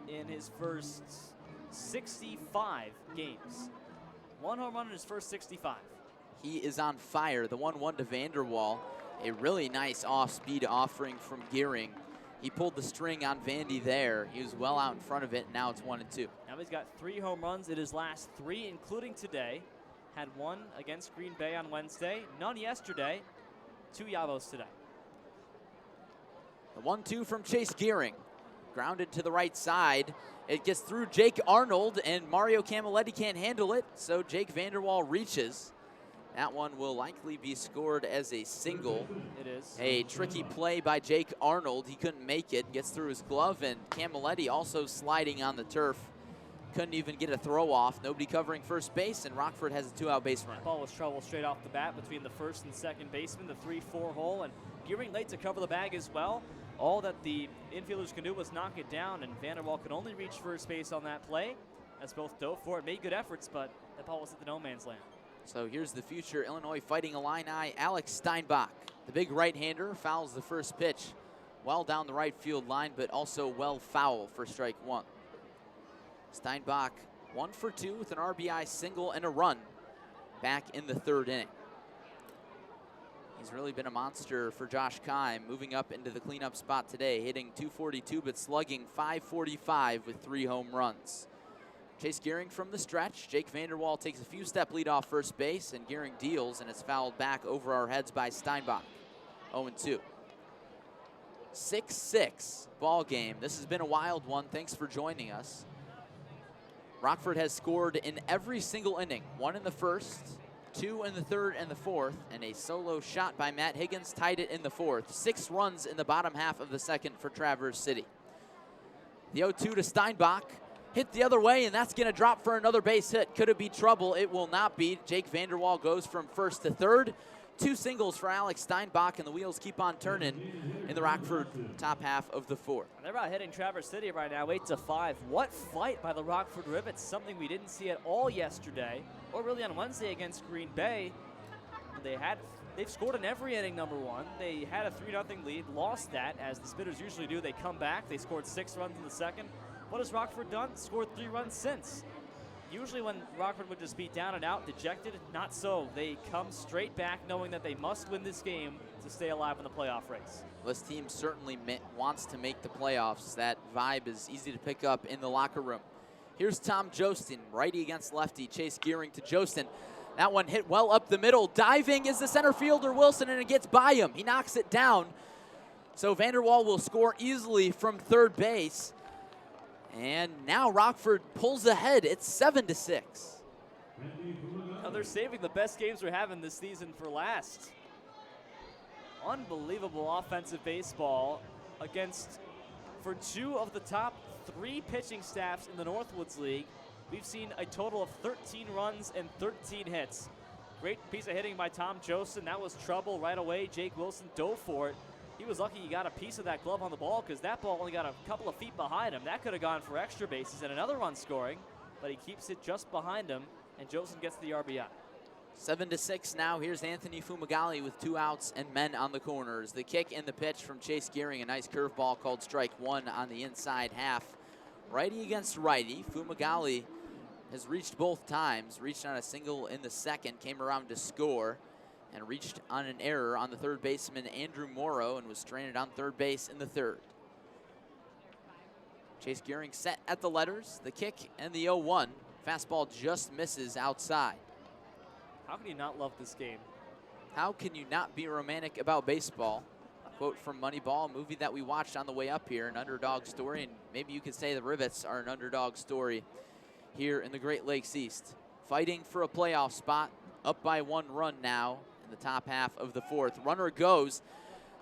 S1: in his first 65 games. One home run in his first 65.
S2: He is on fire. The 1-1 to Vanderwall. A really nice off-speed offering from Gearing. He pulled the string on Vandy there. He was well out in front of it. Now it's 1-2.
S1: Now he's got 3 home runs in his last 3, including today. Had one against Green Bay on Wednesday, none yesterday, 2 Yavos today.
S2: The 1-2 from Chase Gearing. Grounded to the right side. It gets through Jake Arnold, and Mario Camilletti can't handle it, so Jake Vanderwall reaches. That one will likely be scored as a single.
S1: It is.
S2: A tricky play by Jake Arnold. He couldn't make it. Gets through his glove, and Camilletti also sliding on the turf. Couldn't even get a throw off. Nobody covering first base, and Rockford has a 2-out base run.
S1: That ball was trouble straight off the bat between the first and second baseman, the 3-4 hole, and Gearing late to cover the bag as well. All that the infielders can do was knock it down, and Vanderwall could only reach first base on that play, as both dove for it, made good efforts, but that ball was at the no man's land.
S2: So here's the future Illinois Fighting Illini, Alex Steinbach. The big right-hander fouls the first pitch well down the right field line, but also well foul for strike one. Steinbach 1 for 2 with an RBI single and a run back in the third inning. He's really been a monster for Josh Kime, moving up into the cleanup spot today, hitting .242 but slugging .545 with 3 home runs. Chase Gearing from the stretch. Jake Vanderwall takes a few step lead off first base, and Gearing deals, and it's fouled back over our heads by Steinbach. 0-2. 6-6 ball game. This has been a wild one. Thanks for joining us. Rockford has scored in every single inning. 1 in the first, 2 in the third and the fourth, and a solo shot by Matt Higgins tied it in the fourth. 6 runs in the bottom half of the second for Traverse City. The 0-2 to Steinbach. Hit the other way, and that's going to drop for another base hit. Could it be trouble? It will not be. Jake Vanderwall goes from first to third. 2 singles for Alex Steinbach, and the wheels keep on turning in the Rockford top half of the fourth.
S1: They're out hitting Traverse City right now, 8-5. What fight by the Rockford Rivets, something we didn't see at all yesterday, or really on Wednesday against Green Bay. They've scored in every inning, number one. They had a 3-0 lead, lost that, as the Spitters usually do. They come back. They scored 6 runs in the second. What has Rockford done? Scored 3 runs since. Usually when Rockford would just be down and out, dejected, not so. They come straight back knowing that they must win this game to stay alive in the playoff race.
S2: This team certainly wants to make the playoffs. That vibe is easy to pick up in the locker room. Here's Tom Josten, righty against lefty. Chase Gearing to Josten. That one hit well up the middle. Diving is the center fielder, Wilson, and it gets by him. He knocks it down. So Vanderwall will score easily from third base. And now Rockford pulls ahead. It's 7-6.
S1: Now they're saving the best games we're having this season for last. Unbelievable offensive baseball for 2 of the top 3 pitching staffs in the Northwoods League. We've seen a total of 13 runs and 13 hits. Great piece of hitting by Tom Josten. That was trouble right away. Jake Wilson dove for it. He was lucky he got a piece of that glove on the ball, because that ball only got a couple of feet behind him. That could have gone for extra bases and another run scoring, but he keeps it just behind him, and Josten gets the RBI.
S2: 7-6 now. Here's Anthony Fumagalli with 2 outs and men on the corners. The kick and the pitch from Chase Gearing. A nice curveball called strike 1 on the inside half. Righty against righty. Fumagalli has reached both times. Reached on a single in the second, came around to score, and reached on an error on the third baseman Andrew Morrow, and was stranded on third base in the third. Chase Gearing set at the letters, the kick and the 0-1. Fastball just misses outside.
S1: How can you not love this game?
S2: How can you not be romantic about baseball? Quote from Moneyball, a movie that we watched on the way up here, an underdog story, and maybe you could say the Rivets are an underdog story here in the Great Lakes East. Fighting for a playoff spot, up by 1 run now in the top half of the 4th. Runner goes,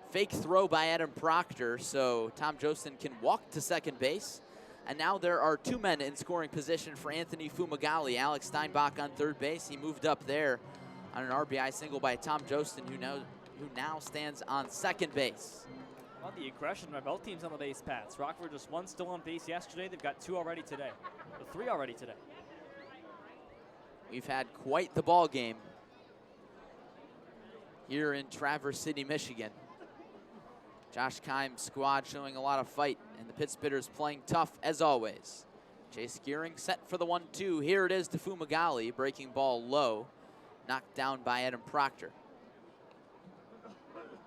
S2: fake throw by Adam Proctor, so Tom Jostin can walk to second base. And now there are 2 men in scoring position for Anthony Fumagalli. Alex Steinbach on third base. He moved up there on an RBI single by Tom Jostin, who now stands on second base.
S1: Well, the aggression by both teams on the base paths. Rockford just 1 still on base yesterday. They've got 2 already today. 3 already today.
S2: We've had quite the ball game here in Traverse City, Michigan. Josh Keim's squad showing a lot of fight, and the Pittsburghers playing tough as always. Chase Gearing set for the 1-2. Here it is to Fumagalli, breaking ball low, knocked down by Adam Proctor.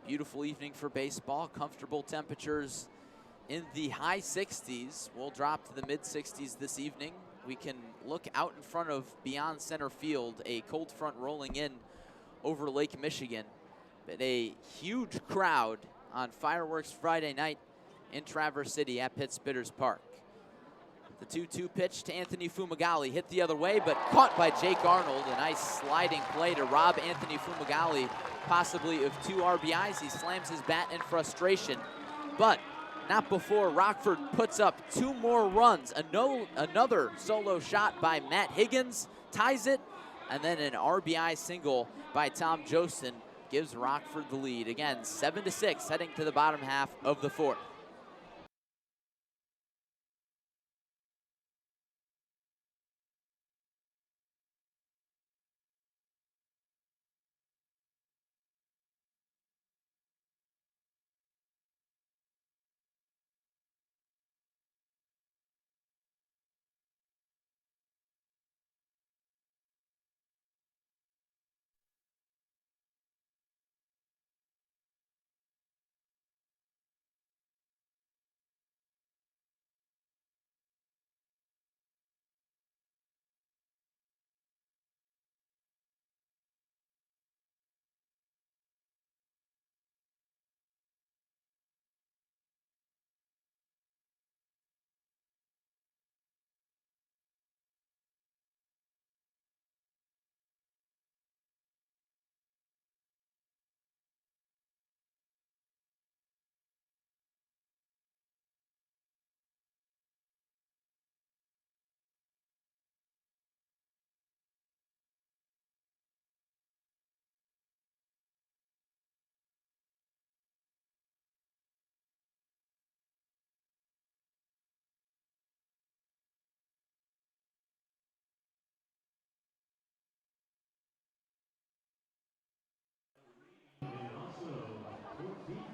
S2: Beautiful evening for baseball. Comfortable temperatures in the high 60s. We'll drop to the mid 60s this evening. We can look out in front of beyond center field, a cold front rolling in over Lake Michigan. But a huge crowd on Fireworks Friday night in Traverse City at Pittsburghers Park. The 2-2 pitch to Anthony Fumagalli, hit the other way, but caught by Jake Arnold. A nice sliding play to rob Anthony Fumagalli possibly of 2 RBIs. He slams his bat in frustration, but not before Rockford puts up 2 more runs. Another solo shot by Matt Higgins ties it, and then an RBI single by Tom Jostin gives Rockford the lead. Again, 7-6 heading to the bottom half of the 4th.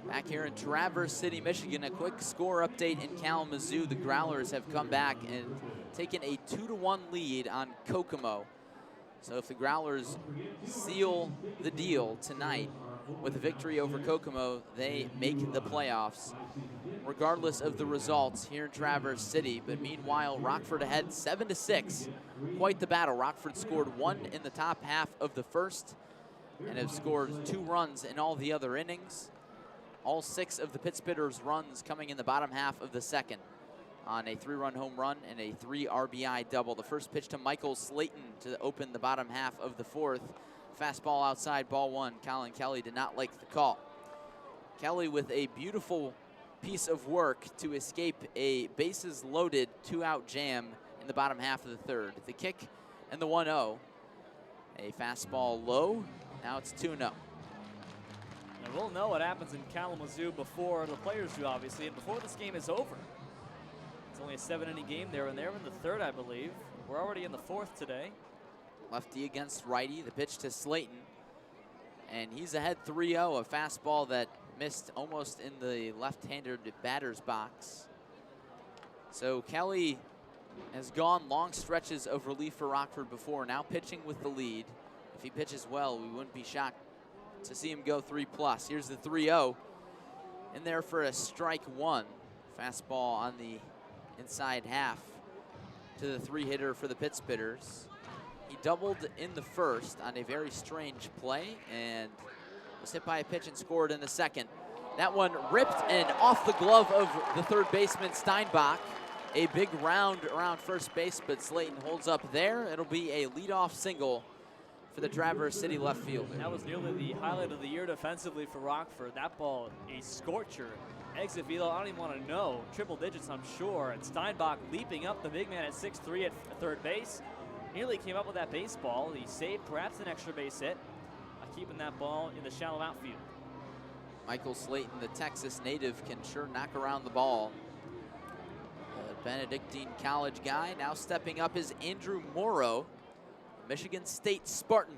S2: Back here in Traverse City, Michigan, a quick score update in Kalamazoo. The Growlers have come back and taken a 2-1 lead on Kokomo. So if the Growlers seal the deal tonight with a victory over Kokomo, they make the playoffs, regardless of the results here in Traverse City. But meanwhile, Rockford ahead 7-6. Quite the battle. Rockford scored 1 in the top half of the 1st and have scored 2 runs in all the other innings. All 6 of the Pittsburghers' runs coming in the bottom half of the 2nd on a 3-run home run and a 3 RBI double. The first pitch to Michael Slayton to open the bottom half of the 4th. Fastball outside, ball 1. Colin Kelly did not like the call. Kelly with a beautiful piece of work to escape a bases-loaded 2-out jam in the bottom half of the 3rd. The kick and the 1-0. A fastball low. Now it's 2-0.
S1: And we'll know what happens in Kalamazoo before the players do, obviously, and before this game is over. It's only a 7-inning game there, and they're in the 3rd, I believe. We're already in the 4th today.
S2: Lefty against righty. The pitch to Slayton. And he's ahead 3-0, a fastball that missed almost in the left-handed batter's box. So Kelly has gone long stretches of relief for Rockford before, now pitching with the lead. If he pitches well, we wouldn't be shocked to see him go 3+. Here's the 3-0 in there for a strike 1. Fastball on the inside half to the 3-hitter for the Pittsburghers. He doubled in the first on a very strange play and was hit by a pitch and scored in the second. That one ripped and off the glove of the third baseman Steinbach. A big round around first base, but Slayton holds up there. It'll be a leadoff single for the Traverse City left fielder.
S1: That was nearly the highlight of the year defensively for Rockford. That ball, a scorcher. Exit velo, I don't even want to know. Triple digits, I'm sure. And Steinbach leaping up, the big man at 6'3" at third base. Nearly came up with that baseball. He saved perhaps an extra base hit by keeping that ball in the shallow outfield.
S2: Michael Slayton, the Texas native, can sure knock around the ball. The Benedictine College guy now stepping up is Andrew Morrow, Michigan State Spartan.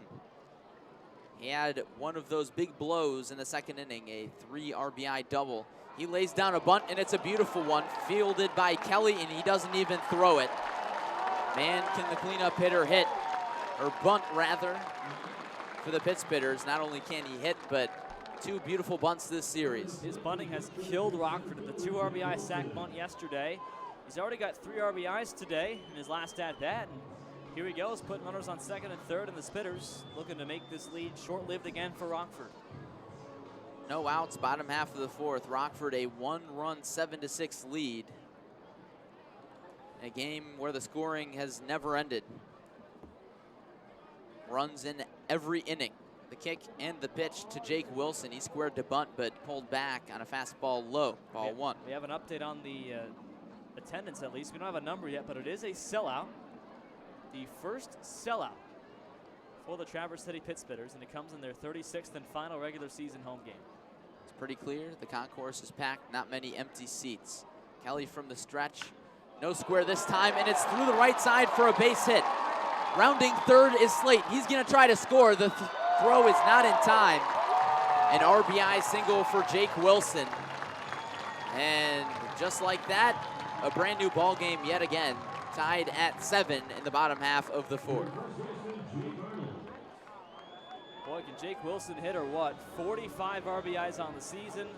S2: He had one of those big blows in the second inning, a 3 RBI double. He lays down a bunt, and it's a beautiful one, fielded by Kelly, and he doesn't even throw it. Man, can the cleanup hitter hit, or bunt rather, for the Pittsburghers. Not only can he hit, but 2 beautiful bunts this series.
S1: His bunting has killed Rockford at the 2 RBI sac bunt yesterday. He's already got 3 RBIs today in his last at-bat. And here he goes, putting runners on second and third, and the Spitters looking to make this lead short-lived again for Rockford.
S2: No outs, bottom half of the fourth. Rockford a 1-run, 7-6 lead. A game where the scoring has never ended. Runs in every inning. The kick and the pitch to Jake Wilson. He squared to bunt, but pulled back on a fastball low, ball 1.
S1: We have an update on the attendance at least. We don't have a number yet, but it is a sellout. The first sellout for the Traverse City Pittsburghers, and it comes in their 36th and final regular season home game.
S2: It's pretty clear. The concourse is packed, not many empty seats. Kelly from the stretch. No square this time, and it's through the right side for a base hit. Rounding third is Slayton. He's going to try to score. The throw is not in time. An RBI single for Jake Wilson. And just like that, a brand new ball game yet again. Tied at 7 in the bottom half of the fourth.
S1: Boy, can Jake Wilson hit or what? 45 RBIs on the season.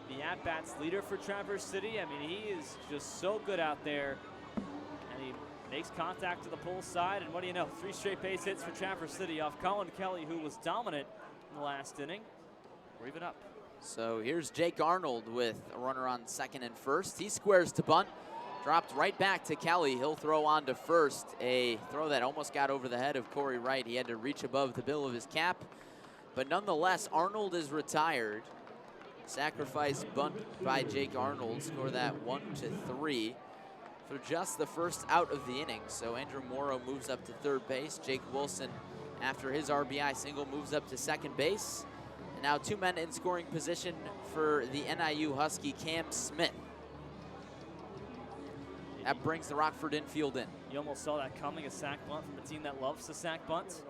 S1: The at-bats leader for Traverse City. I mean, he is just so good out there. And he makes contact to the pull side. And what do you know? 3 straight base hits for Traverse City off Colin Kelly, who was dominant in the last inning. We're even up.
S2: So here's Jake Arnold with a runner on second and first. He squares to bunt. Dropped right back to Kelly. He'll throw on to first. A throw that almost got over the head of Cory Wright. He had to reach above the bill of his cap. But nonetheless, Arnold is retired. Sacrifice bunt by Jake Arnold. Score that 1-3 for just the first out of the inning. So Andrew Morrow moves up to third base. Jake Wilson, after his RBI single, moves up to second base. And now 2 men in scoring position for the NIU Husky, Cam Smith. That brings the Rockford infield in.
S1: You almost saw that coming, a sac bunt from a team that loves to sac bunt.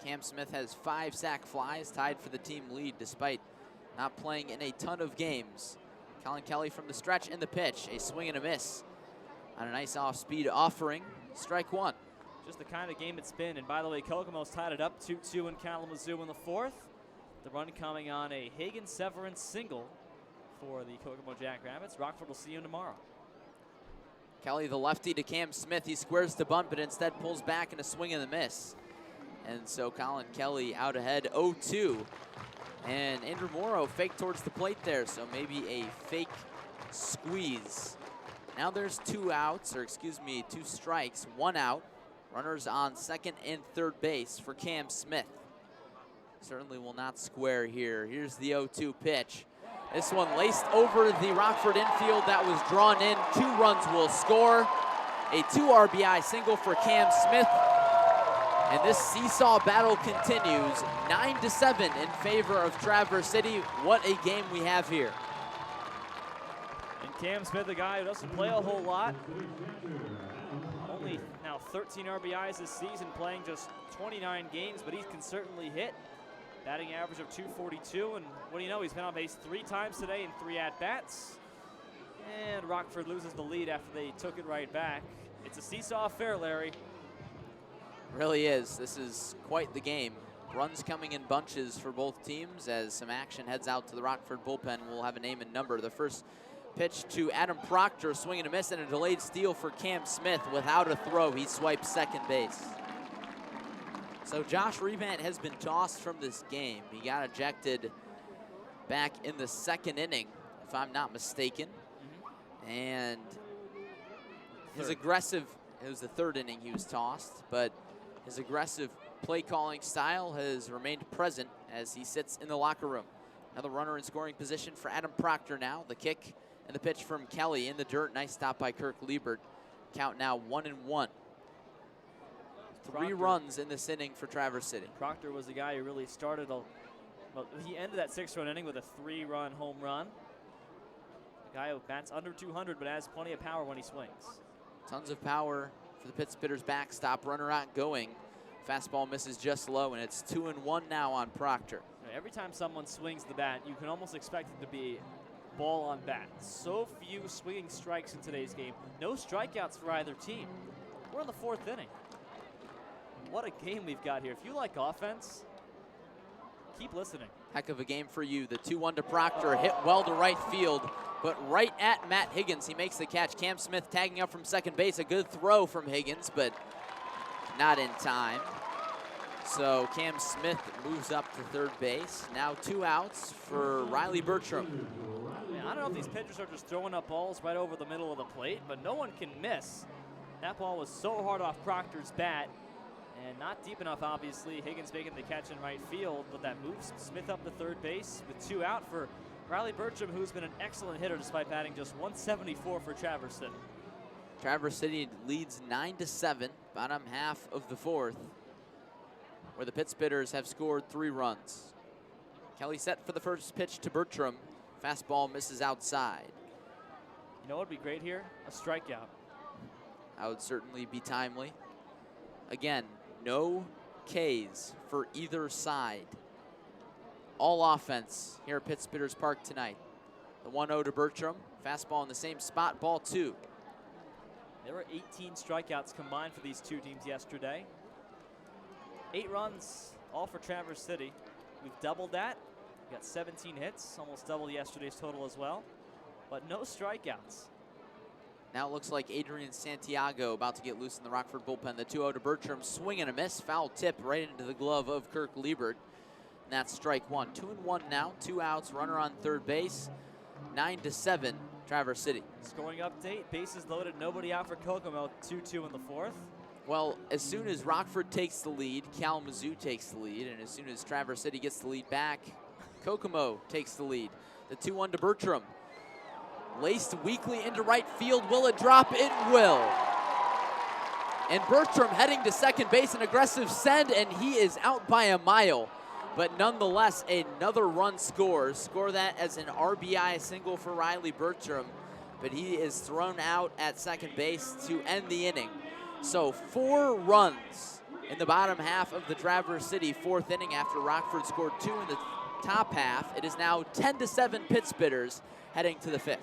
S2: Cam Smith has 5 sac flies, tied for the team lead despite not playing in a ton of games. Colin Kelly from the stretch and the pitch. A swing and a miss on a nice off-speed offering. Strike 1.
S1: Just the kind of game it's been. And by the way, Kokomo's tied it up 2-2 in Kalamazoo in the fourth. The run coming on a Hagen-Severance single for the Kokomo Jackrabbits. Rockford will see you tomorrow.
S2: Kelly, the lefty, to Cam Smith. He squares to bunt, but instead pulls back in a swing and a miss. And so Colin Kelly out ahead 0-2. And Andrew Morrow faked towards the plate there, so maybe a fake squeeze. Now there's 2 outs, or excuse me, 2 strikes, 1 out. Runners on second and third base for Cam Smith. Certainly will not square here. Here's the 0-2 pitch. This one laced over the Rockford infield that was drawn in. 2 runs will score. A 2 RBI single for Cam Smith. And this seesaw battle continues. 9-7 in favor of Traverse City. What a game we have here.
S1: And Cam Smith, a guy who doesn't play a whole lot. Only now 13 RBIs this season, playing just 29 games, but he can certainly hit. Batting average of .242, and what do you know, he's been on base 3 times today in 3 at-bats. And Rockford loses the lead after they took it right back. It's a seesaw affair, Larry.
S2: Really is. This is quite the game. Runs coming in bunches for both teams as some action heads out to the Rockford bullpen. We'll have a name and number. The first Pitch to Adam Proctor, swing and a miss, and a delayed steal for Cam Smith. Without a throw, he swipes second base. So Josh Revant has been tossed from this game. He got ejected back in the second inning, if I'm not mistaken. And his aggressive, it was the third inning he was tossed, but his aggressive play calling style has remained present as he sits in the locker room. Another runner in scoring position for Adam Proctor now. The kick and the pitch from Kelly in the dirt. Nice stop by Kirk Liebert. Count now 1-1. Three runs in this inning for Traverse City.
S1: Proctor was the guy who really started, well, he ended that 6-run inning with a 3-run home run. The guy who bats under 200 but has plenty of power when he swings.
S2: Tons of power for the Pit Spitters backstop. Runner out going. Fastball misses just low, and it's 2-1 now on Proctor.
S1: Every time someone swings the bat, you can almost expect it to be ball on bat. So few swinging strikes in today's game. No strikeouts for either team. We're in the fourth inning. What a game we've got here. If you like offense, keep listening.
S2: Heck of a game for you. The 2-1 to Proctor, hit well to right field, but right at Matt Higgins. He makes the catch. Cam Smith tagging up from second base. A good throw from Higgins, but not in time. So Cam Smith moves up to third base. Now 2 outs for Riley Bertram.
S1: Man, I don't know if these pitchers are just throwing up balls right over the middle of the plate, but no one can miss. That ball was so hard off Proctor's bat and not deep enough, obviously. Higgins making the catch in right field, but that moves Smith up to third base with 2 out for Riley Bertram, who's been an excellent hitter despite batting just 174 for Traverse City.
S2: Traverse City leads 9-7, bottom half of the fourth, where the Pit Spitters have scored 3 runs. Kelly set for the first pitch to Bertram. Fastball misses outside.
S1: You know what would be great here? A strikeout.
S2: That would certainly be timely. Again, no Ks for either side. All offense here at Pit Spitters Park tonight. The 1-0 to Bertram. Fastball in the same spot, ball 2.
S1: There were 18 strikeouts combined for these two teams yesterday. 8 runs, all for Traverse City. We've doubled that. We got 17 hits, almost double yesterday's total as well, but no strikeouts.
S2: Now it looks like Adrian Santiago about to get loose in the Rockford bullpen. The 2-0 to Bertram, swing and a miss, foul tip right into the glove of Kirk Liebert. And that's strike 1. 2-1 now, 2 outs, runner on third base. 9-7, Traverse City.
S1: Scoring update, bases loaded, nobody out for Kokomo, 2-2 in the fourth.
S2: Well, as soon as Rockford takes the lead, Kalamazoo takes the lead, and as soon as Traverse City gets the lead back, Kokomo takes the lead. The 2-1 to Bertram. Laced weakly into right field. Will it drop? It will. And Bertram heading to second base, an aggressive send, and he is out by a mile. But nonetheless, another run scores. Score that as an RBI single for Riley Bertram. But he is thrown out at second base to end the inning. So 4 runs in the bottom half of the Traverse City fourth inning after Rockford scored 2 in the top half. It is now 10-7 Pit Spitters heading to the fifth.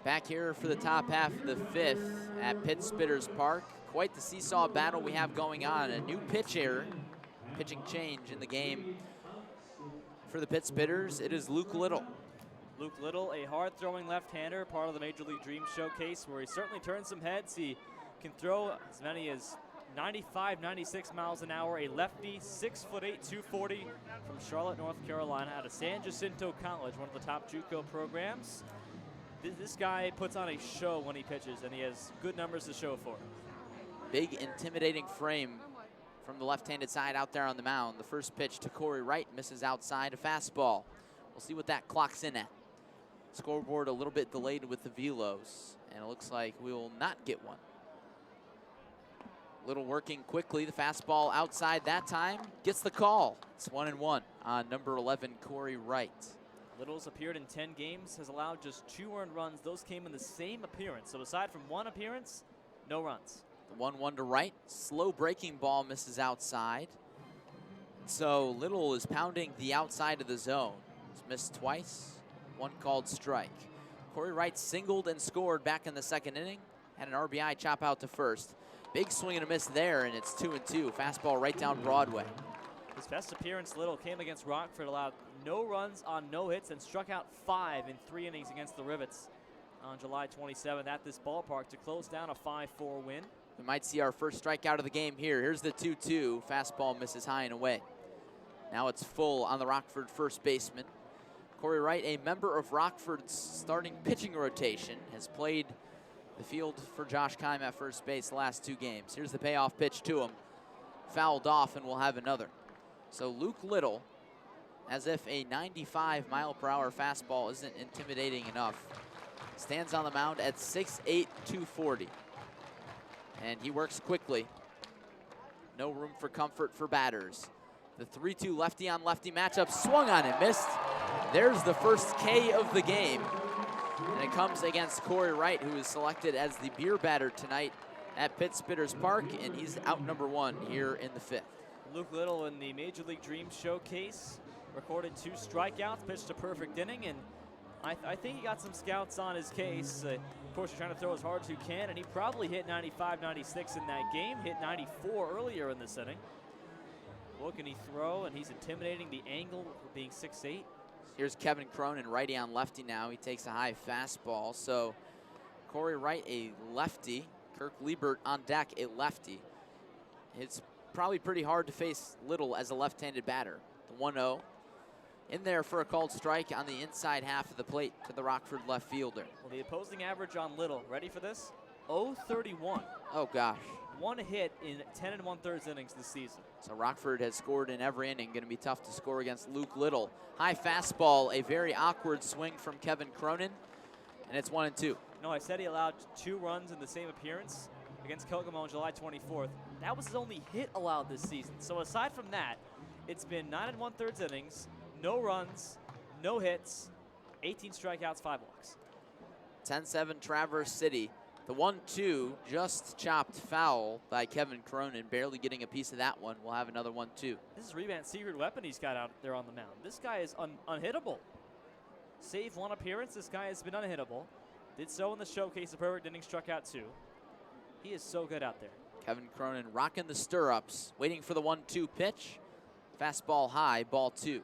S2: Back here for the top half of the 5th at Pit Spitters Park. Quite the seesaw battle we have going on. A new pitch error, pitching change in the game for the Pit Spitters. It is Luke Little.
S1: Luke Little, a hard-throwing left-hander, part of the Major League Dream Showcase, where he certainly turns some heads. He can throw as many as 95, 96 miles an hour, a lefty, 6'8", 240 from Charlotte, North Carolina, out of San Jacinto College, one of the top JUCO programs. This guy puts on a show when he pitches, and he has good numbers to show for it.
S2: Big, intimidating frame from the left-handed side out there on the mound. The first pitch to Cory Wright misses outside, a fastball. We'll see what that clocks in at. Scoreboard a little bit delayed with the velos, and it looks like we will not get one. Little working quickly, the fastball outside that time, gets the call. It's 1-1 on number 11, Cory Wright.
S1: Little's appeared in 10 games, has allowed just 2 earned runs. Those came in the same appearance. So aside from one appearance, no runs.
S2: The 1-1 to Wright. Slow breaking ball misses outside. So Little is pounding the outside of the zone. He's missed twice, 1 called strike. Cory Wright singled and scored back in the 2nd inning. Had an RBI chop out to first. Big swing and a miss there, and it's 2-2. Fastball right down Broadway.
S1: His best appearance, Little, came against Rockford, allowed no runs on no hits, and struck out 5 in 3 innings against the Rivets on July 27th at this ballpark to close down a 5-4 win.
S2: We might see our first strikeout of the game here. Here's the 2-2. Fastball misses high and away. Now it's full on the Rockford first baseman. Cory Wright, a member of Rockford's starting pitching rotation, has played the field for Josh Keim at first base the last 2 games. Here's the payoff pitch to him. Fouled off, and we'll have another. So Luke Little, as if a 95-mile-per-hour fastball isn't intimidating enough, stands on the mound at 6'8", 240. And he works quickly. No room for comfort for batters. The 3-2 lefty-on-lefty matchup swung on and missed. There's the first K of the game. And it comes against Cory Wright, who is selected as the beer batter tonight at Pit Spitters Park, and he's out number 1 here in the 5th.
S1: Luke Little in the Major League Dream Showcase recorded 2 strikeouts, pitched a perfect inning, and I think he got some scouts on his case. Of course, you're trying to throw as hard as you can, and he probably hit 95, 96 in that game, hit 94 earlier in this inning. What can he throw? And he's intimidating the angle of being 6'8".
S2: Here's Kevin Cronin, righty on lefty now. He takes a high fastball. So Cory Wright, a lefty. Kirk Liebert on deck, a lefty. It's probably pretty hard to face Little as a left-handed batter. The 1-0 in there for a called strike on the inside half of the plate to the Rockford left fielder.
S1: Well, the opposing average on Little, ready for this? 0.31.
S2: Oh, gosh.
S1: 1 hit in 10 1/3 innings this season.
S2: So Rockford has scored in every inning. Going to be tough to score against Luke Little. High fastball, a very awkward swing from Kevin Cronin, and it's 1-2.
S1: No, I said he allowed 2 runs in the same appearance against Kokomo on July 24th. That was his only hit allowed this season. So aside from that, it's been 9 1/3 innings, no runs, no hits, 18 strikeouts, 5 walks.
S2: 10-7 Traverse City. The 1-2 just chopped foul by Kevin Cronin, barely getting a piece of that one. We'll have another 1-2.
S1: This is Revan's secret weapon he's got out there on the mound. This guy is unhittable. Save 1 appearance, this guy has been unhittable. Did so in the showcase, a perfect inning, struck out 2. He is so good out there.
S2: Kevin Cronin rocking the stirrups, waiting for the 1-2 pitch. Fastball high, ball 2.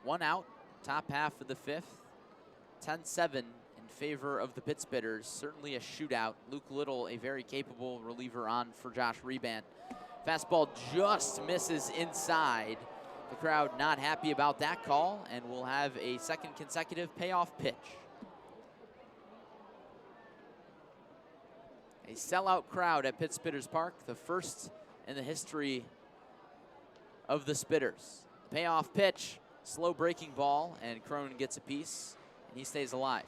S2: 1 out, top half of the 5th. 10-7 in favor of the Pit Spitters. Certainly a shootout. Luke Little, a very capable reliever on for Josh Reban. Fastball just misses inside. The crowd not happy about that call, and we'll have a 2nd consecutive payoff pitch. A sellout crowd at Pit Spitters Park, the first in the history of the Spitters. Payoff pitch, slow breaking ball, and Cronin gets a piece, and he stays alive.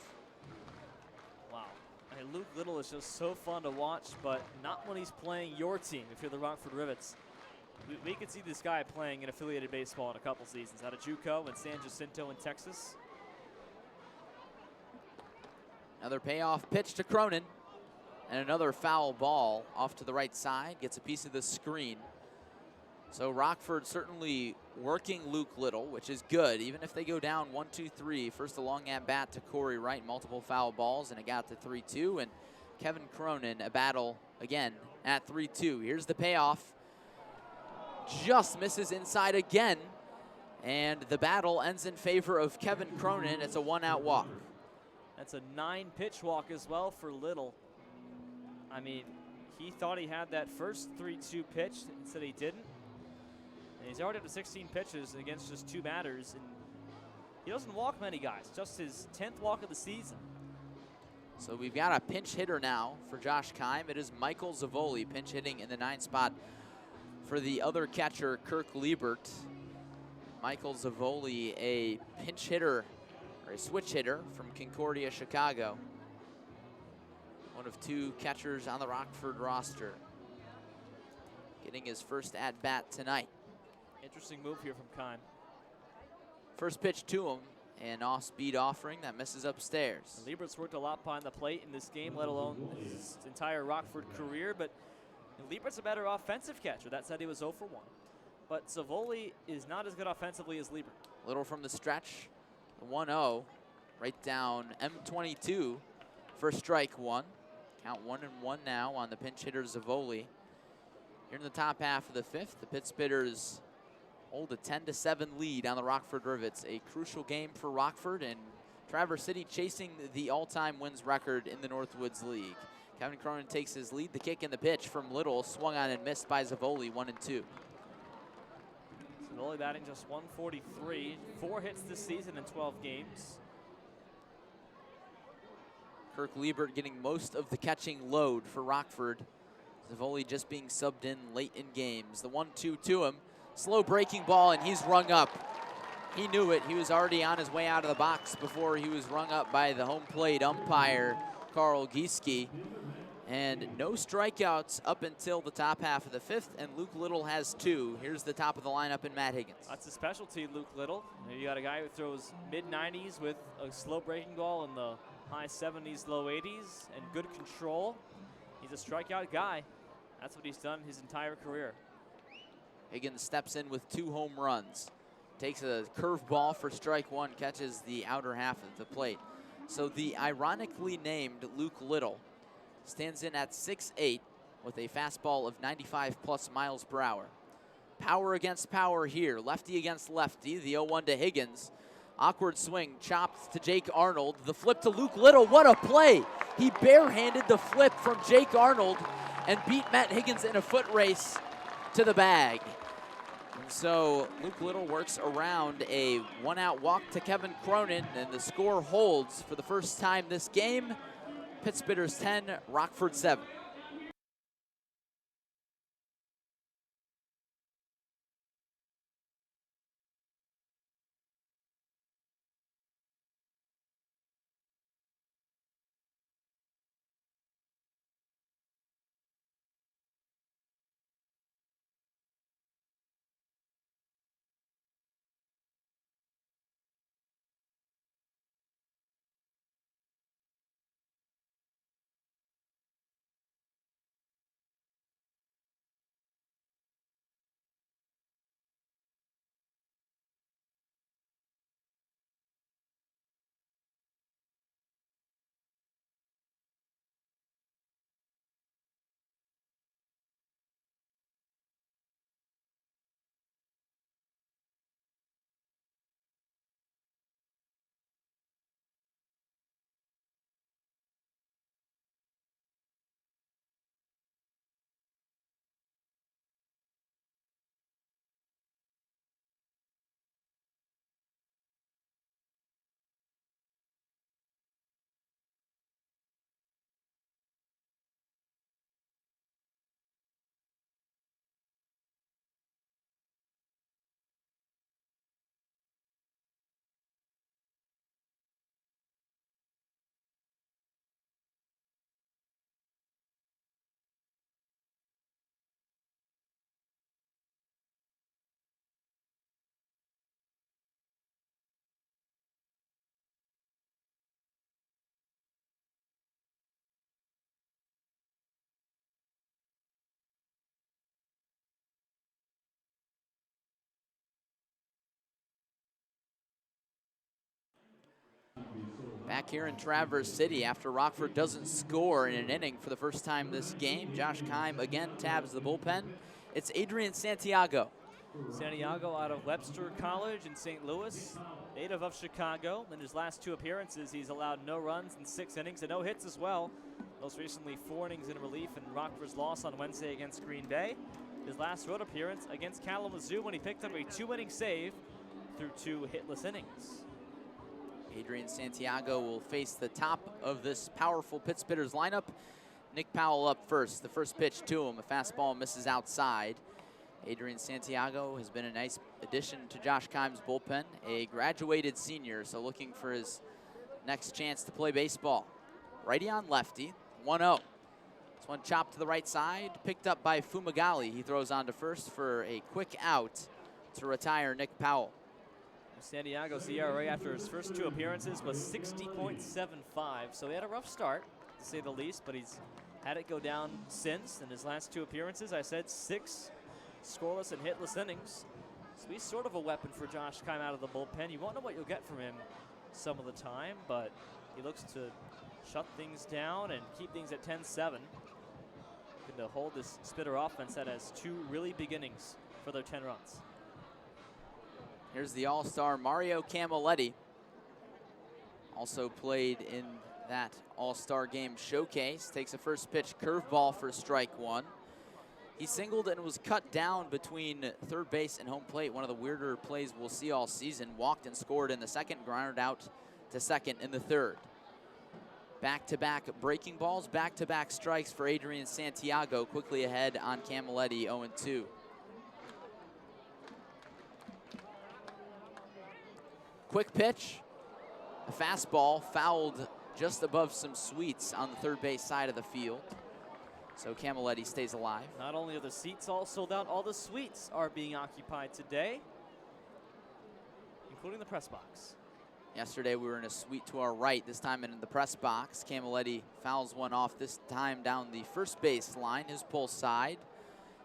S1: Wow. I mean, Luke Little is just so fun to watch, but not when he's playing your team if you're the Rockford Rivets. We could see this guy playing in affiliated baseball in a couple seasons, out of JUCO and San Jacinto in Texas.
S2: Another payoff pitch to Cronin. And another foul ball off to the right side. Gets a piece of the screen. So Rockford certainly working Luke Little, which is good. Even if they go down 1-2-3, first a long at bat to Cory Wright, multiple foul balls, and it got to 3-2. And Kevin Cronin, a battle again at 3-2. Here's the payoff. Just misses inside again. And the battle ends in favor of Kevin Cronin. It's a 1-out walk.
S1: That's a 9-pitch walk as well for Little. I mean, he thought he had that first 3-2 pitch, instead he didn't. And he's already up to 16 pitches against just 2 batters. And he doesn't walk many guys, just his 10th walk of the season.
S2: So we've got a pinch hitter now for Josh Keim. It is Michael Zavoli pinch hitting in the 9th spot for the other catcher, Kirk Liebert. Michael Zavoli, a pinch hitter, or a switch hitter from Concordia, Chicago. One of 2 catchers on the Rockford roster. Getting his first at-bat tonight.
S1: Interesting move here from Keim.
S2: First pitch to him, an off-speed offering that misses upstairs.
S1: Liebert's worked a lot behind the plate in this game, let alone his entire Rockford career, but Liebert's a better offensive catcher. That said, he was 0 for 1. But Zavoli is not as good offensively as Liebert.
S2: Little from the stretch, the 1-0, right down M22 for strike 1. Count 1-1 now on the pinch hitter Zavoli. Here in the top half of the 5th, the Pittsburghers hold a 10-7 lead on the Rockford Rivets. A crucial game for Rockford, and Traverse City chasing the all-time wins record in the Northwoods League. Kevin Cronin takes his lead. The kick and the pitch from Little, swung on and missed by Zavoli, 1-2.
S1: Zavoli batting just 143, 4 hits this season in 12 games.
S2: Kirk Liebert getting most of the catching load for Rockford. Zavoli just being subbed in late in games. The 1-2 to him. Slow breaking ball, and he's rung up. He knew it. He was already on his way out of the box before he was rung up by the home plate umpire, Carl Gieske. And no strikeouts up until the top half of the 5th, and Luke Little has 2. Here's the top of the lineup in Matt Higgins.
S1: That's a specialty, Luke Little. You got a guy who throws mid-90s with a slow breaking ball in the high 70s, low 80s, and good control. He's a strikeout guy. That's what he's done his entire career.
S2: Higgins steps in with 2 home runs. Takes a curveball for strike 1, catches the outer half of the plate. So the ironically named Luke Little stands in at 6'8" with a fastball of 95+ miles per hour. Power against power here. Lefty against lefty. The 0-1 to Higgins. Awkward swing, chopped to Jake Arnold. The flip to Luke Little. What a play! He barehanded the flip from Jake Arnold and beat Matt Higgins in a foot race to the bag. And so Luke Little works around a 1-out walk to Kevin Cronin, and the score holds for the first time this game. Pittsburghers 10, Rockford 7. Back here in Traverse City after Rockford doesn't score in an inning for the first time this game. Josh Keim again tabs the bullpen. It's Adrian Santiago.
S1: Santiago out of Webster College in St. Louis, native of Chicago. In his last 2 appearances, he's allowed no runs in 6 innings and no hits as well. Most recently 4 innings in relief in Rockford's loss on Wednesday against Green Bay. His last road appearance against Kalamazoo when he picked up a 2-inning save through 2 hitless innings.
S2: Adrian Santiago will face the top of this powerful Pittsburgh's lineup. Nick Powell up first. The first pitch to him, a fastball misses outside. Adrian Santiago has been a nice addition to Josh Keim's bullpen, a graduated senior, so looking for his next chance to play baseball. Righty on lefty, 1-0. This one chopped to the right side, picked up by Fumagalli. He throws on to first for a quick out to retire Nick Powell.
S1: Santiago's ERA after his first 2 appearances was 60.75, so he had a rough start, to say the least, but he's had it go down since. In his last 2 appearances, I said 6 scoreless and hitless innings. So he's sort of a weapon for Josh Keim out of the bullpen. You won't know what you'll get from him some of the time, but he looks to shut things down and keep things at 10-7. Looking to hold this Spitter offense that has 2 really big innings for their 10 runs.
S2: Here's the all-star Mario Camilletti. Also played in that all-star game showcase. Takes a first pitch curveball for strike 1. He singled and was cut down between third base and home plate. One of the weirder plays we'll see all season. Walked and scored in the second, grounded out to second in the third. Back-to-back breaking balls, back-to-back strikes for Adrian Santiago. Quickly ahead on Camilletti, 0-2. Quick pitch, a fastball fouled just above some sweets on the third base side of the field. So Camilletti stays alive.
S1: Not only are the seats all sold out, all the suites are being occupied today, including the press box.
S2: Yesterday we were in a suite to our right, this time in the press box. Camilletti fouls one off, this time down the first base line, his pull side.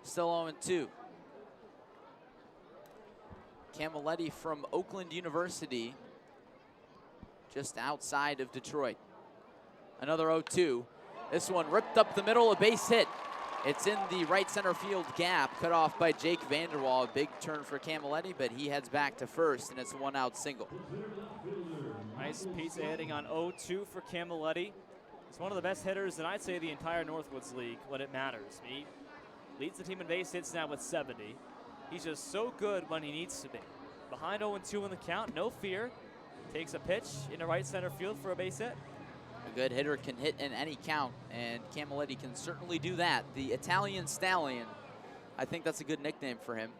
S2: Still 0-2. Camilletti from Oakland University, just outside of Detroit. Another 0-2. This one ripped up the middle, a base hit. It's in the right center field gap, cut off by Jake Vanderwall. A big turn for Camilletti, but he heads back to first, and it's a 1-out single.
S1: Nice piece of hitting on 0-2 for Camilletti. He's one of the best hitters in, I'd say, the entire Northwoods League when it matters. He leads the team in base hits now with 70. He's just so good when he needs to be. Behind 0-2 in the count, no fear. Takes a pitch into right center field for a base hit.
S2: A good hitter can hit in any count, and Camilletti can certainly do that. The Italian Stallion, I think that's a good nickname for him.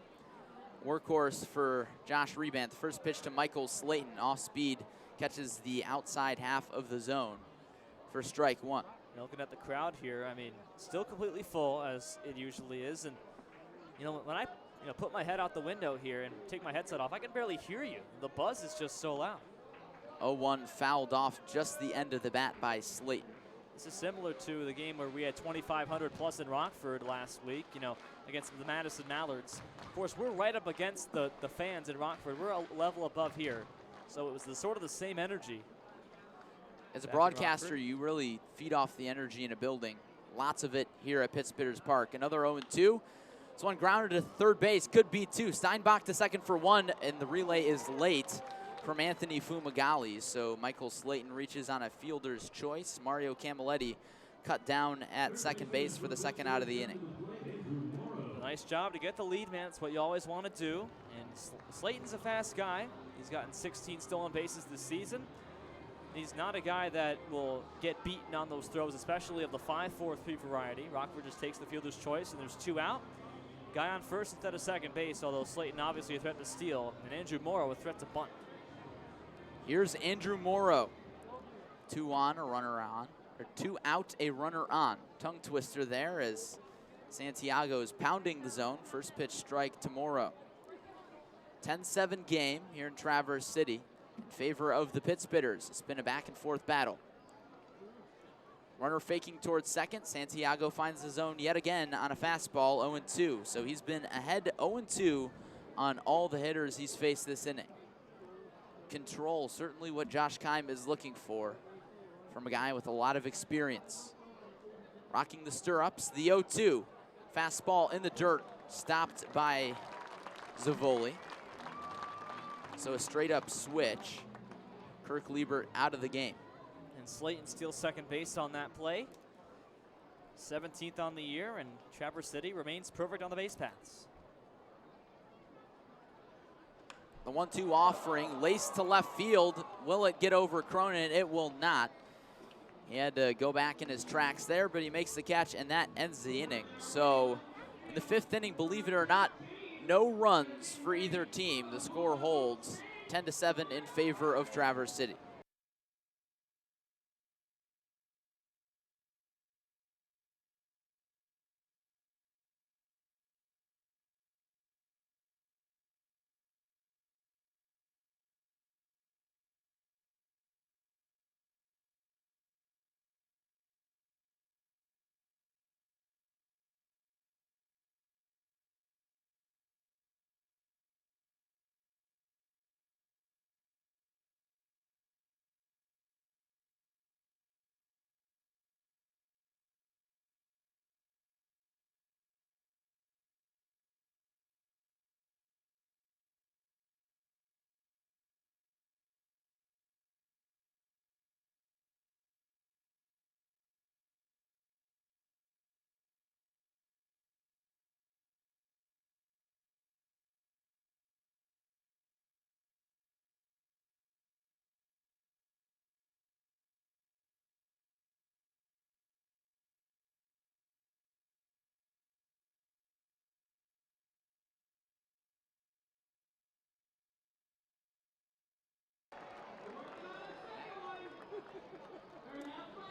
S2: Workhorse for Josh Rebant. The first pitch to Michael Slayton, off speed, catches the outside half of the zone for strike 1.
S1: Looking at the crowd here, I mean, still completely full as it usually is. And, you know, when I put my head out the window here and take my headset off, I can barely hear you. The buzz is just so loud.
S2: 0-1 fouled off just the end of the bat by Slayton.
S1: This is similar to the game where we had 2,500 plus in Rockford last week, against the Madison Mallards. Of course, we're right up against the fans in Rockford. We're a level above here. So it was sort of the same energy.
S2: As a broadcaster, you really feed off the energy in a building. Lots of it here at Pittsburgh's Park. Another 0-2. This one grounded to third base, could be 2. Steinbach to second for 1, and the relay is late from Anthony Fumagalli. So Michael Slayton reaches on a fielder's choice. Mario Camilletti cut down at second base for the second out of the inning.
S1: Nice job to get the lead, man. That's what you always want to do. And Slayton's a fast guy. He's gotten 16 stolen bases this season. He's not a guy that will get beaten on those throws, especially of the 5-4-3 variety. Rockford just takes the fielder's choice, and there's 2 out. Guy on first instead of second base, although Slayton obviously a threat to steal, and Andrew Morrow a threat to bunt.
S2: Here's Andrew Morrow. 2 on, a runner on, or 2 out, a runner on. Tongue twister there as Santiago is pounding the zone. First pitch strike to Morrow. 10-7 game here in Traverse City in favor of the Pittsburghers. It's been a back and forth battle. Runner faking towards second. Santiago finds the zone yet again on a fastball, 0-2. So he's been ahead 0-2 on all the hitters he's faced this inning. control, certainly what Josh Keim is looking for from a guy with a lot of experience. Rocking the stirrups, the 0-2. Fastball in the dirt, stopped by Zavoli. So a straight up switch. Kirk Liebert out of the game.
S1: And Slayton steals second base on that play. 17th on the year, and Traverse City remains perfect on the base paths.
S2: The 1-2 offering, laced to left field. Will it get over Cronin? It will not. He had to go back in his tracks there, but he makes the catch, and that ends the inning. So in the 5th inning, believe it or not, no runs for either team. The score holds 10-7 in favor of Traverse City.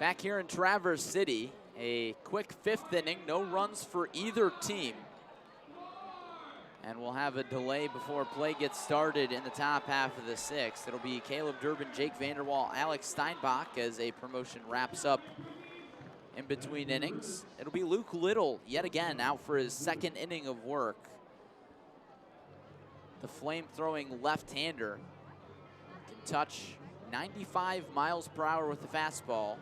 S2: Back here in Traverse City, a quick 5th inning, no runs for either team. And we'll have a delay before play gets started in the top half of the 6th. It'll be Caleb Durbin, Jake Vanderwall, Alex Steinbach as a promotion wraps up in between innings. It'll be Luke Little yet again out for his 2nd inning of work. The flame-throwing left-hander can touch 95 miles per hour with the fastball.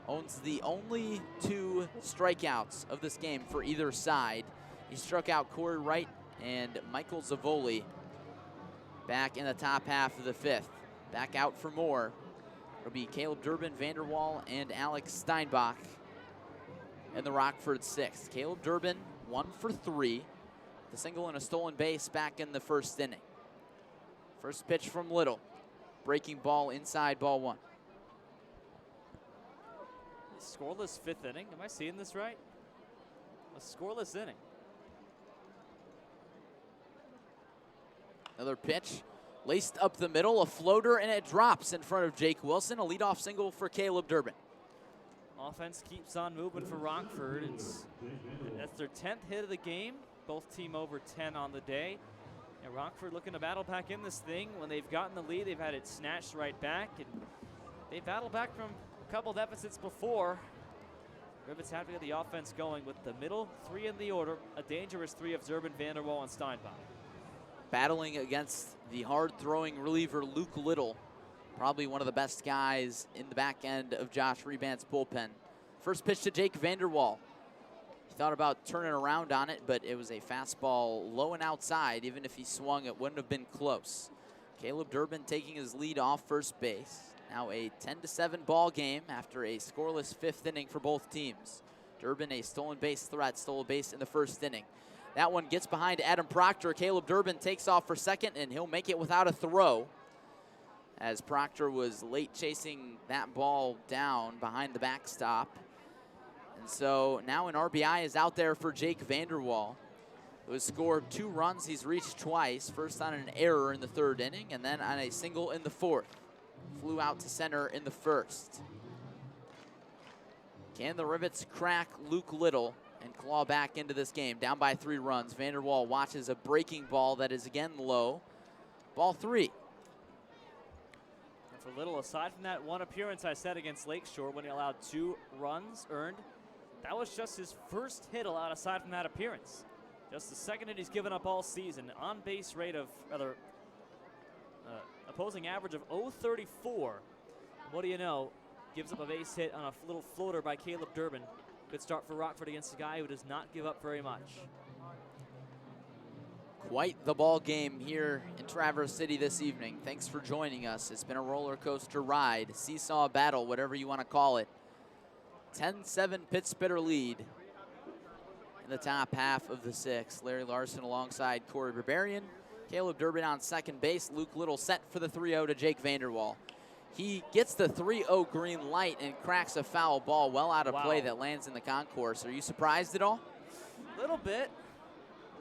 S2: Owns the only 2 strikeouts of this game for either side. He struck out Cory Wright and Michael Zavoli back in the top half of the 5th. Back out for more. It'll be Caleb Durbin, Vanderwall, and Alex Steinbach in the Rockford 6th. Caleb Durbin, 1 for 3. The single and a stolen base back in the 1st inning. First pitch from Little. Breaking ball inside, ball 1.
S1: Scoreless 5th inning. Am I seeing this right? A scoreless inning.
S2: Another pitch, laced up the middle, a floater, and it drops in front of Jake Wilson. A leadoff single for Caleb Durbin.
S1: Offense keeps on moving for Rockford. That's their 10th hit of the game. Both team over 10 on the day. And Rockford looking to battle back in this thing. When they've gotten the lead, they've had it snatched right back. And they battled back from a couple deficits before. Rivets have to get the offense going with the middle 3 in the order. A dangerous 3 of Durbin, Vanderwall, and Steinbach.
S2: Battling against the hard-throwing reliever Luke Little. Probably one of the best guys in the back end of Josh Reband's bullpen. First pitch to Jake Vanderwall. He thought about turning around on it, but it was a fastball low and outside. Even if he swung, it wouldn't have been close. Caleb Durbin taking his lead off first base. Now a 10-7 ball game after a scoreless 5th inning for both teams. Durbin, a stolen base threat, stole a base in the 1st inning. That one gets behind Adam Proctor. Caleb Durbin takes off for 2nd, and he'll make it without a throw, as Proctor was late chasing that ball down behind the backstop. And so now an RBI is out there for Jake Vanderwall, who has scored 2 runs. He's reached twice, first on an error in the 3rd inning, and then on a single in the 4th. Flew out to center in the 1st. Can the Rivets crack Luke Little and claw back into this game? Down by 3 runs. Vanderwall watches a breaking ball that is again low. Ball 3.
S1: And for Little, aside from that one appearance I said against Lakeshore when he allowed 2 runs earned, that was just his first hit allowed aside from that appearance. Just the 2nd hit he's given up all season. On base rate of, opposing average of 0.34. What do you know? Gives up a base hit on a little floater by Caleb Durbin. Good start for Rockford against a guy who does not give up very much.
S2: Quite the ball game here in Traverse City this evening. Thanks for joining us. It's been a roller coaster ride, seesaw battle, whatever you want to call it. 10-7 Pit Spitter lead in the top half of the sixth. Larry Larson alongside Cory Berberian. Caleb Durbin on second base. Luke Little set for the 3-0 to Jake Vanderwall. He gets the 3-0 green light and cracks a foul ball well out of play that lands in the concourse. Are you surprised at all?
S1: A little bit.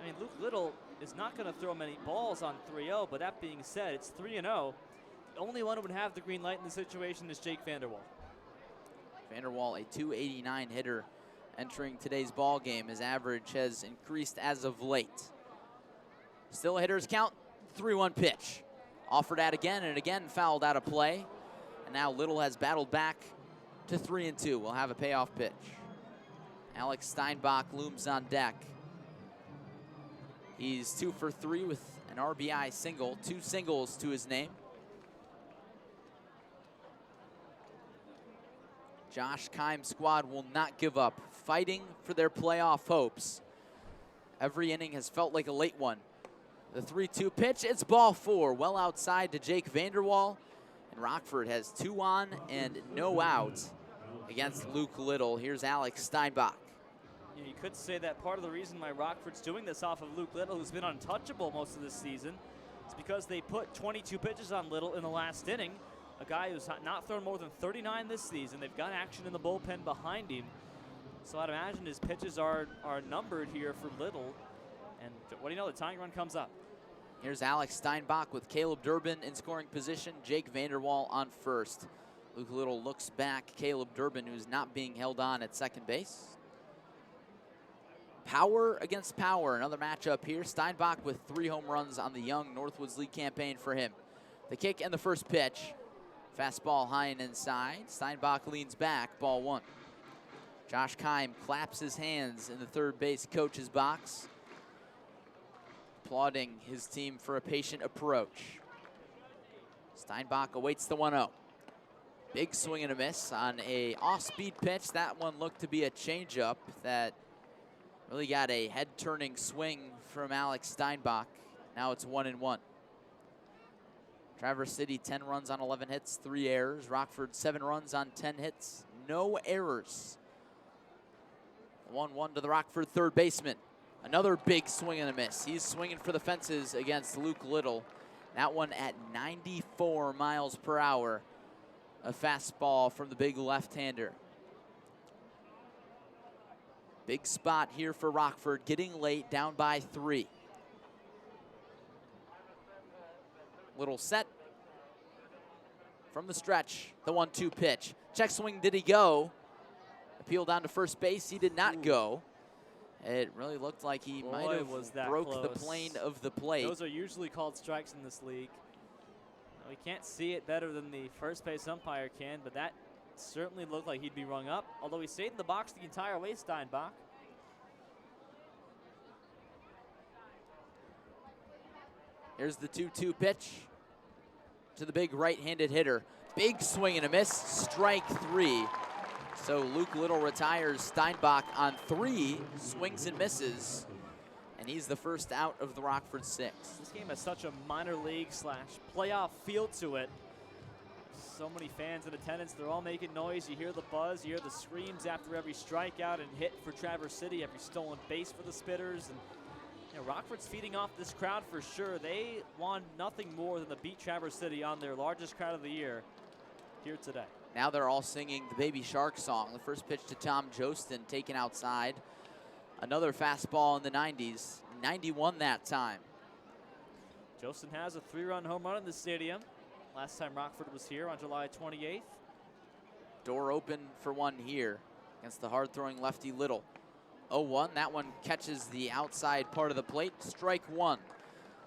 S1: I mean, Luke Little is not going to throw many balls on 3-0, but that being said, it's 3-0. The only one who would have the green light in the situation is Jake Vanderwall.
S2: Vanderwall, a .289 hitter entering today's ball game. His average has increased as of late. Still a hitter's count, 3-1 pitch. Offered at again and again, fouled out of play. And now Little has battled back to 3-2. We'll have a payoff pitch. Alex Steinbach looms on deck. He's 2 for 3 with an RBI single, 2 singles to his name. Josh Keim's squad will not give up, fighting for their playoff hopes. Every inning has felt like a late one. The 3-2 pitch, it's ball 4, well outside to Jake Vanderwall. And Rockford has 2 on and no out against Luke Little. Here's Alex Steinbach.
S1: You could say that part of the reason why Rockford's doing this off of Luke Little, who's been untouchable most of this season, is because they put 22 pitches on Little in the last inning. A guy who's not thrown more than 39 this season. They've got action in the bullpen behind him. So I'd imagine his pitches are numbered here for Little. And what do you know, the tying run comes up.
S2: Here's Alex Steinbach with Caleb Durbin in scoring position, Jake Vanderwall on first. Luke Little looks back, Caleb Durbin, who's not being held on at second base. Power against power, another matchup here. Steinbach with 3 home runs on the young Northwoods League campaign for him. The kick and the first pitch. Fastball high and inside. Steinbach leans back, ball 1. Josh Keim claps his hands in the third base coach's box, applauding his team for a patient approach. Steinbach awaits the 1-0. Big swing and a miss on a off-speed pitch. That one looked to be a changeup that really got a head-turning swing from Alex Steinbach. Now it's 1-1. Traverse City 10 runs on 11 hits, 3 errors. Rockford 7 runs on 10 hits, no errors. 1-1 to the Rockford third baseman. Another big swing and a miss. He's swinging for the fences against Luke Little. That one at 94 miles per hour. A fastball from the big left-hander. Big spot here for Rockford, getting late, down by 3. Little set from the stretch, the 1-2 pitch. Check swing, did he go? Appeal down to first base, he did not go. It really looked like he might have broke the plane of the plate.
S1: Those are usually called strikes in this league. We can't see it better than the first base umpire can, but that certainly looked like he'd be rung up, although he stayed in the box the entire way, Steinbach.
S2: Here's the 2-2 pitch to the big right-handed hitter. Big swing and a miss, strike 3. So Luke Little retires Steinbach on 3 swings and misses, and he's the first out of the Rockford 6.
S1: This game has such a minor league / playoff feel to it. So many fans in attendance, they're all making noise. You hear the buzz, you hear the screams after every strikeout and hit for Traverse City, every stolen base for the Spitters. And you know, Rockford's feeding off this crowd for sure. They want nothing more than to beat Traverse City on their largest crowd of the year here today.
S2: Now they're all singing the Baby Shark song. The first pitch to Tom Jostin, taken outside. Another fastball in the 90s, 91 that time.
S1: Jostin has a 3-run home run in the stadium. Last time Rockford was here on July 28th.
S2: Door open for one here against the hard-throwing lefty Little. 0-1, that one catches the outside part of the plate, strike 1.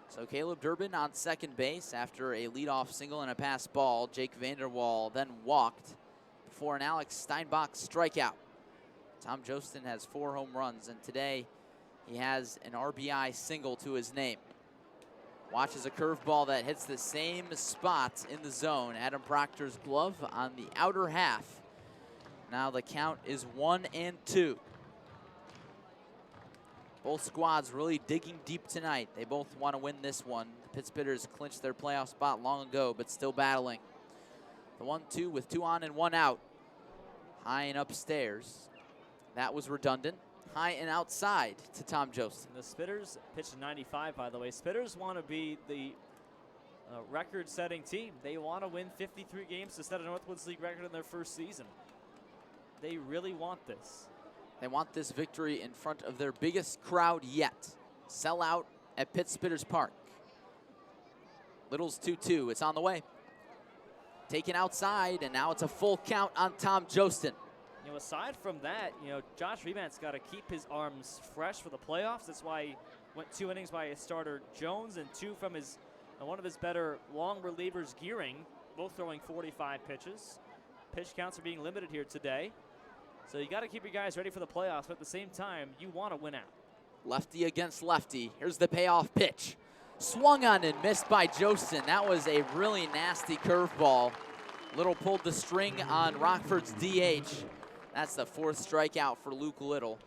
S2: So Caleb Durbin on second base after a leadoff single and a pass ball. Jake Vanderwall then walked before an Alex Steinbach strikeout. Tom Jostin has 4 home runs, and today he has an RBI single to his name. Watches a curveball that hits the same spot in the zone. Adam Proctor's glove on the outer half. Now the count is 1-2. Both squads really digging deep tonight. They both want to win this one. The Pittsburghers clinched their playoff spot long ago, but still battling. The 1-2 with 2 on and 1 out. High and upstairs. That was redundant. High and outside to Tom Jostin.
S1: The Spitters pitched 95, by the way. Spitters want to be the record-setting team. They want to win 53 games to set a Northwoods League record in their first season. They really want this.
S2: They want this victory in front of their biggest crowd yet. Sell out at Pitt Spitters Park. Little's 2-2. It's on the way. Taken outside, and now it's a full count on Tom Jostin.
S1: You know, aside from that, you know, Josh Rebant's got to keep his arms fresh for the playoffs. That's why he went 2 innings by his starter Jones and 2 from his one of his better long relievers, Gearing, both throwing 45 pitches. Pitch counts are being limited here today. So you got to keep your guys ready for the playoffs, but at the same time, you want to win out. Lefty
S2: against lefty. Here's the payoff pitch. Swung on and missed by Jostin. That was a really nasty curveball. Little pulled the string on Rockford's DH. That's the 4th strikeout for Luke Little.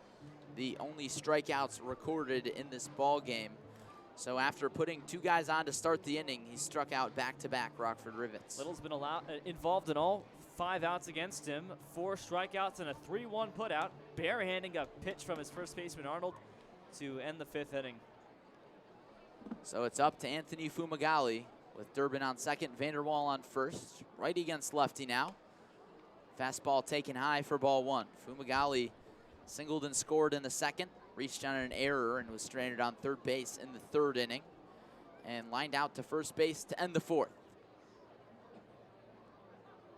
S2: The only strikeouts recorded in this ball game. So after putting 2 guys on to start the inning, he struck out back-to-back Rockford Rivets.
S1: Little's been involved in all 5 outs against him, 4 strikeouts and a 3-1 putout, barehanding a pitch from his first baseman Arnold to end the 5th inning.
S2: So it's up to Anthony Fumagalli with Durbin on second, Vanderwall on first. Righty against lefty now. Fastball taken high for ball 1. Fumagalli singled and scored in the second, reached on an error and was stranded on third base in the 3rd inning, and lined out to first base to end the 4th.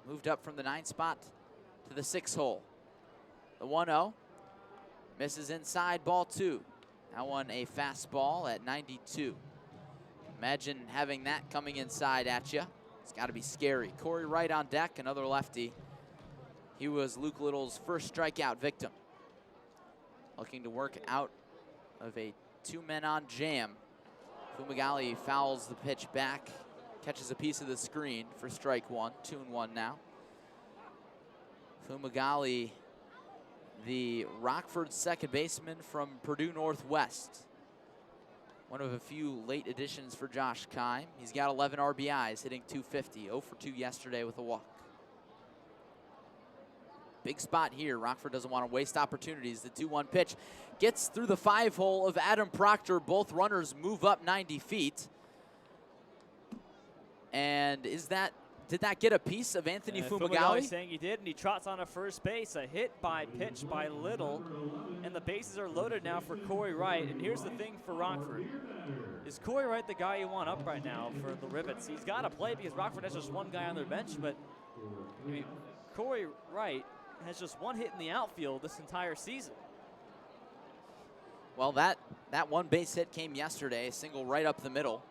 S2: Moved up from the 9th spot to the 6th hole. The 1-0 misses inside, ball 2. That one a fastball at 92. Imagine having that coming inside at you. It's got to be scary. Cory Wright on deck, another lefty. He was Luke Little's first strikeout victim. Looking to work out of a 2-men-on jam. Fumagalli fouls the pitch back, catches a piece of the screen for strike 1, 2-1 now. Fumagalli, the Rockford second baseman from Purdue Northwest. One of a few late additions for Josh Keim. He's got 11 RBIs, hitting .250, 0 for 2 yesterday with a walk. Big spot here. Rockford doesn't want to waste opportunities. The 2-1 pitch gets through the 5-hole of Adam Proctor. Both runners move up 90 feet. And did that get a piece of Anthony Fumagalli?
S1: Saying he did, and he trots on a first base. A hit by pitch by Little, and the bases are loaded now for Cory Wright. And here's the thing for Rockford. Is Cory Wright the guy you want up right now for the Rivets? He's got to play because Rockford has just 1 guy on their bench, but I mean, Cory Wright has just 1 hit in the outfield this entire season.
S2: Well, that 1 base hit came yesterday, a single right up the middle.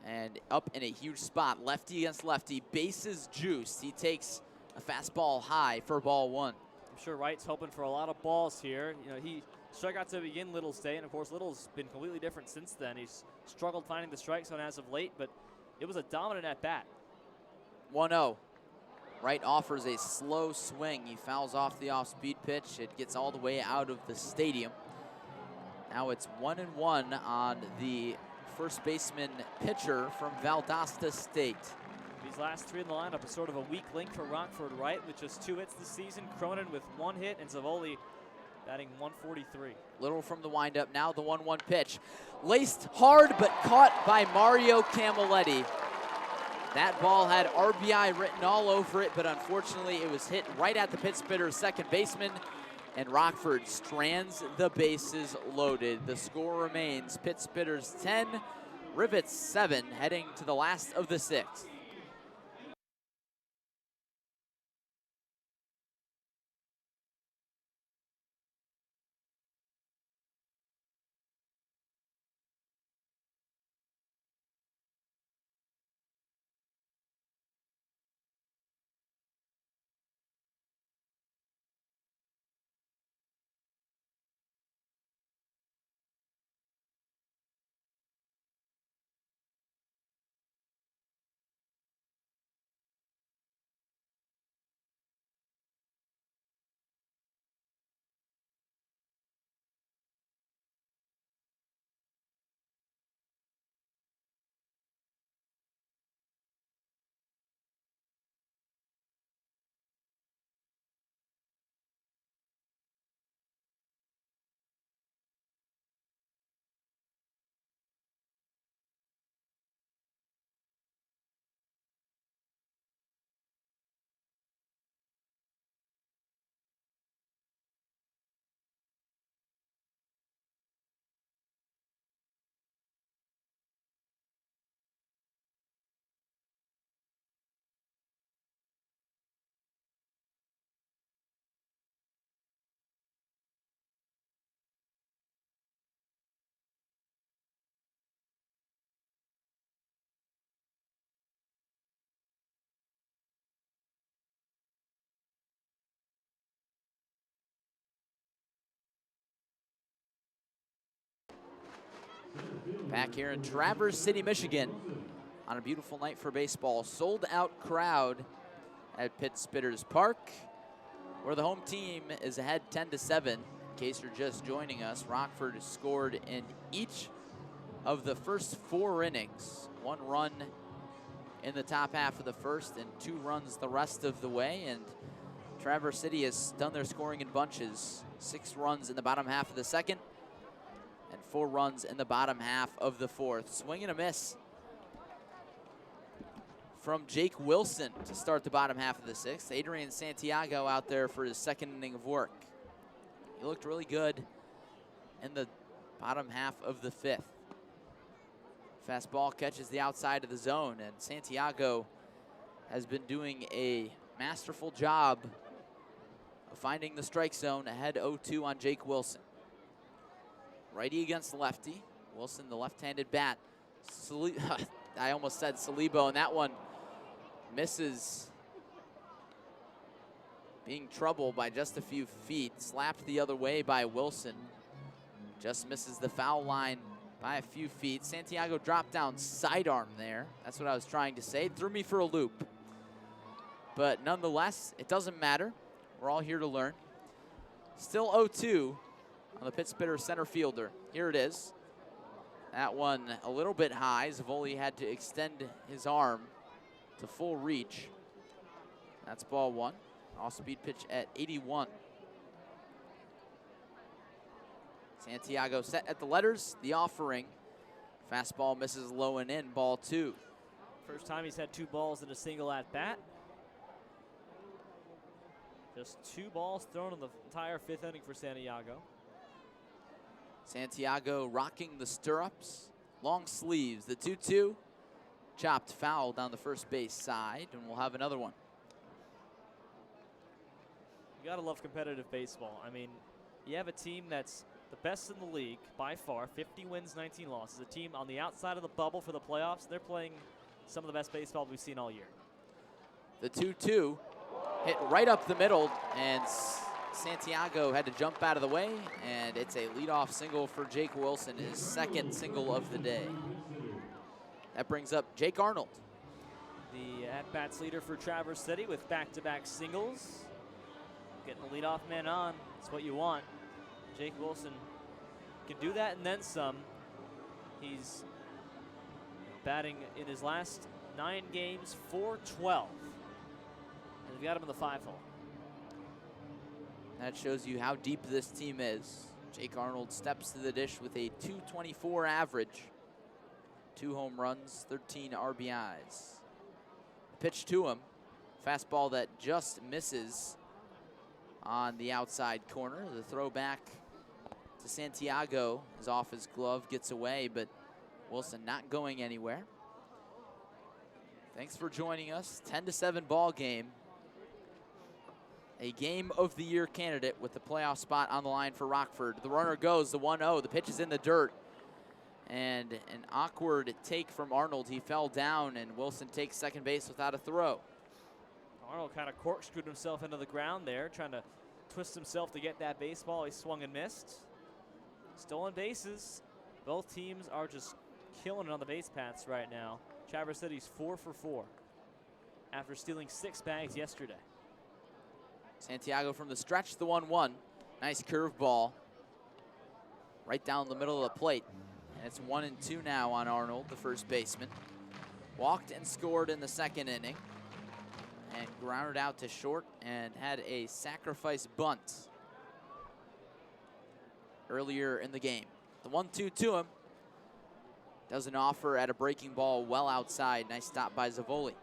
S2: And up in a huge spot, lefty against lefty, bases juiced. He takes a fastball high for ball 1.
S1: I'm sure Wright's hoping for a lot of balls here. You know, he struck out to begin Little's day, and of course Little's been completely different since then. He's struggled finding the strike zone as of late, but it was a dominant at bat.
S2: 1-0. Wright offers a slow swing. He fouls off the off-speed pitch. It gets all the way out of the stadium. Now it's 1-1 on the first baseman pitcher from Valdosta State.
S1: These last 3 in the lineup are sort of a weak link for Rockford Wright with just 2 hits this season. Cronin with 1 hit, and Zavoli batting 143.
S2: Little from the windup. Now the 1-1 pitch. Laced hard, but caught by Mario Camilletti. That ball had RBI written all over it, but unfortunately it was hit right at the Pitt Spitters second baseman, and Rockford strands the bases loaded. The score remains Pitt Spitters 10, Rivets 7, heading to the last of the 6th. Back here in Traverse City, Michigan, on a beautiful night for baseball. Sold out crowd at Pit Spitters Park, where the home team is ahead 10-7. In case you're just joining us, Rockford scored in each of the first 4 innings. 1 run in the top half of the first and 2 runs the rest of the way. And Traverse City has done their scoring in bunches. 6 runs in the bottom half of the second and 4 runs in the bottom half of the fourth. Swing and a miss from Jake Wilson to start the bottom half of the sixth. Adrian Santiago out there for his second inning of work. He looked really good in the bottom half of the fifth. Fastball catches the outside of the zone, and Santiago has been doing a masterful job of finding the strike zone. Ahead 0-2 on Jake Wilson. Righty against lefty. Wilson, the left-handed bat. I almost said Salibo, and that one misses, being troubled by just a few feet. Slapped the other way by Wilson. Just misses the foul line by a few feet. Santiago dropped down sidearm there. That's what I was trying to say. It threw me for a loop. But nonetheless, it doesn't matter. We're all here to learn. Still 0-2 on the Pit Spitter center fielder. Here it is. That one a little bit high. Zavoli had to extend his arm to full reach. That's ball 1. Off-speed pitch at 81. Santiago set at the letters, the offering. Fastball misses low and in, ball 2.
S1: First time he's had 2 balls in a single at-bat. Just 2 balls thrown in the entire 5th inning for Santiago.
S2: Santiago rocking the stirrups, long sleeves. The 2-2, chopped foul down the first base side, and we'll have another one.
S1: You gotta love competitive baseball. I mean, you have a team that's the best in the league by far, 50 wins, 19 losses. A team on the outside of the bubble for the playoffs. They're playing some of the best baseball we've seen all year.
S2: The 2-2 hit right up the middle, and Santiago had to jump out of the way, and it's a leadoff single for Jake Wilson, his second single of the day. That brings up Jake Arnold.
S1: The at-bats leader for Traverse City with back-to-back singles. Getting the leadoff man on, that's what you want. Jake Wilson can do that and then some. He's batting in his last 9 games, .412. And we've got him in the 5-hole.
S2: That shows you how deep this team is. Jake Arnold steps to the dish with a .224 average. 2 home runs, 13 RBIs. Pitch to him. Fastball that just misses on the outside corner. The throw back to Santiago is off his glove, gets away, but Wilson not going anywhere. Thanks for joining us. 10-7 ball game. A game of the year candidate with the playoff spot on the line for Rockford. The runner goes, the 1-0. The pitch is in the dirt. And an awkward take from Arnold. He fell down, and Wilson takes second base without a throw.
S1: Arnold kind of corkscrewed himself into the ground there, trying to twist himself to get that baseball. He swung and missed. Stolen bases. Both teams are just killing it on the base paths right now. Traverse City's 4 for 4 after stealing 6 bags yesterday.
S2: Santiago from the stretch, the 1-1. Nice curveball right down the middle of the plate. And it's 1-2 now on Arnold, the first baseman. Walked and scored in the second inning. And grounded out to short and had a sacrifice bunt earlier in the game. The 1-2 to him. Does an offer at a breaking ball well outside. Nice stop by Zavoli.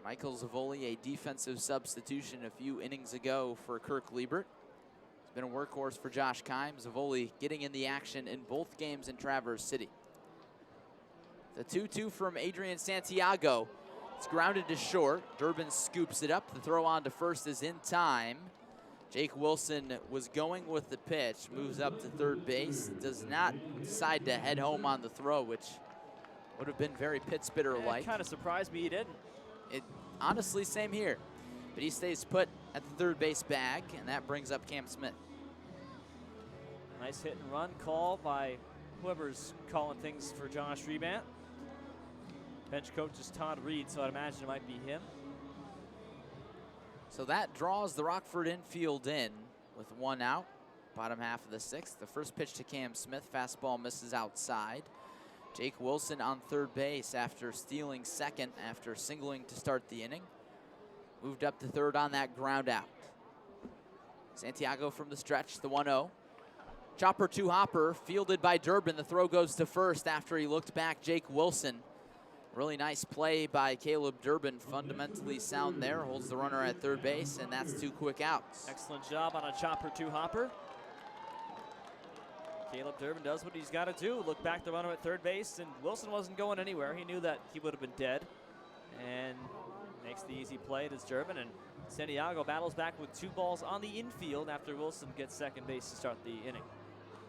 S2: Michael Zavoli, a defensive substitution a few innings ago for Kirk Liebert. He's been a workhorse for Josh Keim. Zavoli getting in the action in both games in Traverse City. The 2-2 from Adrian Santiago. It's grounded to short. Durbin scoops it up. The throw on to first is in time. Jake Wilson was going with the pitch, moves up to third base, does not decide to head home on the throw, which would have been very Pit Spitter-like.
S1: It kind of surprised me he didn't.
S2: It honestly, same here. But he stays put at the third base bag, and that brings up Cam Smith.
S1: Nice hit and run call by whoever's calling things for Josh Rebant. Bench coach is Todd Reed, so I'd imagine it might be him.
S2: So that draws the Rockford infield in with 1 out, bottom half of the 6th. The first pitch to Cam Smith, fastball misses outside. Jake Wilson on third base after stealing second after singling to start the inning. Moved up to third on that ground out. Santiago from the stretch, the 1-0. Chopper 2 hopper, fielded by Durbin. The throw goes to first after he looked back. Jake Wilson. Really nice play by Caleb Durbin. Fundamentally sound there. Holds the runner at third base, and that's 2 quick outs.
S1: Excellent job on a chopper 2 hopper. Caleb Durbin does what he's got to do. Look back the runner at third base, and Wilson wasn't going anywhere. He knew that he would have been dead. And makes the easy play. It is Durbin, and Santiago battles back with 2 balls on the infield after Wilson gets second base to start the inning.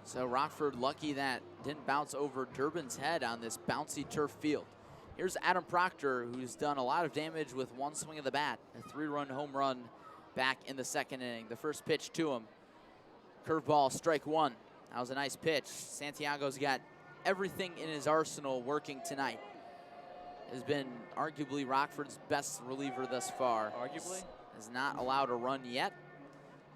S2: So Rockford lucky that didn't bounce over Durbin's head on this bouncy turf field. Here's Adam Proctor, who's done a lot of damage with 1 swing of the bat. A 3-run home run back in the 2nd inning. The first pitch to him. Curveball, strike 1. That was a nice pitch. Santiago's got everything in his arsenal working tonight. Has been arguably Rockford's best reliever thus far.
S1: Arguably?
S2: Has not allowed a run yet.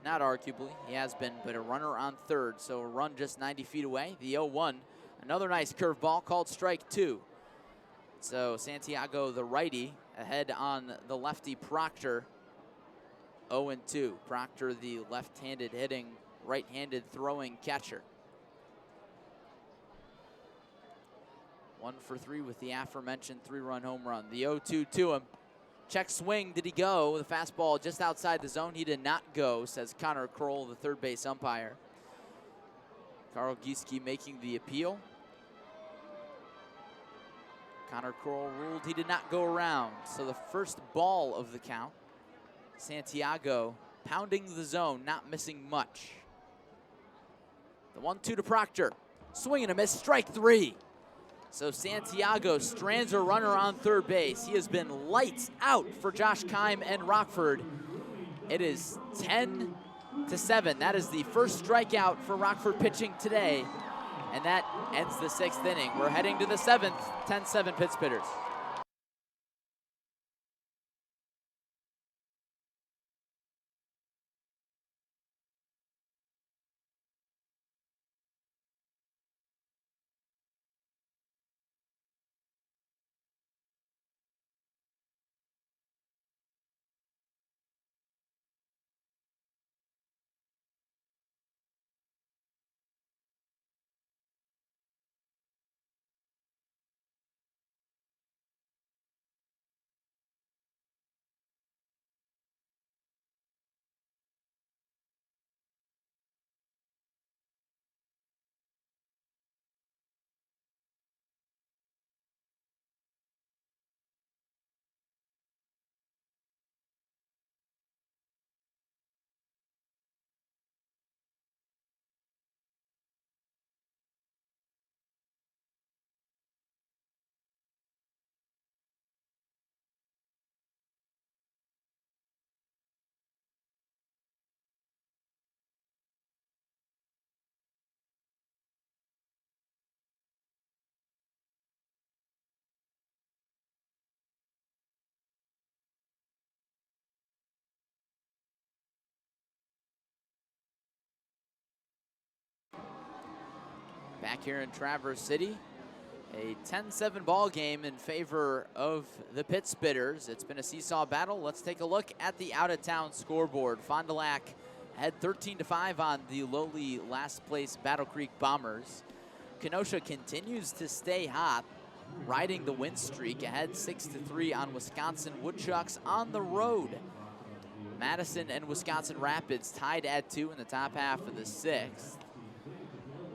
S2: Not arguably, he has been, but a runner on third, so a run just 90 feet away. The 0-1, another nice curveball called strike 2. So Santiago, the righty, ahead on the lefty Proctor, 0-2. Proctor, the left-handed hitting, right-handed throwing catcher. 1 for 3 with the aforementioned 3-run home run. The 0-2 to him. Check swing, did he go? The fastball just outside the zone. He did not go, says Connor Kroll, the third base umpire. Carl Gieske making the appeal. Connor Kroll ruled he did not go around. So the first ball of the count. Santiago pounding the zone, not missing much. The 1-2 to Proctor. Swing and a miss, strike 3. So Santiago strands a runner on third base. He has been lights out for Josh Keim and Rockford. It is 10-7. That is the first strikeout for Rockford pitching today. And that ends the 6th inning. We're heading to the 7th, 10-7 Pittsburghers. Back here in Traverse City, a 10-7 ball game in favor of the Pittsburghers. It's been a seesaw battle. Let's take a look at the out-of-town scoreboard. Fond du Lac had 13-5 on the lowly last place Battle Creek Bombers. Kenosha continues to stay hot, riding the win streak, ahead 6-3 on Wisconsin Woodchucks on the road. Madison and Wisconsin Rapids tied at 2 in the top half of the 6th.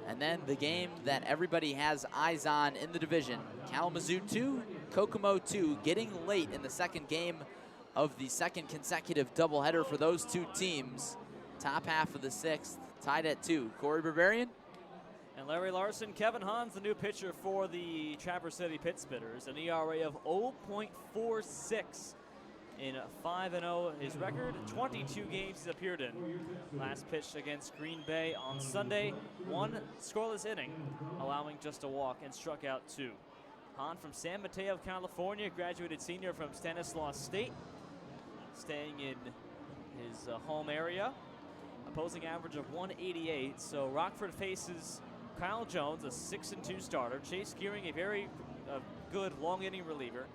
S2: And then the game that everybody has eyes on in the division, Kalamazoo 2, Kokomo 2, getting late in the second game of the second consecutive doubleheader for those 2 teams. Top half of the 6th, tied at 2. Cory Berberian.
S1: And Larry Larson. Kevin Hahn's the new pitcher for the Traverse City Pittsburghers, an ERA of 0.46. in 5-0 his record, 22 games he's appeared in. Last pitched against Green Bay on Sunday, 1 scoreless inning, allowing just a walk and struck out 2. Hahn from San Mateo, California, graduated senior from Stanislaus State, staying in his home area. Opposing average of 188, so Rockford faces Kyle Jones, a 6-2 starter, Chase Gearing, a very good long inning reliever,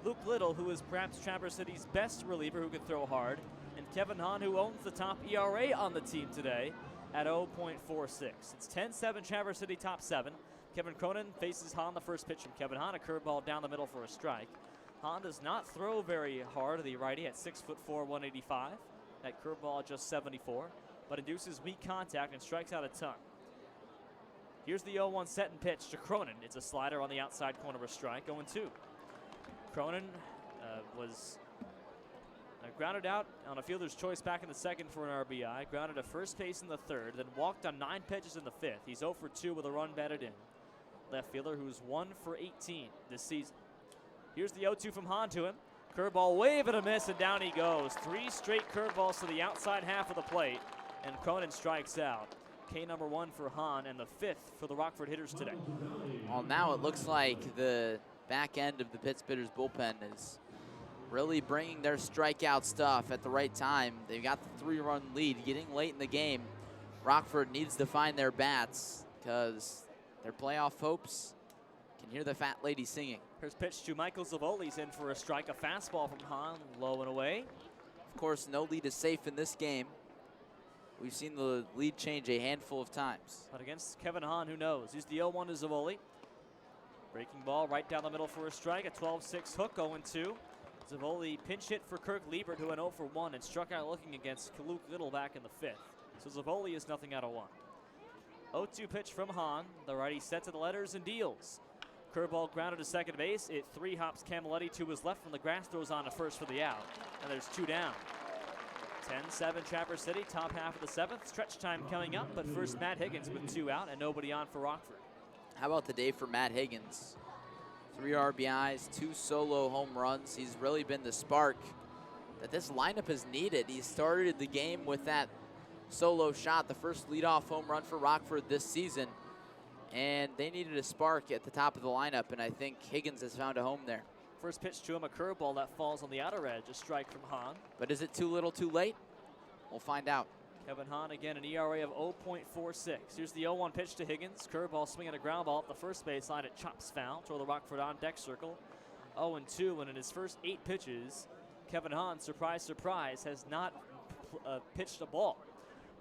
S1: Luke Little, who is perhaps Traverse City's best reliever who can throw hard, and Kevin Hahn, who owns the top ERA on the team today at 0.46. It's 10-7 Traverse City, top 7. Kevin Cronin faces Hahn, the first pitch from Kevin Hahn, a curveball down the middle for a strike. Hahn does not throw very hard, the righty, at 6'4", 185. That curveball just 74, but induces weak contact and strikes out a ton. Here's the 0-1 set and pitch to Cronin. It's a slider on the outside corner of a strike, 0-2. Cronin was grounded out on a fielder's choice back in the second for an RBI, grounded to first base in the third, then walked on 9 pitches in the fifth. He's 0 for 2 with a run batted in. Left fielder who's 1 for 18 this season. Here's the 0-2 from Hahn to him. Curveball, wave and a miss, and down he goes. 3 straight curveballs to the outside half of the plate, and Cronin strikes out. K number 1 for Hahn, and the 5th for the Rockford hitters today.
S2: Well, now it looks like the back end of the Pittsburgh's bullpen is really bringing their strikeout stuff at the right time. They've got the 3-run lead getting late in the game. Rockford needs to find their bats because their playoff hopes can hear the fat lady singing.
S1: Here's pitch to Michael Zavoli's in for a strike. A fastball from Hahn, low and away.
S2: Of course, no lead is safe in this game. We've seen the lead change a handful of times.
S1: But against Kevin Hahn, who knows? Here's the 0-1 to Zavoli. Breaking ball right down the middle for a strike. A 12-6 hook, 0-2. Zavoli pinch hit for Kirk Liebert, who went 0 for 1 and struck out looking against Luke Little back in the 5th. So Zavoli is nothing out of 1. 0-2 pitch from Hahn. The righty set to the letters and deals. Curveball grounded to second base. It 3-hops Camilletti to his left from the grass, throws on to first for the out. And there's 2 down. 10-7 Traverse City, top half of the 7th. Stretch time coming up, but first Matt Higgins with 2 out and nobody on for Rockford.
S2: How about the day for Matt Higgins? 3 RBIs, 2 solo home runs. He's really been the spark that this lineup has needed. He started the game with that solo shot, the first leadoff home run for Rockford this season. And they needed a spark at the top of the lineup, and I think Higgins has found a home there.
S1: First pitch to him, a curveball that falls on the outer edge, a strike from Hahn.
S2: But is it too little too late? We'll find out.
S1: Kevin Hahn again, an ERA of 0.46. Here's the 0-1 pitch to Higgins. Curveball swinging a ground ball up the first base line. It chops foul toward the Rockford on deck circle. 0-2, and in his first 8 pitches, Kevin Hahn, surprise, surprise, has not pitched a ball.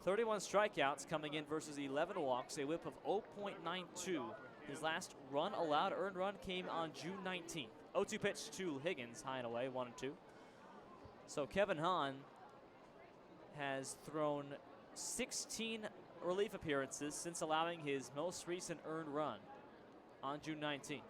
S1: 31 strikeouts coming in versus 11 walks, a whip of 0.92. His last run allowed, earned run, came on June 19th. 0-2 pitch to Higgins, high and away, 1-2. So Kevin Hahn has thrown 16 relief appearances since allowing his most recent earned run on June 19th.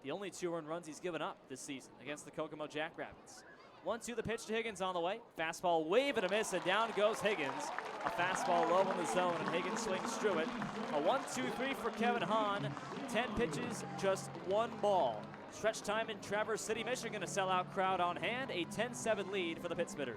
S1: The only 2 earned runs he's given up this season against the Kokomo Jackrabbits. 1-2 the pitch to Higgins on the way. Fastball, wave and a miss, and down goes Higgins. A fastball low in the zone, and Higgins swings through it. A 1-2-3 for Kevin Hahn. 10 pitches, just 1 ball. Stretch time in Traverse City, Michigan. A sellout crowd on hand. A 10-7 lead for the Pittsburghers.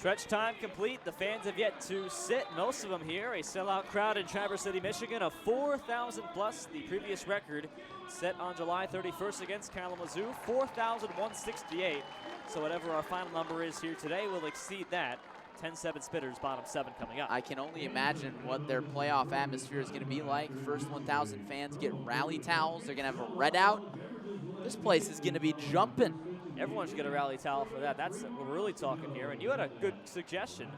S1: Stretch time complete. The fans have yet to sit, most of them here. A sellout crowd in Traverse City, Michigan of 4,000 plus. The previous record set on July 31st against Kalamazoo, 4,168. So whatever our final number is here today will exceed that. 10-7 Spitters, bottom 7 coming up.
S2: I can only imagine what their playoff atmosphere is going to be like. First 1,000 fans get rally towels. They're going to have a red out. This place is going to be jumping.
S1: Everyone should get a rally towel for that. That's what we're really talking here. And you had a good suggestion.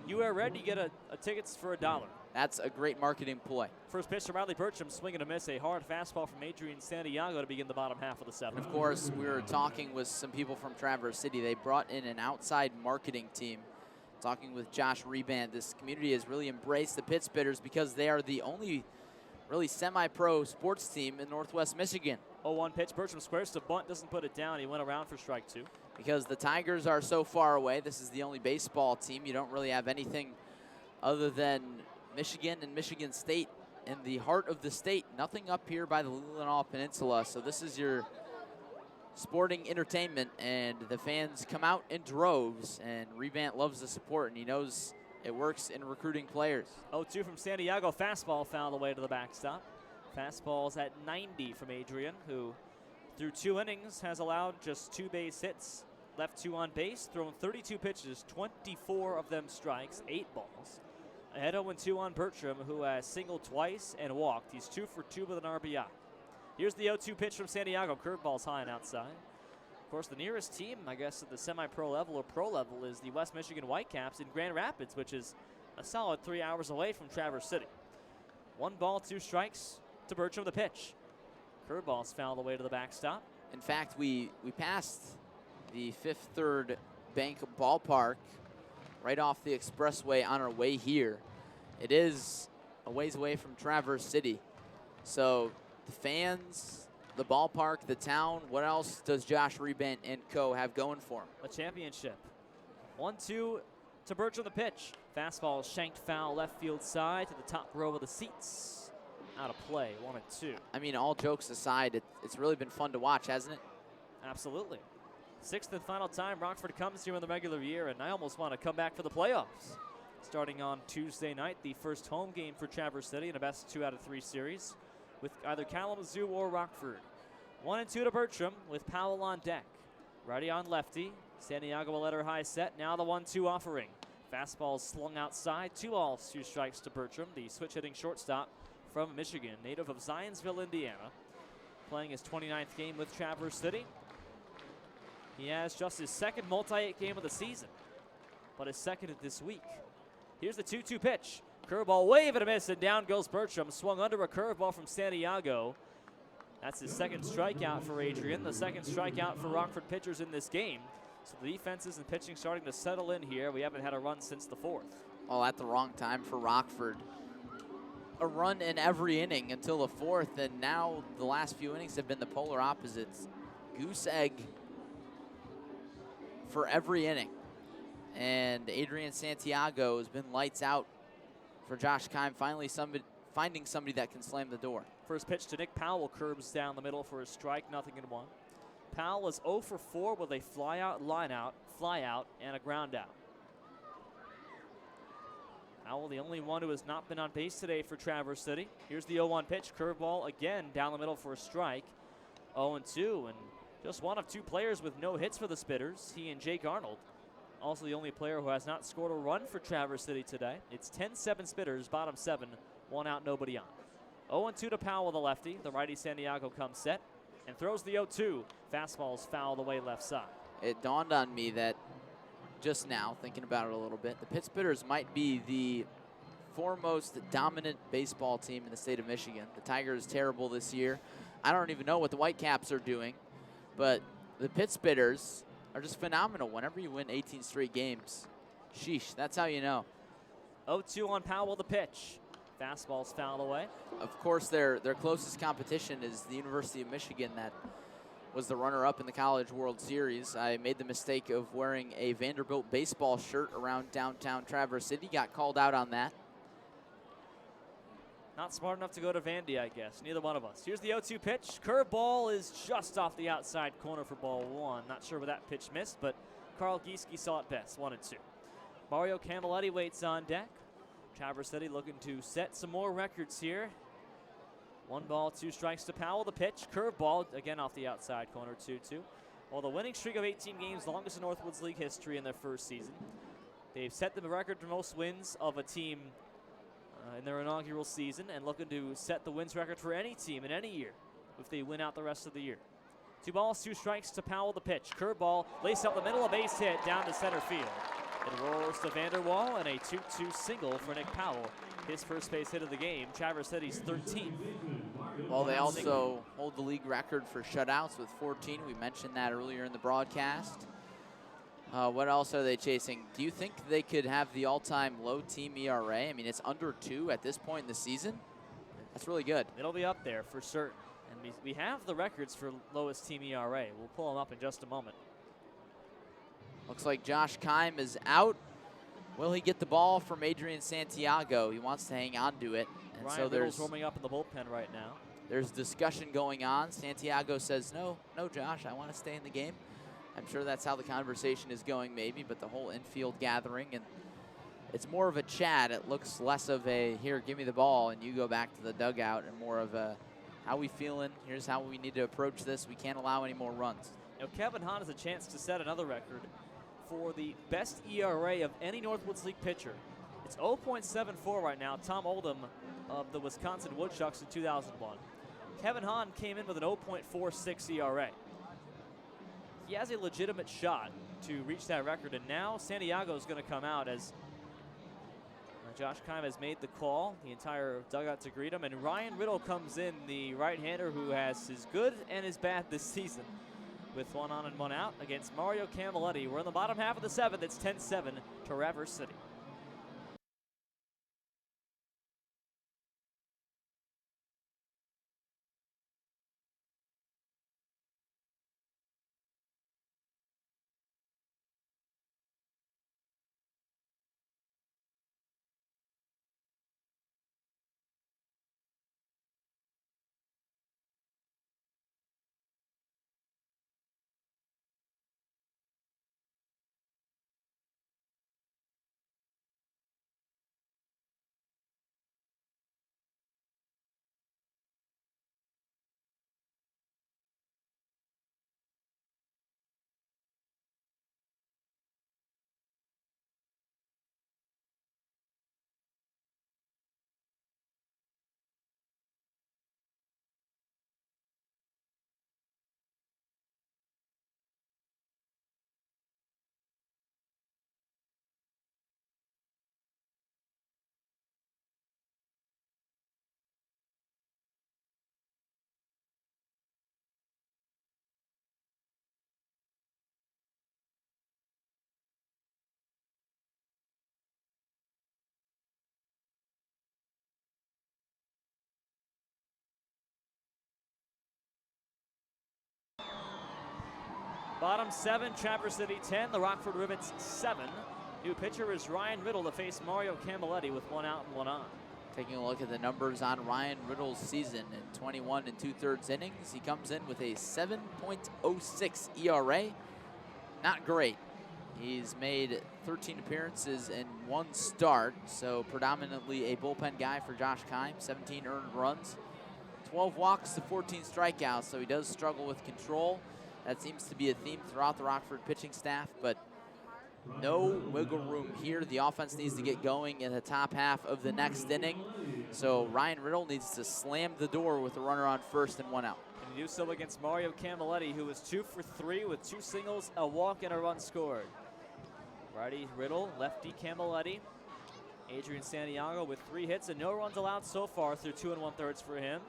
S1: You wear red, you get a tickets for $1.
S2: That's a great marketing ploy.
S1: First pitch to Riley Bertram, swing and a miss. A hard fastball from Adrian Santiago to begin the bottom half of the 7th.
S2: Of course, we were talking with some people from Traverse City. They brought in an outside marketing team. Talking with Josh Reband, this community has really embraced the Pit Spitters because they are the only really semi-pro sports team in Northwest Michigan.
S1: 0-1 pitch, Bertram squares to bunt, doesn't put it down. He went around for strike 2.
S2: Because the Tigers are so far away, this is the only baseball team. You don't really have anything other than Michigan and Michigan State in the heart of the state. Nothing up here by the Leelanau Peninsula. So this is your sporting entertainment, and the fans come out in droves, and Rebant loves the support, and he knows it works in recruiting players.
S1: 0-2 from Santiago, fastball fouled away to the backstop. Fastball's at 90 from Adrian, who through 2 innings has allowed just 2 base hits, left 2 on base, thrown 32 pitches, 24 of them strikes, 8 balls. Ahead 0-2 on Bertram, who has singled twice and walked. He's 2 for 2 with an RBI. Here's the 0-2 pitch from Santiago. Curveball's high and outside. Of course, the nearest team, I guess, at the semi-pro level or pro level is the West Michigan Whitecaps in Grand Rapids, which is a solid 3 hours away from Traverse City. 1 ball, 2 strikes to Bertram, the pitch. Curveball's fouled away to the backstop.
S2: In fact, we passed the Fifth Third Bank Ballpark right off the expressway on our way here. It is a ways away from Traverse City. So the fans, the ballpark, the town, what else does Josh Rebant and co. have going for him?
S1: A championship. 1-2 to Bertram, the pitch. Fastball shanked foul left field side to the top row of the seats. Out of play, 1-2.
S2: I mean, all jokes aside, it's really been fun to watch, hasn't it?
S1: Absolutely. 6th and final time Rockford comes here in the regular year, and I almost want to come back for the playoffs. Starting on Tuesday night, the first home game for Traverse City in a best 2 out of 3 series with either Kalamazoo or Rockford. 1-2 to Bertram with Powell on deck. Righty on lefty. Santiago will let her high set. Now the 1-2 offering. Fastball slung outside. 2 balls, 2 strikes to Bertram, the switch hitting shortstop from Michigan, native of Zionsville, Indiana. Playing his 29th game with Traverse City. He has just his 2nd multi-hit game of the season, but his 2nd this week. Here's the 2-2 pitch. Curveball, wave and a miss, and down goes Bertram. Swung under a curveball from Santiago. That's his 2nd strikeout for Adrian, the 2nd strikeout for Rockford pitchers in this game. So the defenses and pitching starting to settle in here. We haven't had a run since the 4th.
S2: All at the wrong time for Rockford. A run in every inning until the 4th, and now the last few innings have been the polar opposites. Goose egg for every inning. And Adrian Santiago has been lights out for Josh Keim, finally finding somebody that can slam the door.
S1: First pitch to Nick Powell, curbs down the middle for a strike, 0-1. Powell is 0 for 4 with a fly-out, line-out, fly-out, and a ground-out. Powell, the only one who has not been on base today for Traverse City. Here's the 0-1 pitch, curveball again down the middle for a strike. 0-2, and just one of 2 players with no hits for the Spitters, he and Jake Arnold. Also the only player who has not scored a run for Traverse City today. It's 10-7 Spitters, bottom 7, 1 out, nobody on. 0-2 to Powell, the lefty. The righty Santiago comes set and throws the 0-2. Fastball's fouled away left side.
S2: It dawned on me that just now, thinking about it a little bit, the Pit Spitters might be the foremost dominant baseball team in the state of Michigan. The Tigers terrible this year. I don't even know what the Whitecaps are doing, but the Pit Spitters are just phenomenal. Whenever you win 18 straight games, sheesh, that's how you know.
S1: 0-2 on Powell, the pitch. Fastball's fouled away.
S2: Of course, their closest competition is the University of Michigan that was the runner-up in the College World Series. I made the mistake of wearing a Vanderbilt baseball shirt around downtown Traverse City. Got called out on that.
S1: Not smart enough to go to Vandy, I guess. Neither one of us. Here's the 0-2 pitch. Curveball is just off the outside corner for ball 1. Not sure where that pitch missed, but Carl Gieske saw it best. 1-2. Mario Camilletti waits on deck. Traverse City looking to set some more records here. 1 ball, 2 strikes to Powell. The pitch, curveball, again off the outside corner, 2-2. Well, the winning streak of 18 games, longest in Northwoods League history in their first season. They've set the record for most wins of a team in their inaugural season, and looking to set the wins record for any team in any year if they win out the rest of the year. 2 balls, 2 strikes to Powell. The pitch, curveball, laced up the middle, a base hit down to center field. It rolls to Vanderwall, and a 2-2 single for Nick Powell. His first base hit of the game, Traverse City's 13th.
S2: Well, they also hold the league record for shutouts with 14. We mentioned that earlier in the broadcast. What else are they chasing? Do you think they could have the all-time low team ERA? I mean, it's under 2 at this point in the season. That's really good.
S1: It'll be up there for certain. And we have the records for lowest team ERA. We'll pull them up in just a moment.
S2: Looks like Josh Keim is out. Will he get the ball from Adrian Santiago? He wants to hang on to it. And
S1: Ryan
S2: so
S1: Riddle's warming up in the bullpen right now.
S2: There's discussion going on. Santiago says, no, Josh, I want to stay in the game. I'm sure that's how the conversation is going maybe, but the whole infield gathering, and it's more of a chat. It looks less of a, here, give me the ball, and you go back to the dugout, and more of a, how we feeling? Here's how we need to approach this. We can't allow any more runs.
S1: You know, Kevin Hahn has a chance to set another record for the best ERA of any Northwoods League pitcher. It's 0.74 right now. Tom Oldham of the Wisconsin Woodchucks in 2001. Kevin Hahn came in with an 0.46 ERA. He has a legitimate shot to reach that record, and now Santiago is going to come out as Josh Keim has made the call. The entire dugout to greet him, and Ryan Riddle comes in, the right-hander who has his good and his bad this season, with 1 on and 1 out against Mario Camilletti. We're in the bottom half of the 7th. It's 10-7 to Traverse City. Bottom 7, Traverse City 10, the Rockford Rivets 7. New pitcher is Ryan Riddle to face Mario Camilletti with 1 out and 1 on.
S2: Taking a look at the numbers on Ryan Riddle's season in 21 2/3 innings, he comes in with a 7.06 ERA. Not great. He's made 13 appearances and 1 start, so predominantly a bullpen guy for Josh Keim. 17 earned runs, 12 walks to 14 strikeouts, so he does struggle with control. That seems to be a theme throughout the Rockford pitching staff, but no wiggle room here. The offense needs to get going in the top half of the next inning. So Ryan Riddle needs to slam the door with a runner on first and 1 out.
S1: And do so against Mario Camilletti, who was 2 for 3 with 2 singles, a walk, and a run scored. Righty Riddle, lefty Camilletti. Adrian Santiago with 3 hits and no runs allowed so far through 2 1/3 for him.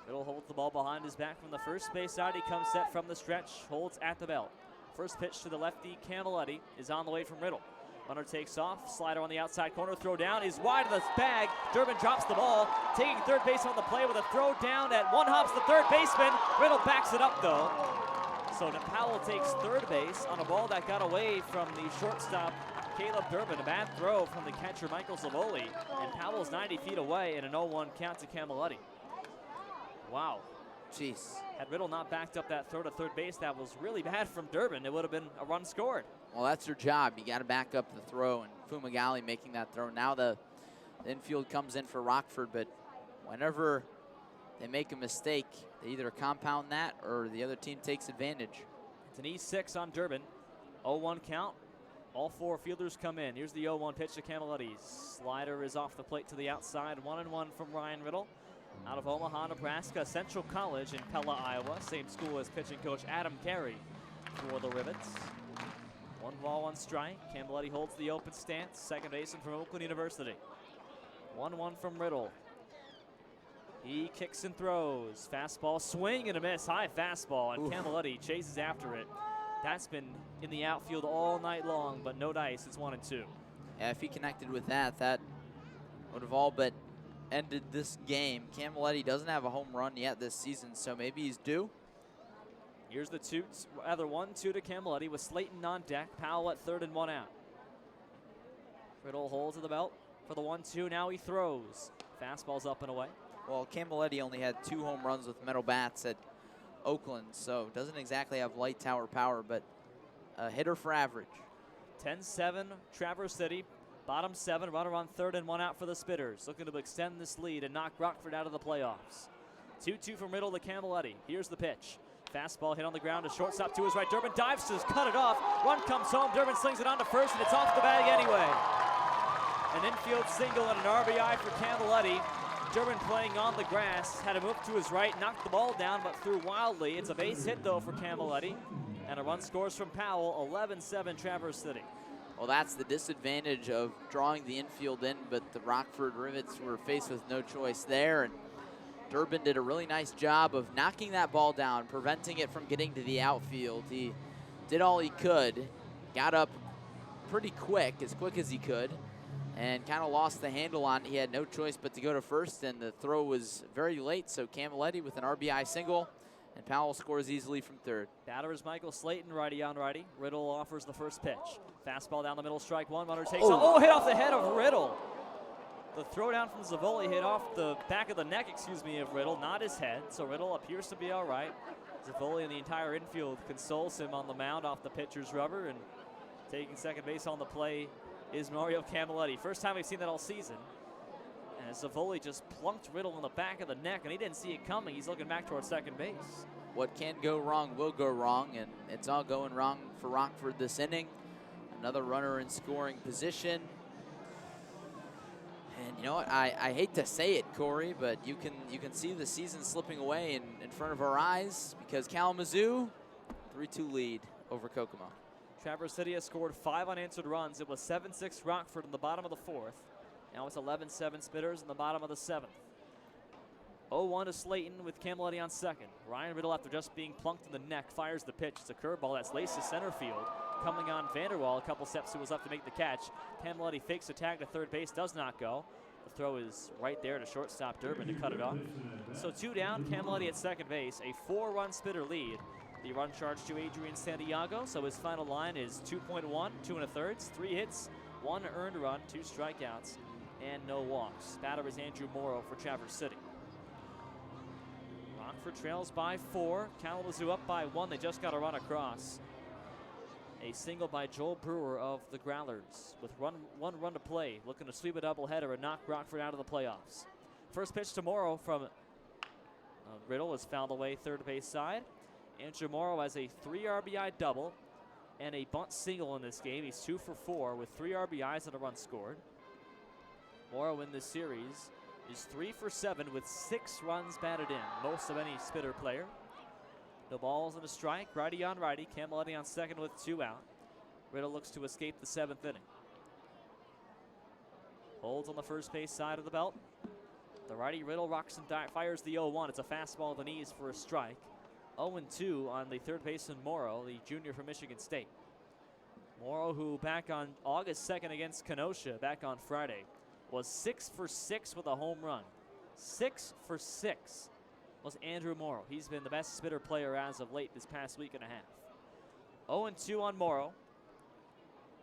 S1: Riddle holds the ball behind his back from the first base side. He comes set from the stretch, holds at the belt. First pitch to the lefty Camilletti is on the way from Riddle. Runner takes off, slider on the outside corner, throw down is wide of the bag. Durbin drops the ball, taking third base on the play with a throw down at 1 hops the third baseman. Riddle backs it up though. So Powell takes third base on a ball that got away from the shortstop Caleb Durbin. A bad throw from the catcher Michael Zavoli, and Powell's 90 feet away and an 0-1 count to Camilletti. Wow.
S2: Jeez.
S1: Had Riddle not backed up that throw to third base, that was really bad from Durbin. It would have been a run scored.
S2: Well, that's your job. You got to back up the throw, and Fumagalli making that throw. Now the infield comes in for Rockford, but whenever they make a mistake, they either compound that or the other team takes advantage.
S1: It's an E6 on Durbin. 0-1 count. All four fielders come in. Here's the 0-1 pitch to Camilletti. Slider is off the plate to the outside. 1-1 from Ryan Riddle. Out of Omaha, Nebraska, Central College in Pella, Iowa. Same school as pitching coach Adam Carey for the Rivets. 1 ball, 1 strike. Camilletti holds the open stance. Second baseman from Oakland University. 1-1 from Riddle. He kicks and throws. Fastball, swing and a miss. High fastball, and Camilletti chases after it. That's been in the outfield all night long, but no dice. It's 1-2.
S2: Yeah, if he connected with that, that would have all but ended this game. Camilletti doesn't have a home run yet this season, so maybe he's due.
S1: Here's the 1-2 to Camilletti with Slayton on deck. Powell at third and 1 out. Riddle holds to the belt for the 1-2. Now he throws. Fastball's up and away.
S2: Well, Camilletti only had 2 home runs with metal bats at Oakland, so doesn't exactly have light tower power, but a hitter for average.
S1: 10-7 Traverse City. Bottom 7, runner on third and 1 out for the Spitters. Looking to extend this lead and knock Rockford out of the playoffs. 2-2 from Riddle to Camilletti. Here's the pitch. Fastball hit on the ground to shortstop to his right. Durbin dives to cut it off. Run comes home. Durbin slings it on to first, and it's off the bag anyway. An infield single and an RBI for Camilletti. Durbin playing on the grass, had to move to his right, knocked the ball down, but threw wildly. It's a base hit, though, for Camilletti. And a run scores from Powell, 11-7 Traverse City.
S2: Well, that's the disadvantage of drawing the infield in, but the Rockford Rivets were faced with no choice there. And Durbin did a really nice job of knocking that ball down, preventing it from getting to the outfield. He did all he could, got up pretty quick as he could, and kind of lost the handle on it. He had no choice but to go to first, and the throw was very late, so Camilletti with an RBI single, and Powell scores easily from third.
S1: Batter is Michael Slayton, righty on righty. Riddle offers the first pitch. Fastball down the middle, strike one. Runner takes off. Oh, hit off the head of Riddle. The throw down from Zavoli hit off the back of the neck, of Riddle, not his head. So Riddle appears to be all right. Zavoli and the entire infield consoles him on the mound off the pitcher's rubber, and taking second base on the play is Mario Camilletti. First time we've seen that all season. And Zavoli just plunked Riddle in the back of the neck, and he didn't see it coming. He's looking back towards second base.
S2: What can go wrong will go wrong, and it's all going wrong for Rockford this inning. Another runner in scoring position. And you know what? I hate to say it, Cory, but you can see the season slipping away in front of our eyes, because Kalamazoo, 3-2 lead over Kokomo.
S1: Traverse City has scored 5 unanswered runs. It was 7-6 Rockford in the bottom of the 4th. Now it's 11-7 Spitters in the bottom of the 7th. 0-1 to Slayton with Camilletti on second. Ryan Riddle, after just being plunked in the neck, fires the pitch. It's a curveball that's laced to center field. Coming on Vanderwall, a couple steps to his left to make the catch. Camilletti fakes a tag to third base, does not go. The throw is right there to shortstop Durbin to cut it off. So 2 down, Camilletti at second base, a 4-run Spitter lead. The run charge to Adrian Santiago, so his final line is 2.1, 2 1/3, 3 hits, 1 earned run, 2 strikeouts, and no walks. Batter is Andrew Morrow for Traverse City. Rockford trails by 4, Kalamazoo up by 1. They just got a run across. A single by Joel Brewer of the Growlers with one run to play, looking to sweep a doubleheader and knock Rockford out of the playoffs. First pitch to Morrow from Riddle is fouled away third base side. Andrew Morrow has a 3 RBI double and a bunt single in this game. He's 2 for 4 with 3 RBIs and a run scored. Morrow in this series is 3 for 7 with 6 runs batted in, most of any Spitter player. No balls and a strike, righty on righty. Camilletti on second with 2 out. Riddle looks to escape the 7th inning. Holds on the first base side of the belt. The righty Riddle rocks and fires the 0-1. It's a fastball to the knees for a strike. 0-2 on the third baseman Morrow, the junior from Michigan State. Morrow, who back on August 2nd against Kenosha, back on Friday, was 6 for 6 with a home run. 6 for 6 was Andrew Morrow. He's been the best Spitter player as of late this past week and a half. 0-2 on Morrow.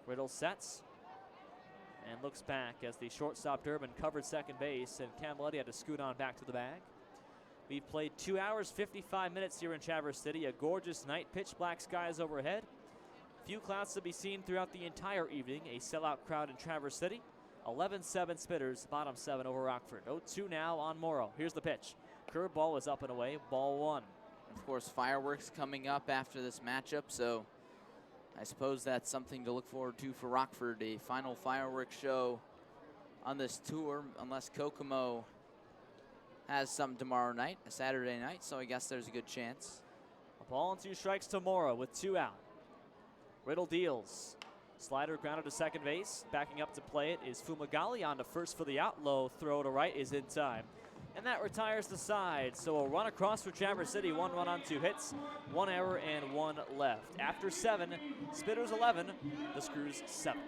S1: Riddle sets and looks back as the shortstop Durbin covered second base, and Camilletti had to scoot on back to the bag. We've played 2 hours, 55 minutes here in Traverse City. A gorgeous night, pitch black skies overhead. Few clouds to be seen throughout the entire evening. A sellout crowd in Traverse City. 11-7 Spitters, bottom 7 over Rockford. 0-2 now on Morrow. Here's the pitch. Curveball is up and away, ball 1.
S2: Of course, fireworks coming up after this matchup, so I suppose that's something to look forward to for Rockford. A final fireworks show on this tour, unless Kokomo has some tomorrow night, a Saturday night, so I guess there's a good chance.
S1: A ball and 2 strikes to Morrow with 2 out. Riddle deals. Slider grounded to second base. Backing up to play it is Fumagalli on to first for the out. Low throw to right is in time. And that retires the side. So a run across for Traverse City. 1 run on 2 hits, 1 error and 1 left. After 7, Spitters 11, the Screws 7.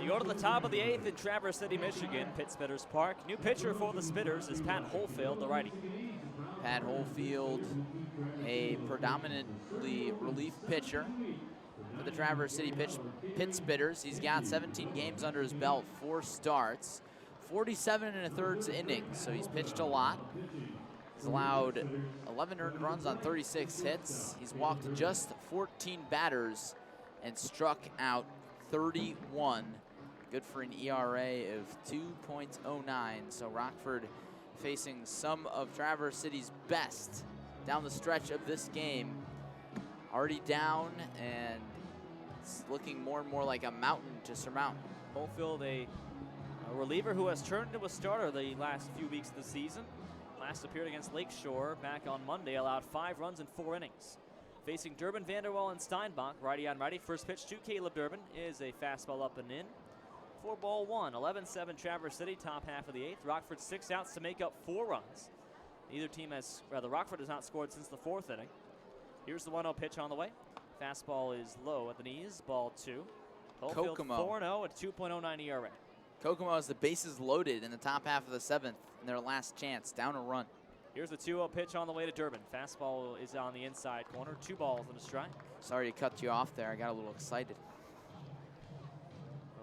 S1: You go to the top of the 8th in Traverse City, Michigan, Pitt Spitters Park. New pitcher for the Spitters is Pat Holfield, the righty.
S2: Pat Holfield, a predominantly relief pitcher for the Traverse City Pitt Spitters. He's got 17 games under his belt, 4 starts, 47 1/3 innings, so he's pitched a lot. He's allowed 11 earned runs on 36 hits. He's walked just 14 batters and struck out 31. Good for an ERA of 2.09. So Rockford facing some of Traverse City's best down the stretch of this game. Already down, and it's looking more and more like a mountain to surmount.
S1: Holfield, a reliever who has turned into a starter the last few weeks of the season. Last appeared against Lakeshore back on Monday, allowed 5 runs in 4 innings. Facing Durbin, Vanderwall, and Steinbach, righty on righty. First pitch to Caleb Durbin is a fastball up and in. 4 ball 1, 11-7 Traverse City, top half of the 8th. Rockford 6 outs to make up 4 runs. Neither team has, rather, Rockford has not scored since the 4th inning. Here's the 1-0 pitch on the way. Fastball is low at the knees, ball 2. Holfield
S2: Kokomo
S1: 4-0 at 2.09 ERA.
S2: Kokomo has the bases loaded in the top half of the 7th in their last chance, down a run.
S1: Here's the 2-0 pitch on the way to Durbin. Fastball is on the inside corner, 2 balls and a strike.
S2: Sorry to cut you off there, I got a little excited.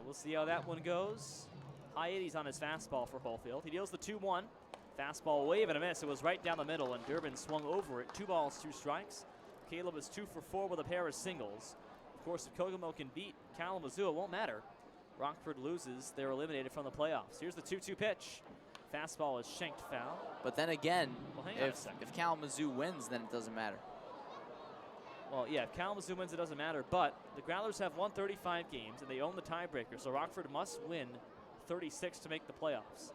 S1: We'll see how that one goes. High 80s on his fastball for Holfield. He deals the 2-1. Fastball wave and a miss. It was right down the middle, and Durbin swung over it. 2 balls, 2 strikes. Caleb is 2 for 4 with a pair of singles. Of course, if Kokomo can beat Kalamazoo, it won't matter. Rockford loses. They're eliminated from the playoffs. Here's the 2-2 pitch. Fastball is shanked foul.
S2: But then again,
S1: well, hang on a second.
S2: if Kalamazoo wins, then it doesn't matter.
S1: Well, yeah, if Kalamazoo wins, it doesn't matter. But the Growlers have won 35 games, and they own the tiebreaker. So Rockford must win 36 to make the playoffs.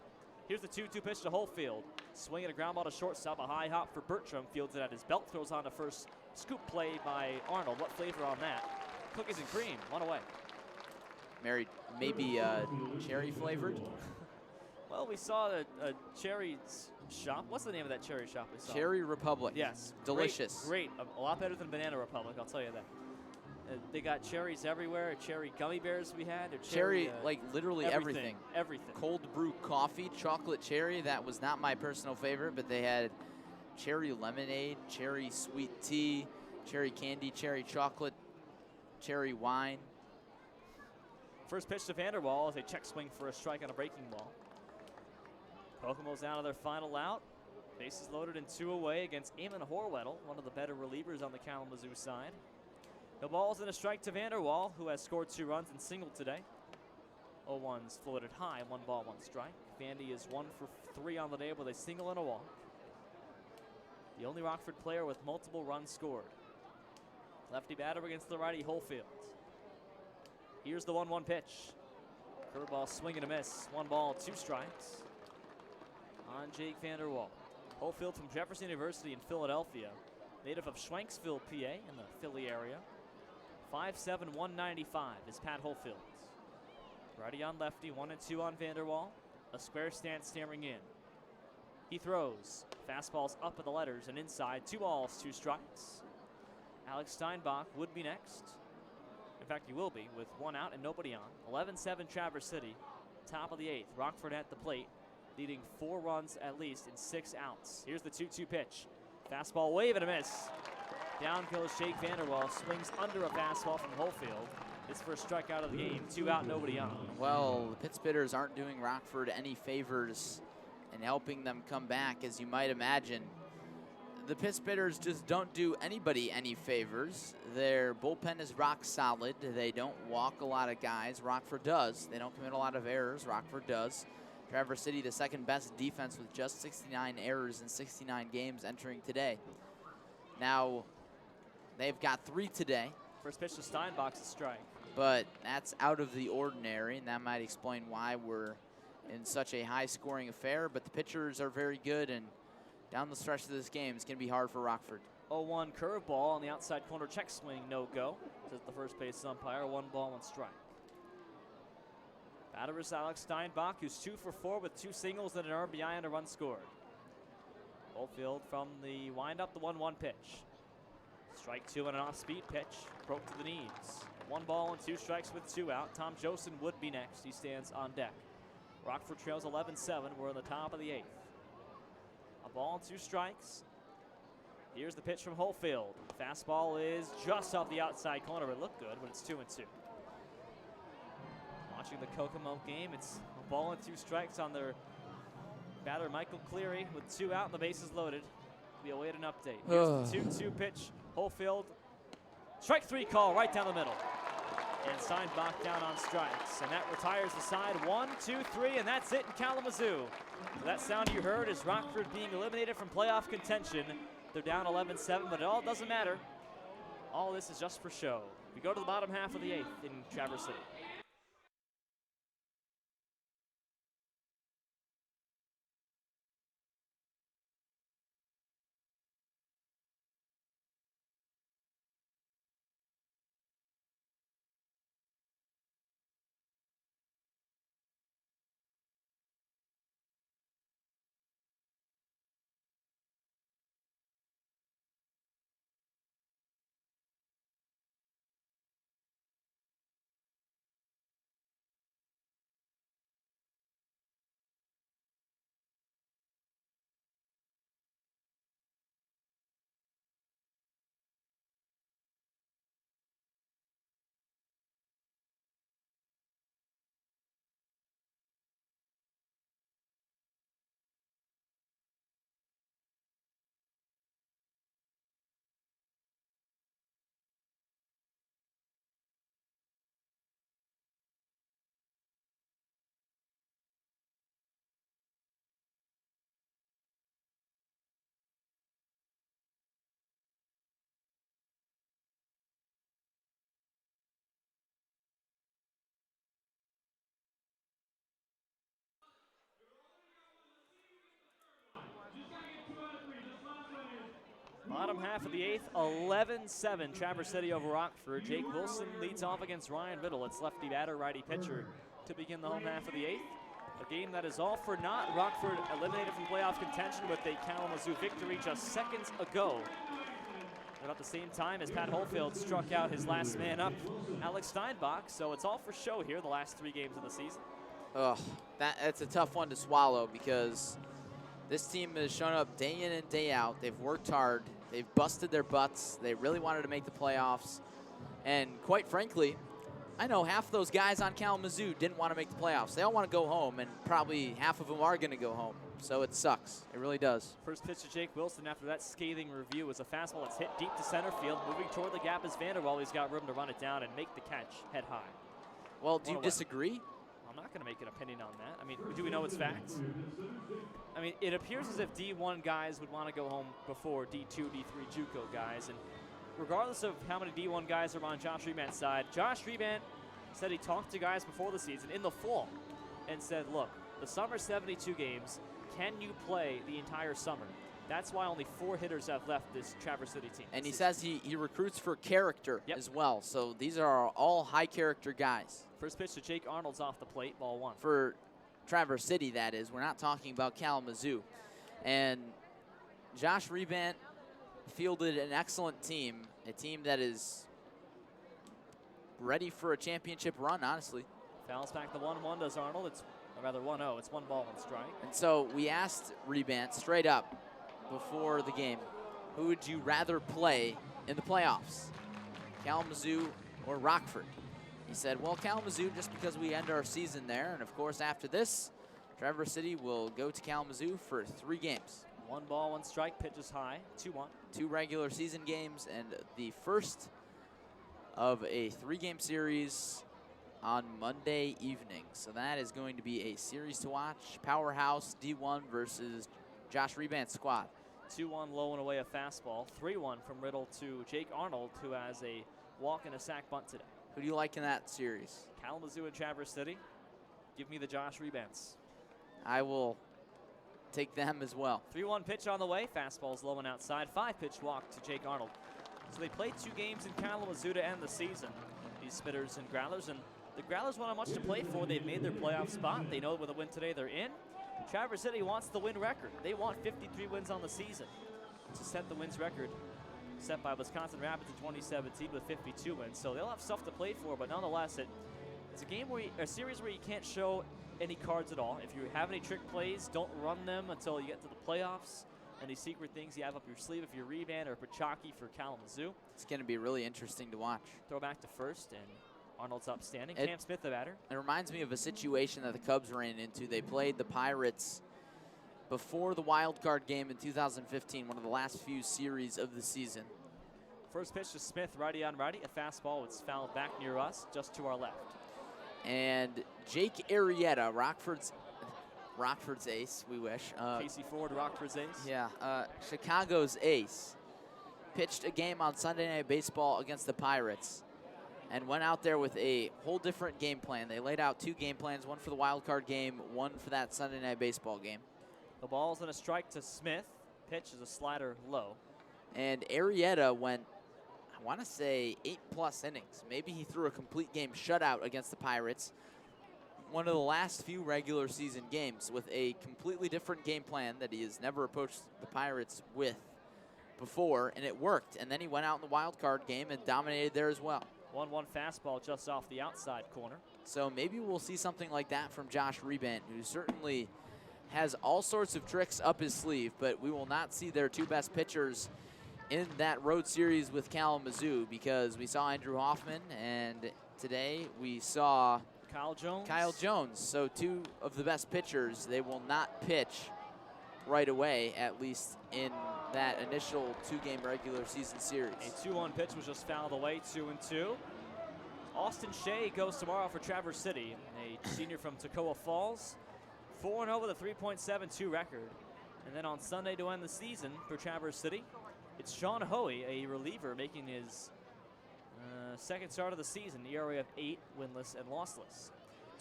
S1: Here's the 2-2 pitch to Holfield. Swinging a ground ball to shortstop. A high hop for Bertram. Fields it at his belt. Throws on to first. Scoop play by Arnold. What flavor on that? Cookies and cream. 1 away.
S2: Maybe cherry flavored?
S1: Well, we saw a cherry shop. What's the name of that cherry shop we saw?
S2: Cherry Republic.
S1: Yes.
S2: Delicious.
S1: Great. A lot better than Banana Republic, I'll tell you that. They got cherries everywhere. Cherry gummy bears we had. Or
S2: Cherry, like literally everything.
S1: Everything.
S2: Cold brew coffee, chocolate cherry. That was not my personal favorite, but they had cherry lemonade, cherry sweet tea, cherry candy, cherry chocolate, cherry wine.
S1: First pitch to Vanderwall as a check swing for a strike on a breaking ball. Kokomo's out of their final out. Bases loaded and 2 away against Eamon Horwedel, one of the better relievers on the Kalamazoo side. The ball's in a strike to Vanderwall, who has scored 2 runs and singled today. 0-1's floated high, 1 ball, 1 strike. Vandy is 1 for 3 on the day with a single and a walk. The only Rockford player with multiple runs scored. Lefty batter against the righty Holefield. Here's the 1-1 pitch. Curveball swing and a miss. 1 ball, 2 strikes on Jake Vanderwall. Holefield from Jefferson University in Philadelphia, native of Schwenksville, PA, in the Philly area. 5'7", 195 is Pat Holefield. Righty on lefty, 1-2 on Vanderwall. A square stance staring in. He throws. Fastball's up at the letters and inside. 2 balls, 2 strikes. Alex Steinbach would be next. In fact, he will be with 1 out and nobody on. 11-7 Traverse City. Top of the 8th. Rockford at the plate, leading 4 runs at least in 6 outs. Here's the 2-2 pitch. Fastball wave and a miss. Down goes Jake Vanderwall. Swings under a fastball from Holefield. His first strikeout of the game. 2 out, nobody on.
S2: Well, the Pittsbitters aren't doing Rockford any favors and helping them come back, as you might imagine. The Pittsbitters just don't do anybody any favors. Their bullpen is rock solid. They don't walk a lot of guys. Rockford does. They don't commit a lot of errors. Rockford does. Traverse City, the second best defense with just 69 errors in 69 games entering today. Now, they've got 3 today.
S1: First pitch to Steinbach's a strike.
S2: But that's out of the ordinary, and that might explain why we're in such a high-scoring affair. But the pitchers are very good, and down the stretch of this game, it's going to be hard for Rockford.
S1: 0-1 curveball on the outside corner check swing, no go, says the first base umpire. 1 ball, 1 strike. Batter is Alex Steinbach, who's 2 for 4 with 2 singles and an RBI and a run scored. Holefield from the windup, the 1-1 pitch. Strike 2 and an off-speed pitch. Broke to the knees. 1 ball and 2 strikes with 2 out. Tom Josen would be next. He stands on deck. Rockford trails 11-7. We're in the top of the 8th. A ball and 2 strikes. Here's the pitch from Holefield. Fastball is just off the outside corner. It looked good when it's 2-2. Watching the Kokomo game, it's a ball and 2 strikes on their batter, Michael Cleary, with 2 out and the bases loaded. We await an update. Here's the 2-2 pitch. Holefield. Strike 3 call right down the middle. And Steinbach down on strikes. And that retires the side. 1, 2, 3, and that's it in Kalamazoo. So that sound you heard is Rockford being eliminated from playoff contention. They're down 11-7, but it all doesn't matter. All this is just for show. We go to the bottom half of the 8th in Traverse City. Bottom half of the 8th, 11-7, Traverse City over Rockford. Jake Wilson leads off against Ryan Riddle. It's lefty batter, righty pitcher to begin the home half of the 8th. A game that is all for naught. Rockford eliminated from playoff contention with a Kalamazoo victory just seconds ago. But at the same time, as Pat Holyfield struck out his last man up, Alex Steinbach. So it's all for show here the last 3 games of the season.
S2: Ugh, that's a tough one to swallow because this team has shown up day in and day out. They've worked hard. They've busted their butts. They really wanted to make the playoffs. And quite frankly, I know half of those guys on Kalamazoo didn't want to make the playoffs. They all want to go home, and probably half of them are going to go home. So it sucks. It really does.
S1: First pitch to Jake Wilson after that scathing review was a fastball that's hit deep to center field. Moving toward the gap is Vanderwall. He's got room to run it down and make the catch head high.
S2: Well, do you disagree?
S1: I'm not going to make an opinion on that. I mean, do we know it's facts? I mean, it appears as if D1 guys would want to go home before D2, D3 JUCO guys. And regardless of how many D1 guys are on Josh Rebant's side, Josh Rebant said he talked to guys before the season in the fall and said, look, the summer 72 games, can you play the entire summer? That's why only 4 hitters have left this Traverse City team.
S2: And he says he recruits for character as well. So these are all high character guys.
S1: First pitch to Jake Arnold's off the plate, ball 1.
S2: For Traverse City, that is. We're not talking about Kalamazoo. And Josh Rebant fielded an excellent team, a team that is ready for a championship run, honestly.
S1: Fouls back the 1-1 does Arnold. It's rather 1-0. It's 1 ball, 1 strike.
S2: And so we asked Rebant straight up before the game, who would you rather play in the playoffs, Kalamazoo or Rockford? He said, well, Kalamazoo, just because we end our season there. And, of course, after this, Traverse City will go to Kalamazoo for 3 games.
S1: 1 ball, 1 strike, pitches high, 2-1.
S2: 2 regular season games and the first of a 3-game series on Monday evening. So that is going to be a series to watch. Powerhouse D1 versus Josh Rebant's squad.
S1: 2-1 low and away a fastball. 3-1 from Riddle to Jake Arnold, who has a walk and a sack bunt today.
S2: Who do you like in that series?
S1: Kalamazoo and Traverse City. Give me the Josh Rebants.
S2: I will take them as well.
S1: 3-1 pitch on the way. Fastball's low and outside. 5-pitch walk to Jake Arnold. So they played 2 games in Kalamazoo to end the season. These Spitters and Growlers. And the Growlers won't have much to play for. They've made their playoff spot. They know with a win today they're in. Traverse City wants the win record. They want 53 wins on the season to set the wins record set by Wisconsin Rapids in 2017 with 52 wins. So they'll have stuff to play for, but nonetheless, it's a game where a series where you can't show any cards at all. If you have any trick plays, don't run them until you get to the playoffs. Any secret things you have up your sleeve if you're Rebant or Pachaki for Kalamazoo.
S2: It's going to be really interesting to watch.
S1: Throw back to first, and Arnold's upstanding. Cam Smith, the batter.
S2: It reminds me of a situation that the Cubs ran into. They played the Pirates before the wild card game in 2015, one of the last few series of the season.
S1: First pitch to Smith, righty on righty. A fastball. It's fouled back near us, just to our left.
S2: And Jake Arrieta, Rockford's ace, we wish.
S1: Casey Ford, Rockford's ace.
S2: Yeah, Chicago's ace, pitched a game on Sunday Night Baseball against the Pirates and went out there with a whole different game plan. They laid out 2 game plans, one for the wild card game, one for that Sunday Night Baseball game.
S1: The ball's in a strike to Smith. Pitch is a slider low.
S2: And Arrieta went, I want to say, 8+ innings. Maybe he threw a complete game shutout against the Pirates. One of the last few regular season games with a completely different game plan that he has never approached the Pirates with before, and it worked. And then he went out in the wild card game and dominated there as well.
S1: 1-1 fastball just off the outside corner.
S2: So maybe we'll see something like that from Josh Rebant, who certainly has all sorts of tricks up his sleeve, but we will not see their 2 best pitchers in that road series with Kalamazoo, because we saw Andrew Hoffman, and today we saw Kyle Jones. So 2 of the best pitchers, they will not pitch right away, at least in that initial 2-game regular season series.
S1: A 2-1 pitch was just fouled away, 2-2. Austin Shea goes tomorrow for Traverse City, a senior from Toccoa Falls. 4-0 with a 3.72 record. And then on Sunday to end the season for Traverse City, it's Sean Hoey, a reliever, making his second start of the season. ERA of 8, winless and lossless.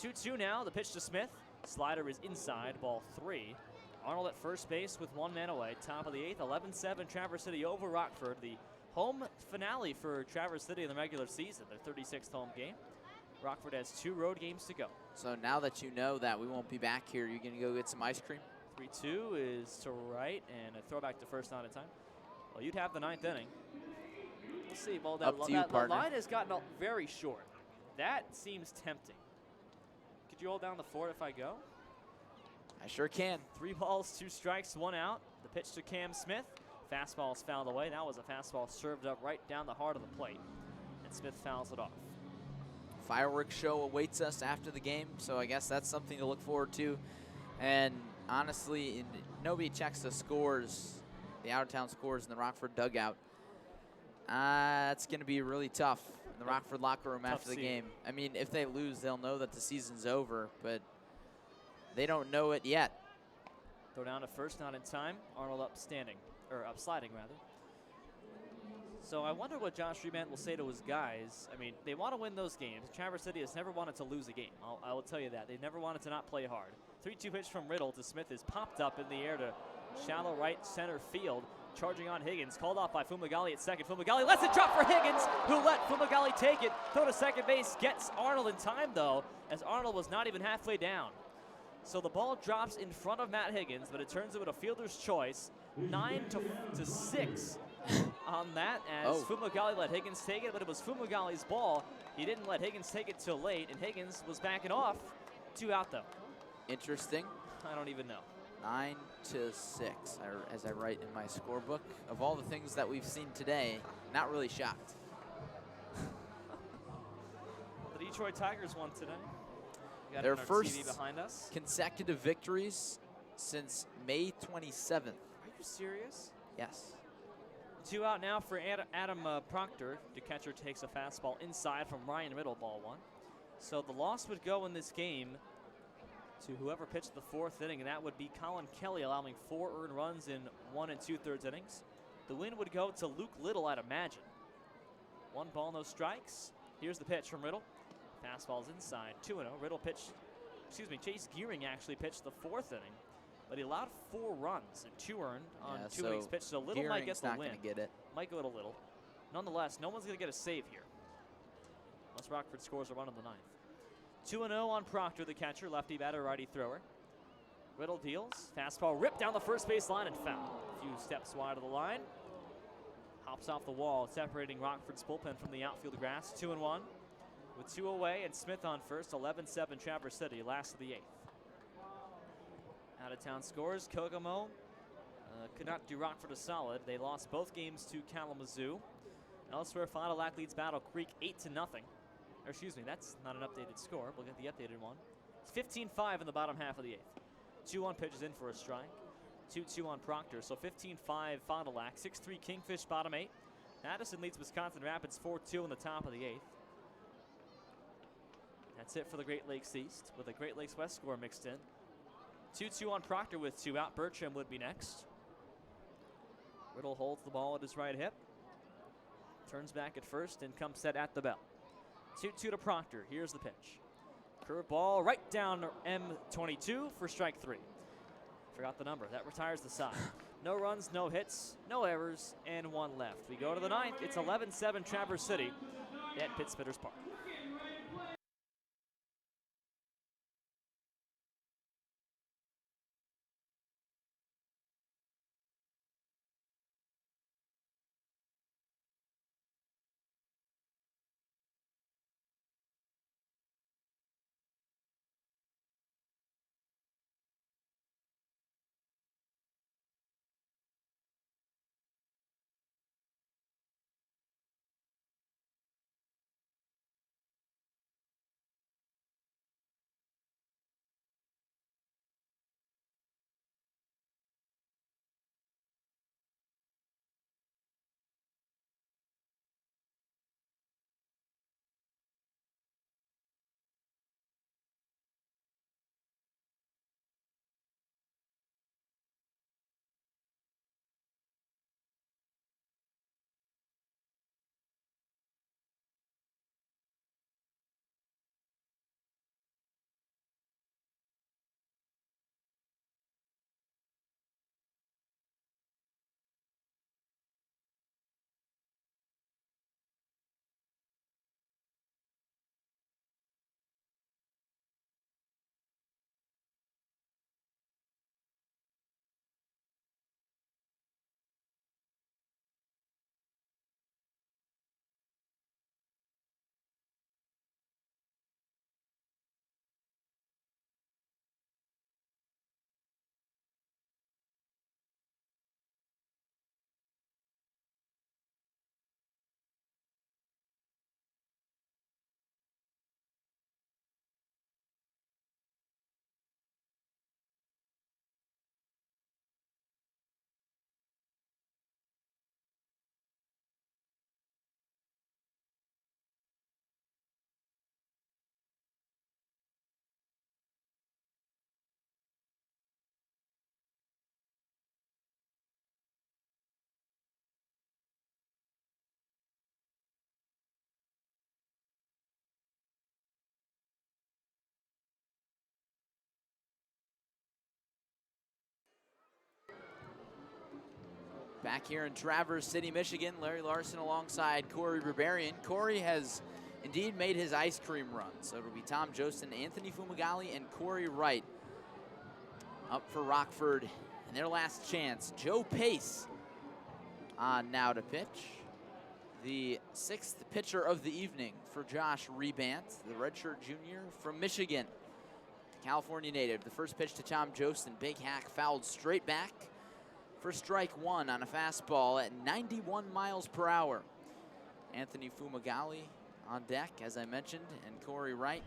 S1: 2-2 now, the pitch to Smith. Slider is inside, ball 3. Arnold at first base with 1 man away. Top of the 8th, 11-7 Traverse City over Rockford. The home finale for Traverse City in the regular season, their 36th home game. Rockford has 2 road games to go.
S2: So now that you know that we won't be back here, you're going to go get some ice cream?
S1: 3-2 is to right, and a throwback to first, not in time. Well, you'd have the 9th inning. We'll see. Well,
S2: Up to you,
S1: the
S2: partner.
S1: line has gotten very short. That seems tempting. Could you hold down the fort if I go?
S2: I sure can.
S1: 3 balls, 2 strikes, 1 out. The pitch to Cam Smith. Fastball is fouled away. That was a fastball served up right down the heart of the plate. And Smith fouls it off.
S2: Fireworks show awaits us after the game, so I guess that's something to look forward to. And honestly, nobody checks the scores, the out-of-town scores in the Rockford dugout. It's going to be really tough in the Rockford locker room after the game. I mean, if they lose, they'll know that the season's over, but they don't know it yet.
S1: Throw down to first, not in time. Arnold up sliding rather. So I wonder what Josh Remand will say to his guys. I mean, they want to win those games. Traverse City has never wanted to lose a game. I will tell you that. They've never wanted to not play hard. 3-2 pitch from Riddle to Smith is popped up in the air to shallow right center field. Charging on Higgins, called off by Fumagalli at second. Fumagalli lets it drop for Higgins, who let Fumagalli take it. Throw to second base, gets Arnold in time though, as Arnold was not even halfway down. So the ball drops in front of Matt Higgins, but it turns into a fielder's choice. 9-6 on that, as Fumagalli let Higgins take it, but it was Fumagalli's ball. He didn't let Higgins take it till late, and Higgins was backing off. 2 out though.
S2: Interesting.
S1: I don't even know.
S2: 9-6, as I write in my scorebook. Of all the things that we've seen today, not really shocked.
S1: The Detroit Tigers won today. We got
S2: Their
S1: it on our
S2: first
S1: TV behind us.
S2: consecutive victories since May 27th.
S1: Are you serious?
S2: Yes.
S1: 2 out now for Adam Proctor. The catcher takes a fastball inside from Ryan Riddle, ball 1. So the loss would go in this game to whoever pitched the 4th inning, and that would be Colin Kelly, allowing 4 earned runs in 1 2/3 innings. The win would go to Luke Little, I'd imagine. 1 ball, no strikes. Here's the pitch from Riddle. Fastball's inside, 2-0. Riddle pitched, Chase Gearing actually pitched the 4th inning, but he allowed 4 runs and 2 earned on 2 innings pitched. So Little might get the win.
S2: Not gonna get it.
S1: Might go to Little. Nonetheless, no one's gonna get a save here, unless Rockford scores a run in the 9th. 2-0 on Proctor, the catcher, lefty batter, righty thrower. Riddle deals. Fastball ripped down the first base line and foul. A few steps wide of the line. Hops off the wall, separating Rockford's bullpen from the outfield grass. 2-1 with 2 away and Smith on first. 11-7 Traverse City, last of the 8th. Out-of-town scores. Kokomo could not do Rockford a solid. They lost both games to Kalamazoo. Elsewhere, Fond du Lac leads Battle Creek 8-0. Or excuse me, that's not an updated score. We'll get the updated one. It's 15-5 in the bottom half of the 8th. 2-1 pitches in for a strike. 2-2 on Proctor. So 15-5 Fond du Lac. 6-3 Kingfish bottom 8. Madison leads Wisconsin Rapids 4-2 in the top of the 8th. That's it for the Great Lakes East, with a Great Lakes West score mixed in. 2-2 on Proctor with 2 out. Bertram would be next. Riddle holds the ball at his right hip. Turns back at first and comes set at the bell. 2-2 to Proctor. Here's the pitch. Curveball right down M22 for strike 3. Forgot the number. That retires the side. No runs, no hits, no errors, and 1 left. We go to the 9th. It's 11-7 Traverse City at Pittsfitters Park.
S2: Back here in Traverse City, Michigan, Larry Larson alongside Cory Berberian. Cory has indeed made his ice cream run. So it'll be Tom Jostin, Anthony Fumagalli, and Cory Wright up for Rockford in their last chance. Joe Pace on now to pitch. The 6th pitcher of the evening for Josh Rebant, the redshirt junior from Michigan. California native. The first pitch to Tom Jostin, big hack, fouled straight back for strike one on a fastball at 91 miles per hour. Anthony Fumagalli on deck, as I mentioned, and Cory Wright.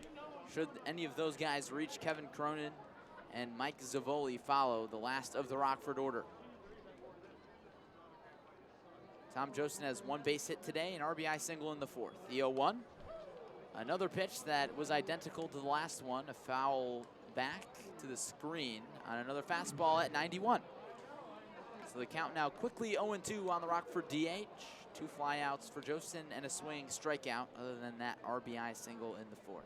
S2: Should any of those guys reach, Kevin Cronin and Mike Zavoli follow, the last of the Rockford order. Tom Jostin has one base hit today, an RBI single in the 4th. The 0-1. Another pitch that was identical to the last one, a foul back to the screen on another fastball at 91. So the count now quickly 0-2 on the Rockford DH. 2 flyouts for Jostin and a swinging strikeout, other than that RBI single in the 4th.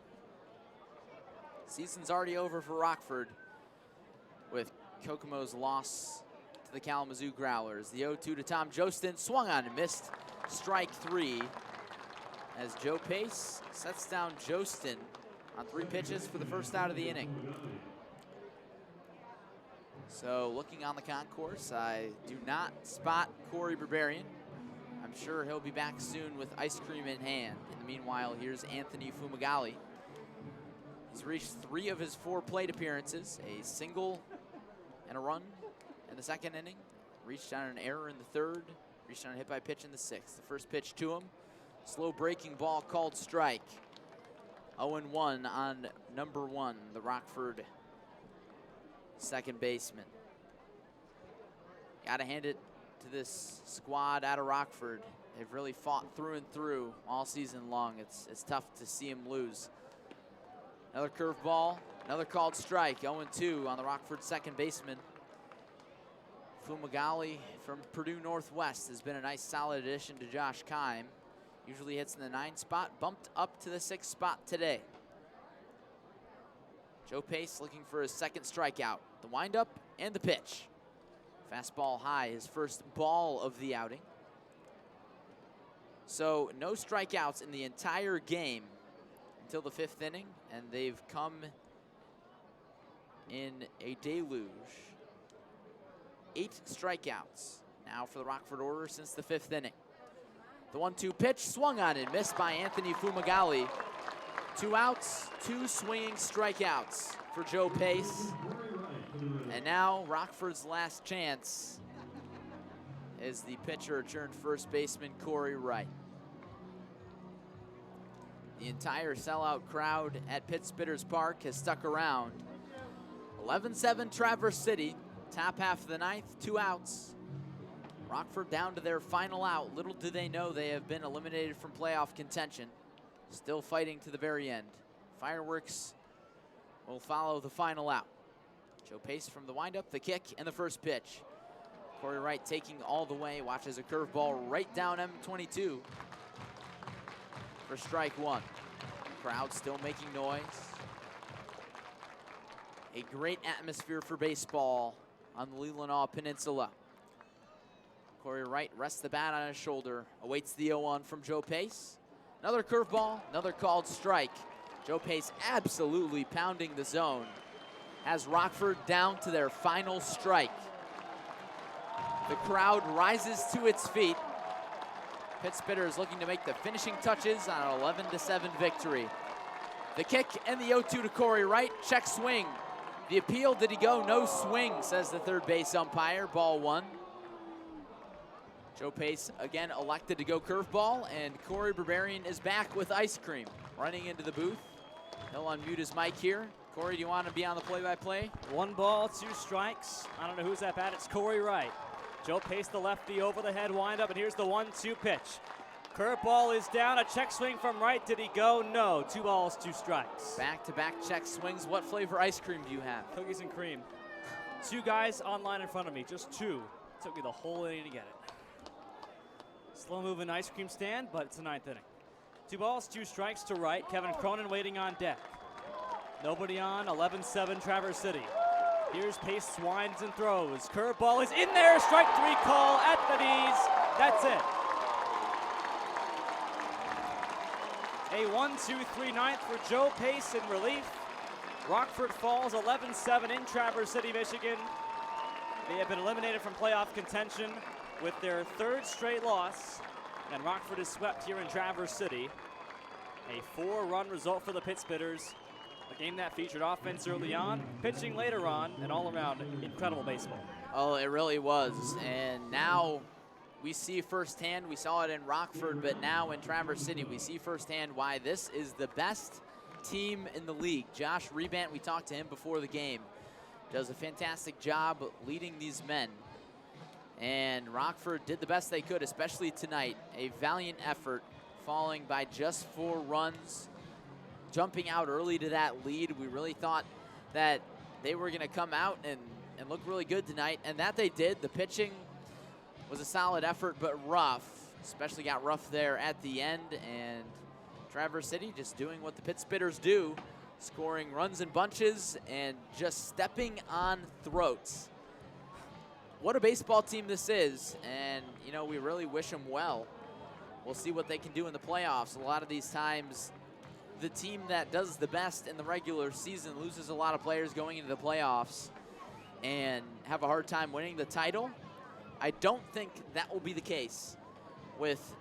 S2: Season's already over for Rockford with Kokomo's loss to the Kalamazoo Growlers. The 0-2 to Tom Jostin, swung on and missed. Strike 3 as Joe Pace sets down Jostin on 3 pitches for the first out of the inning. So looking on the concourse, I do not spot Cory Berberian. I'm sure he'll be back soon with ice cream in hand. In the meanwhile, here's Anthony Fumagalli. He's reached 3 of his 4 plate appearances, a single and a run in the 2nd inning, reached on an error in the 3rd, reached on a hit by pitch in the 6th. The first pitch to him, slow breaking ball called strike. 0-1 on number 1, the Rockford second baseman. Gotta hand it to this squad out of Rockford. They've really fought through and through all season long. It's tough to see them lose. Another curveball, another called strike. 0-2 on the Rockford second baseman. Fumagalli from Purdue Northwest has been a nice solid addition to Josh Keim. Usually hits in the 9 spot, bumped up to the 6 spot today. Joe Pace looking for his 2nd strikeout. The windup and the pitch. Fastball high, his first ball of the outing. So no strikeouts in the entire game until the 5th inning, and they've come in a deluge. 8 strikeouts now for the Rockford order since the 5th inning. The 1-2 pitch swung on and missed by Anthony Fumagalli. 2 outs, 2 swinging strikeouts for Joe Pace. And now Rockford's last chance is the pitcher turned first baseman Cory Wright. The entire sellout crowd at Pittsbitters Park has stuck around. 11-7 Traverse City, top half of the 9th, 2 outs. Rockford down to their final out. Little do they know they have been eliminated from playoff contention. Still fighting to the very end. Fireworks will follow the final out. Joe Pace from the windup, the kick, and the first pitch. Cory Wright taking all the way, watches a curveball right down M22 for strike 1. Crowd still making noise. A great atmosphere for baseball on the Leelanau Peninsula. Cory Wright rests the bat on his shoulder, awaits the 0-1 from Joe Pace. Another curveball, another called strike. Joe Pace absolutely pounding the zone. Has Rockford down to their final strike. The crowd rises to its feet. Pittsbitters looking to make the finishing touches on an 11-7 victory. The kick and the 0-2 to Cory Wright. Check swing. The appeal, did he go? No swing, says the third base umpire. Ball 1. Joe Pace again elected to go curveball, and Cory Berberian is back with ice cream. Running into the booth. He'll unmute his mic here. Cory, do you want to be on the play-by-play?
S1: 1 ball, 2 strikes. I don't know who's at bat. It's Cory Wright. Joe Pace, the lefty, over the head windup, and here's the 1-2 pitch. Curveball is down. A check swing from Wright. Did he go? No. 2 balls, 2 strikes.
S2: Back-to-back check swings. What flavor ice cream do you have?
S1: Cookies and cream. 2 guys online in front of me. Just 2. Took me the whole inning to get it. Slow-moving ice cream stand, but it's the 9th inning. 2 balls, 2 strikes to Wright. Kevin Cronin waiting on deck. Nobody on. 11-7 Traverse City. Here's Pace, swines and throws. Curveball is in there. Strike 3 call at the knees. That's it. A 1-2-3 ninth for Joe Pace in relief. Rockford falls 11-7 in Traverse City, Michigan. They have been eliminated from playoff contention with their 3rd straight loss, and Rockford is swept here in Traverse City. A 4-run result for the Pittsbitters. A game that featured offense early on, pitching later on, and all around incredible baseball.
S2: Oh, it really was. And now we see firsthand, we saw it in Rockford, but now in Traverse City, we see firsthand why this is the best team in the league. Josh Rebant, we talked to him before the game, does a fantastic job leading these men. And Rockford did the best they could, especially tonight. A valiant effort, falling by just 4 runs, jumping out early to that lead. We really thought that they were going to come out and look really good tonight, and that they did. The pitching was a solid effort, but rough, especially got rough there at the end. And Traverse City just doing what the Pittsbitters do, scoring runs in bunches and just stepping on throats. What a baseball team this is, and you know, we really wish them well. We'll see what they can do in the playoffs. A lot of these times, the team that does the best in the regular season loses a lot of players going into the playoffs and have a hard time winning the title. I don't think that will be the case with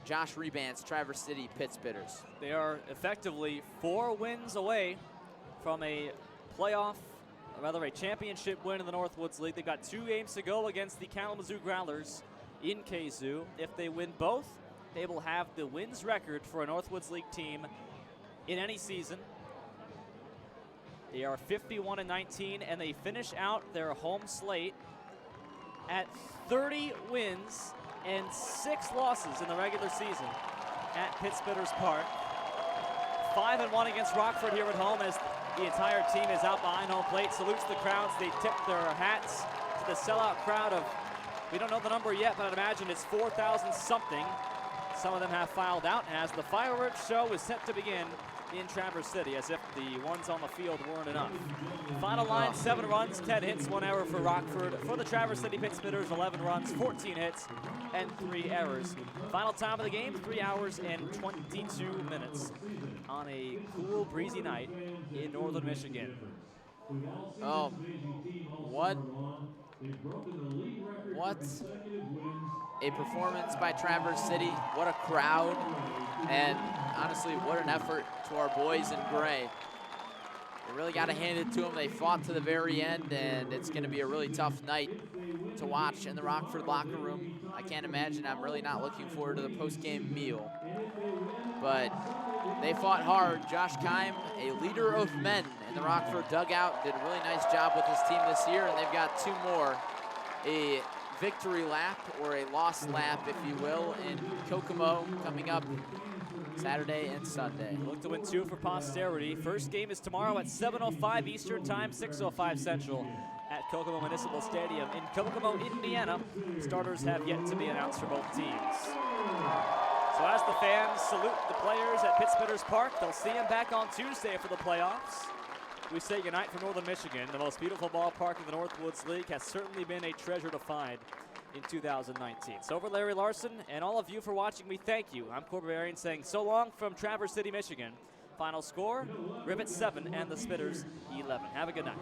S2: Josh Rebant's Traverse City Pittsbitters.
S1: They are effectively 4 wins away from a playoff, or rather a championship win in the Northwoods League. They've got 2 games to go against the Kalamazoo Growlers in Kazoo. If they win both, they will have the wins record for a Northwoods League team in any season. They are 51-19, and they finish out their home slate at 30 wins and 6 losses in the regular season at Pittsbitters Park. 5-1 against Rockford here at home as the entire team is out behind home plate, salutes the crowds. They tip their hats to the sellout crowd of, we don't know the number yet, but I'd imagine it's 4,000 something. Some of them have filed out as the fireworks show is set to begin in Traverse City, as if the ones on the field weren't enough. Final line, 7 runs, 10 hits, 1 error for Rockford. For the Traverse City Pittsbitters, 11 runs, 14 hits, and 3 errors. Final time of the game, 3 hours and 22 minutes on a cool, breezy night in northern Michigan.
S2: Oh, what a performance by Traverse City. What a crowd. And honestly, what an effort to our boys in gray. They really got to hand it to them. They fought to the very end, and it's going to be a really tough night to watch in the Rockford locker room. I can't imagine. I'm really not looking forward to the post-game meal. But they fought hard. Josh Keim, a leader of men in the Rockford dugout, did a really nice job with his team this year, and they've got 2 more. A victory lap, or a loss lap, if you will, in Kokomo coming up Saturday and Sunday.
S1: Look to win 2 for posterity. First game is tomorrow at 7:05 Eastern Time, 6:05 Central at Kokomo Municipal Stadium in Kokomo, Indiana. Starters have yet to be announced for both teams. So as the fans salute the players at Pittsbitters Park, they'll see them back on Tuesday for the playoffs. We say goodnight from Northern Michigan. The most beautiful ballpark in the Northwoods League has certainly been a treasure to find in 2019. So for Larry Larson and all of you for watching, we thank you. I'm Cory Berberian saying so long from Traverse City, Michigan. Final score, Rivets 7 and the Spitters 11. Have a good night.